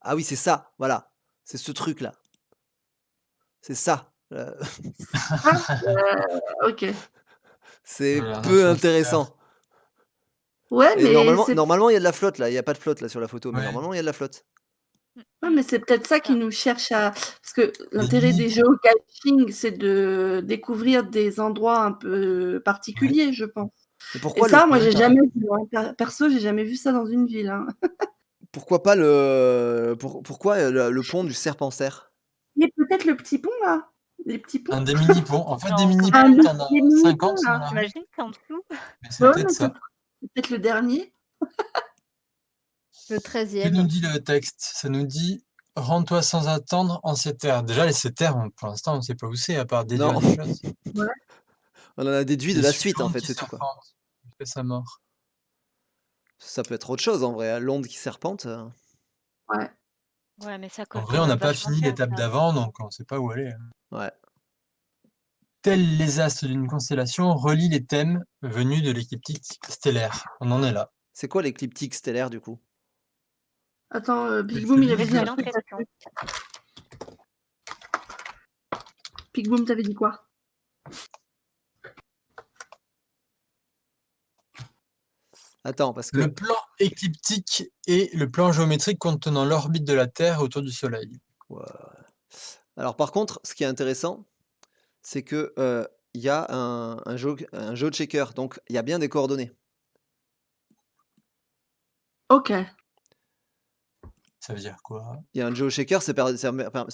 Ah oui, c'est ça, voilà. C'est ce truc-là. C'est ça, Ah, OK. c'est Voilà, peu ça, intéressant. Ouais, Et mais normalement c'est normalement, il y a de la flotte, là. Il y a pas de flotte, là, sur la photo, mais ouais. normalement, il y a de la flotte. ouais, mais c'est peut-être ça qui nous cherche à parce que Des l'intérêt des mini-ponts. géocaching, c'est de découvrir des endroits un peu Ouais. particuliers, je pense. Mais Et pourquoi le ça, moi, Ouais, j'ai tu jamais vu, hein. Perso, j'ai jamais vu ça dans une ville, hein. pourquoi pas pourquoi, le pont du Serpent-Serre? Mais peut-être le petit pont, là? Les petits ponts? un des mini-ponts. En fait, des Non, quand Ah, mini-ponts, même. tu en as les mini-ponts, 50 dans là. la rue, T'imagines, tu en dessous? mais c'est Bah ouais, peut-être mais ça. c'est peut-être le dernier. Le Que nous 13e. dit le texte? Ça nous dit rends-toi sans attendre en ces terres. Déjà, ces terres, pour l'instant, on ne sait pas où c'est, à part déduire Non, des choses. Ouais. on en a déduit de Les la suite, en suivantes fait, qui c'est tout, quoi. serpentent jusqu'à sa mort. Ça peut être autre chose, en vrai, hein, l'onde qui serpente, Ouais. Ouais, mais ça En colle vrai, quand on n'a même pas vachement fini bien, l'étape ça. d'avant, donc on ne sait pas où aller. ouais. Tels les astres d'une constellation relient les thèmes venus de l'écliptique stellaire. On en est là. C'est quoi l'écliptique stellaire, du coup? Attends, C'est Big Boom, il avait dit un Excellente truc question. là-dessus. Big Boom, tu avais dit quoi? Attends, parce Le que plan écliptique est le plan géométrique contenant l'orbite de la Terre autour du Soleil. ouais. Alors par contre, ce qui est intéressant, c'est que, il y a un géochecker, donc il y a bien des coordonnées. OK. Ça veut dire quoi? Il y a un géochecker, c'est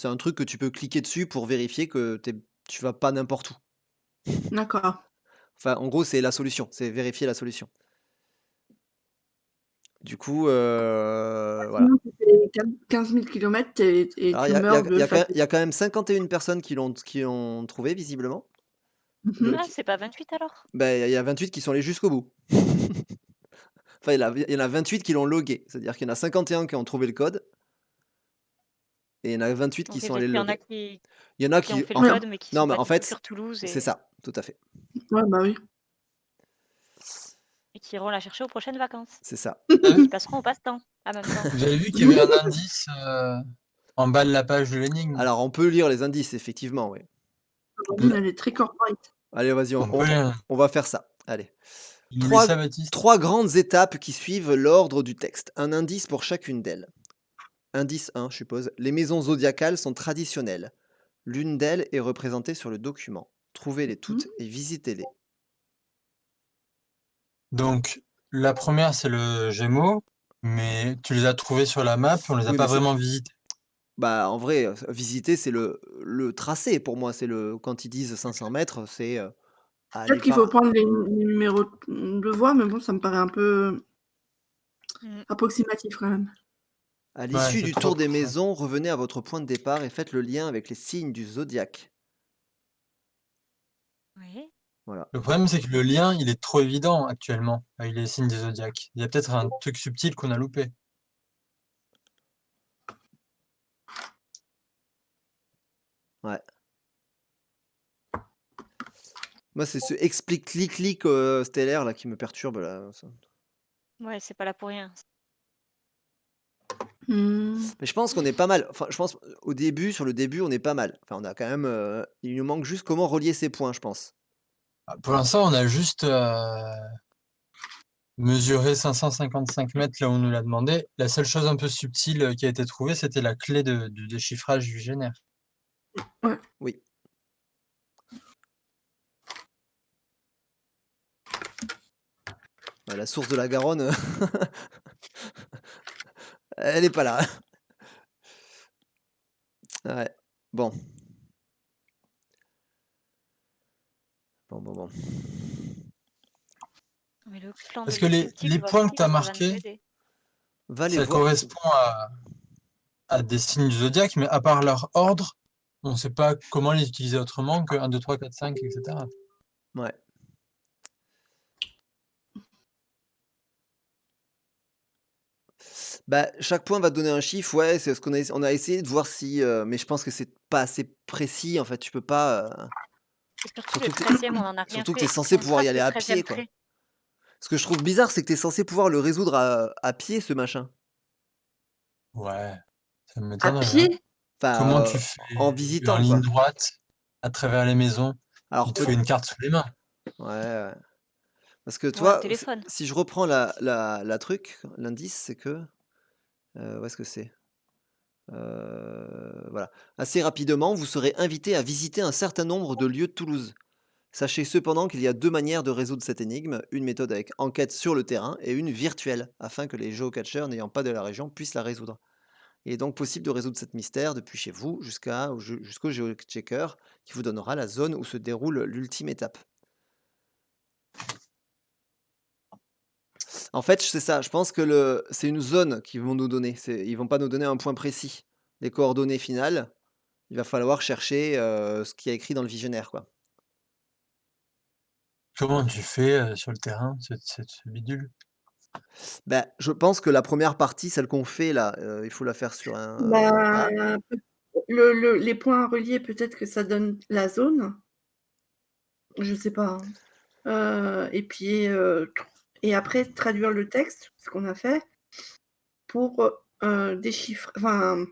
un truc que tu peux cliquer dessus pour vérifier que tu vas pas n'importe où. D'accord. Enfin, en gros, c'est la solution, c'est vérifier la solution. Du coup, voilà. Sinon, tu fais 15 000 kilomètres et Alors tu meurs il de y a fatigue. il y a quand même 51 personnes qui l'ont trouvé visiblement. Le Mmh. Ah, qui c'est pas 28 alors? il y a 28 qui sont allés jusqu'au bout. Enfin, il y en a 28 qui l'ont logué. C'est-à-dire qu'il y en a 51 qui ont trouvé le code et il y en a 28 qui Donc sont allés peut-être le qu'il y en a loguer. Il y en a qui ont qui fait le en fait code, mais qui non, sont mais pas en du tout fait, sur Toulouse c'est ça, tout à fait. Ouais, bah oui. et qui iront la chercher aux prochaines vacances. C'est ça. Qui passeront au passe-temps en même temps. Vous avez vu qu'il y avait un indice en bas de la page de l'énigme? Alors on peut lire les indices effectivement, oui. Amandine, elle est très corporate. Allez, vas-y, On peut lire. on va faire ça. Allez. Il nous lit 3 ça, Baptiste? 3 grandes étapes qui suivent l'ordre du texte. Un indice pour chacune d'elles. Indice 1, je suppose. Les maisons zodiacales sont traditionnelles. L'une d'elles est représentée sur le document. Trouvez-les toutes et visitez-les. Donc, la première, c'est le Gémeaux, mais tu les as trouvés sur la map, on les a Oui, pas mais c'est vraiment visités. bah, en vrai, visiter, c'est le tracé pour moi. C'est quand ils disent 500 mètres, c'est aller Peut-être qu'il faut par prendre les numéros de voie, mais bon, ça me paraît un peu Mmh. approximatif quand même. à Ouais, l'issue c'est du trop tour des approximatif. maisons, revenez à votre point de départ et faites le lien avec les signes du zodiaque. Oui. Voilà. Le problème, c'est que le lien, il est trop évident actuellement avec les signes des zodiaques. Il y a peut-être un truc subtil qu'on a loupé. Ouais. Moi, c'est ce explique clic clic stellaire là qui me perturbe là. Ouais, c'est pas là pour rien. Mmh. Mais je pense qu'on est pas mal. Enfin, je pense, sur le début, on est pas mal. Enfin, on a quand même, il nous manque juste comment relier ces points, je pense. Ah, pour l'instant, on a juste mesuré 555 mètres là où on nous l'a demandé. La seule chose un peu subtile qui a été trouvée, c'était la clé du déchiffrage du génère. Oui. Bah, la source de la Garonne, elle est pas là. Ouais. Bon. Bon. Mais le plan de Parce que les l'esthétique, je vois points pas que en tu as quoi ça va nous marqués, aider. Va les ça voir. correspond à des signes du zodiaque, mais à part leur ordre, on ne sait pas comment les utiliser autrement que 1, 2, 3, 4, 5, etc. Ouais. Bah, chaque point va te donner un chiffre, ouais, c'est ce on a essayé de voir si, mais je pense que c'est pas assez précis, en fait, tu peux pas, Et surtout le surtout que tu 13e, on en a rien surtout que tu es fait. Si censé on pouvoir y trace aller le à 13e pied, quoi. trait. Ce que je trouve bizarre, c'est que tu es censé pouvoir le résoudre à pied, ce machin. Ouais, ça À m'étonnerait, hein. pied? Comment Enfin, tu en fais en visitant, ligne quoi. droite à travers les maisons? Alors Il te peut faut une carte sous les mains. ouais. Parce que Ouais, au toi, téléphone. si je reprends la truc, l'indice, c'est que, où est-ce que c'est? Voilà. Assez rapidement, vous serez invité à visiter un certain nombre de lieux de Toulouse. Sachez cependant qu'il y a 2 manières de résoudre cette énigme, une méthode avec enquête sur le terrain et une virtuelle, afin que les géocacheurs n'ayant pas de la région puissent la résoudre. Il est donc possible de résoudre cette mystère depuis chez vous jusqu'au géochecker qui vous donnera la zone où se déroule l'ultime étape. En fait, c'est ça, je pense que c'est une zone qu'ils vont nous donner. Ils vont pas nous donner un point précis. Les coordonnées finales, il va falloir chercher ce qu'il y a écrit dans le visionnaire, quoi. Comment tu fais sur le terrain, ce bidule? Bah, je pense que la première partie, celle qu'on fait là, il faut la faire sur un Bah, voilà. peut les points reliés, peut-être que ça donne la zone, je sais pas, hein. Et puis, tr et après traduire le texte, ce qu'on a fait, pour, déchiffrer enfin,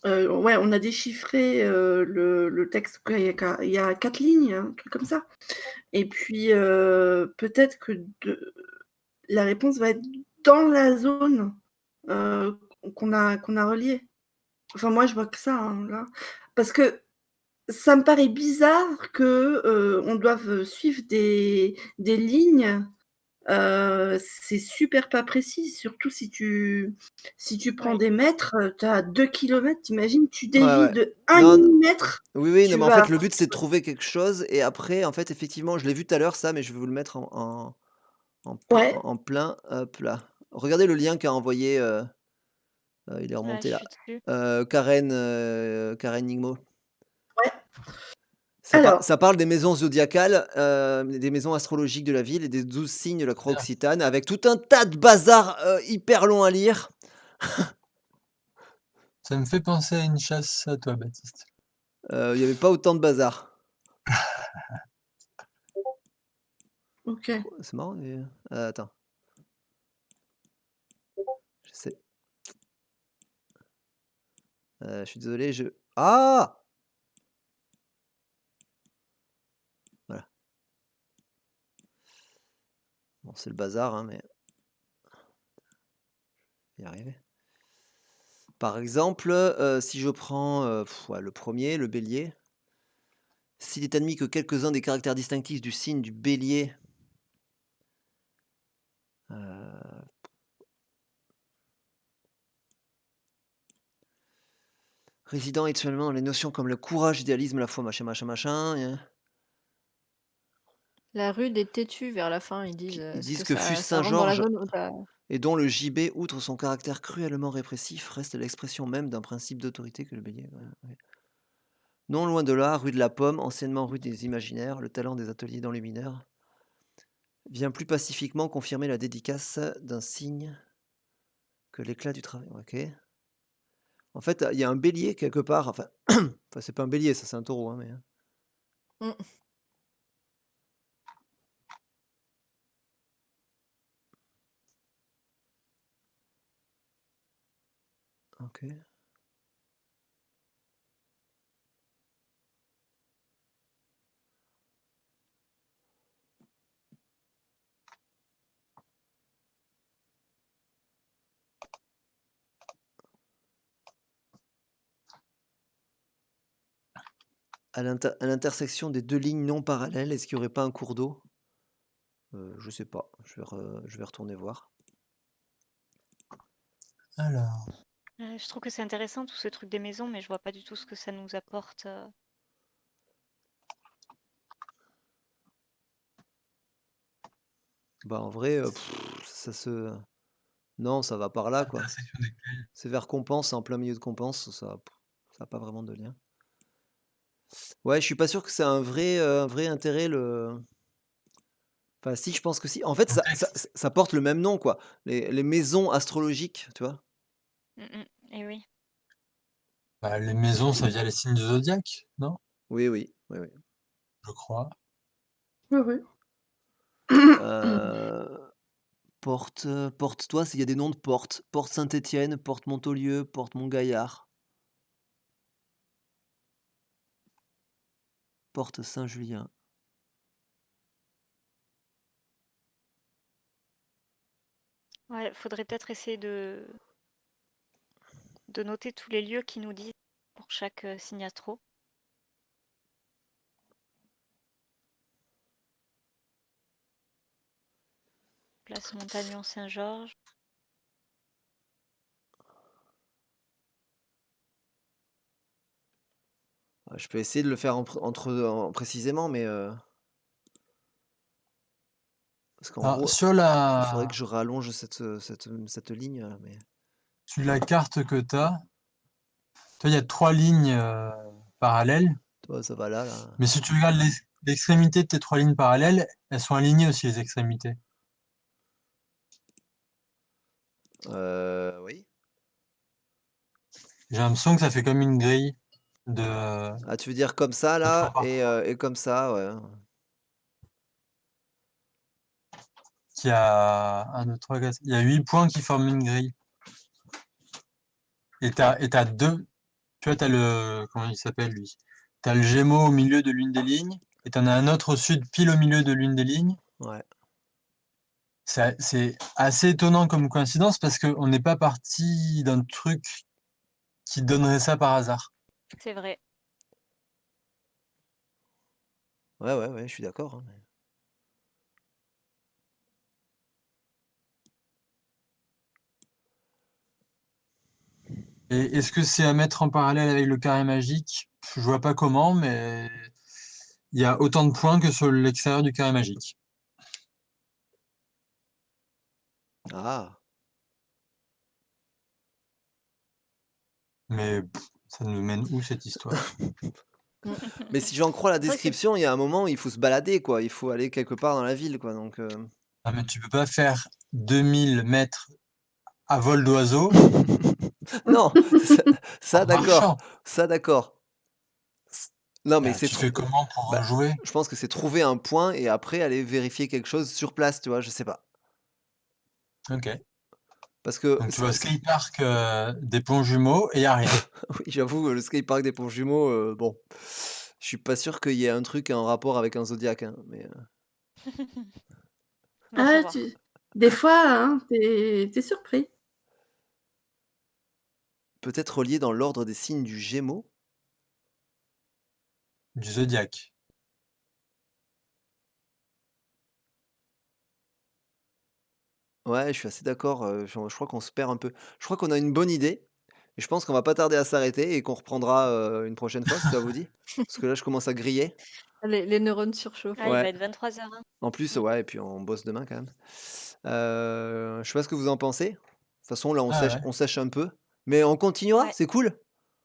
ouais, on a déchiffré, le texte, quoi, il y a 4 lignes, un truc comme ça. Et puis, peut-être que la réponse va être dans la zone, heu, qu'on a reliée. Enfin, moi, je vois que ça, hein, là. Parce que ça me paraît bizarre que, on doive suivre des lignes, c'est super pas précis, surtout si tu prends Ouais. des mètres, tu as 2 kilomètres, tu imagines, tu Ouais, dévies ouais. de 1 Non, millimètre, oui, non, tu mais en vas fait, le but, c'est de trouver quelque chose et après, en fait, effectivement, je l'ai vu tout à l'heure ça, mais je vais vous le mettre ouais, en plein, hop là. Regardez le lien qu'a envoyé, il est Ouais, remonté je là, suis dessus. Karen Ningmo. ouais. Ça Alors, parle des maisons zodiacales, des maisons astrologiques de la ville et des 12 signes de la croix Bien. occitane avec tout un tas de bazar, hyper long à lire. Ça me fait penser à une chasse à toi, Baptiste. Il y avait pas autant de bazar. OK. C'est marrant mais, attends, j'essaie, je suis désolé, ah! Voilà. Bon, c'est le bazar, hein, mais je vais y arriver. Par exemple, si je prends, ouais, le premier, le bélier, s'il est admis que quelques-uns des caractères distinctifs du signe du bélier, heu, résidant actuellement dans les notions comme le courage, l'idéalisme, la foi, machin, La rude est têtue vers la fin, ils disent, ils est-ce que disent que fût ça rentre dans la Saint-Georges zone où tu et dont le gibet, outre son caractère cruellement répressif, reste l'expression même d'un principe d'autorité que le bélier, ouais, ouais. Non loin de là, rue de la Pomme, anciennement rue des Imaginaires, le talent des ateliers d'enlumineurs vient plus pacifiquement confirmer la dédicace d'un signe que l'éclat du travail. OK. En fait, il y a un bélier quelque part, enfin, enfin c'est pas un bélier, ça c'est un taureau, hein, mais, mmh. OK. À l'intersection des 2 lignes non parallèles, est-ce qu'il y aurait pas un cours d'eau? Je sais pas, je vais retourner voir. Alors, Je trouve que c'est intéressant tout ce truc des maisons, mais je vois pas du tout ce que ça nous apporte. Bah, en vrai, ça se non, ça va par là, quoi. intersection desquels? C'est vers Compense, c'est en plein milieu de Compense, ça a pas vraiment de lien. Ouais, je suis pas sûr que c'est un vrai intérêt le enfin si, je pense que si. En fait, Contexte. ça porte le même nom, quoi. Les maisons astrologiques, tu vois? Et oui. Bah, les maisons, ça vient les signes du zodiaque, non? Oui, oui, oui, oui. Je crois. Oui, oui. Porte, toi, s'il y a des noms de portes. Porte Saint-Étienne, porte Montaulieu, porte Montgaillard, porte Saint-Julien. Ouais, faudrait peut-être essayer de noter tous les lieux qui nous disent pour chaque signe astro. Place Montagnon-Saint-Georges. Je peux essayer de le faire précisément, mais parce qu'en Alors, gros, sur il faudrait la, que je rallonge cette ligne là, mais sur la carte que tu as, toi, il y a 3 lignes parallèles, toi, ça va là. mais si tu regardes l'extrémité de tes 3 lignes parallèles, elles sont alignées aussi, les extrémités. Oui. J'ai l'impression que ça fait comme une grille de, Ah, tu veux dire comme ça de 3 là par 3, et comme ça, ouais. qui a 1, 2, 3, 4, il y a 8 points qui forment une grille. Et t'as deux, tu vois, t'as le, comment il s'appelle lui? T'as le Gémeaux au milieu de l'une des lignes, et t'en as un autre au sud, pile au milieu de l'une des lignes. Ouais. C'est assez étonnant comme coïncidence parce qu'on n'est pas parti d'un truc qui donnerait ça par hasard. C'est vrai. Ouais, ouais, ouais, je suis d'accord, hein, mais Et est-ce que c'est à mettre en parallèle avec le carré magique? Je vois pas comment, mais il y a autant de points que sur l'extérieur du carré magique. ah! Mais ça nous mène où cette histoire? Mais si j'en crois la C'est vrai que c'est description, il y a un moment où il faut se balader, quoi. Il faut aller quelque part dans la ville, quoi, donc Ah, mais tu peux pas faire 2000 mètres à vol d'oiseau Non, ça en d'accord, marchant. ça d'accord. C Non, mais Bah, c'est tu fais trop comment pour bah, rejouer? je pense que c'est trouver un point et après aller vérifier quelque chose sur place, tu vois? Je sais pas. Ok. Parce que Donc tu vas au skatepark des Ponts Jumeaux et il n'y a rien. oui, j'avoue, le skatepark des Ponts Jumeaux, bon, je suis pas sûr qu'il y ait un truc en rapport avec un zodiaque, hein, mais va Ah, savoir. des fois, hein, t'es surpris. peut-être relié dans l'ordre des signes du Gémeaux? Du zodiaque. Ouais, je suis assez d'accord, je crois qu'on se perd un peu. Je crois qu'on a une bonne idée et je pense qu'on va pas tarder à s'arrêter et qu'on reprendra, une prochaine fois si ça vous dit? Parce que là, je commence à griller. Les neurones surchauffent. Ah, il va Ouais, être 23h, hein. en plus, Mm. ouais et puis on bosse demain quand même. Je sais pas ce que vous en pensez? De toute façon, là, Ah ouais. on sèche un peu, mais on continuera, Ouais, c'est cool.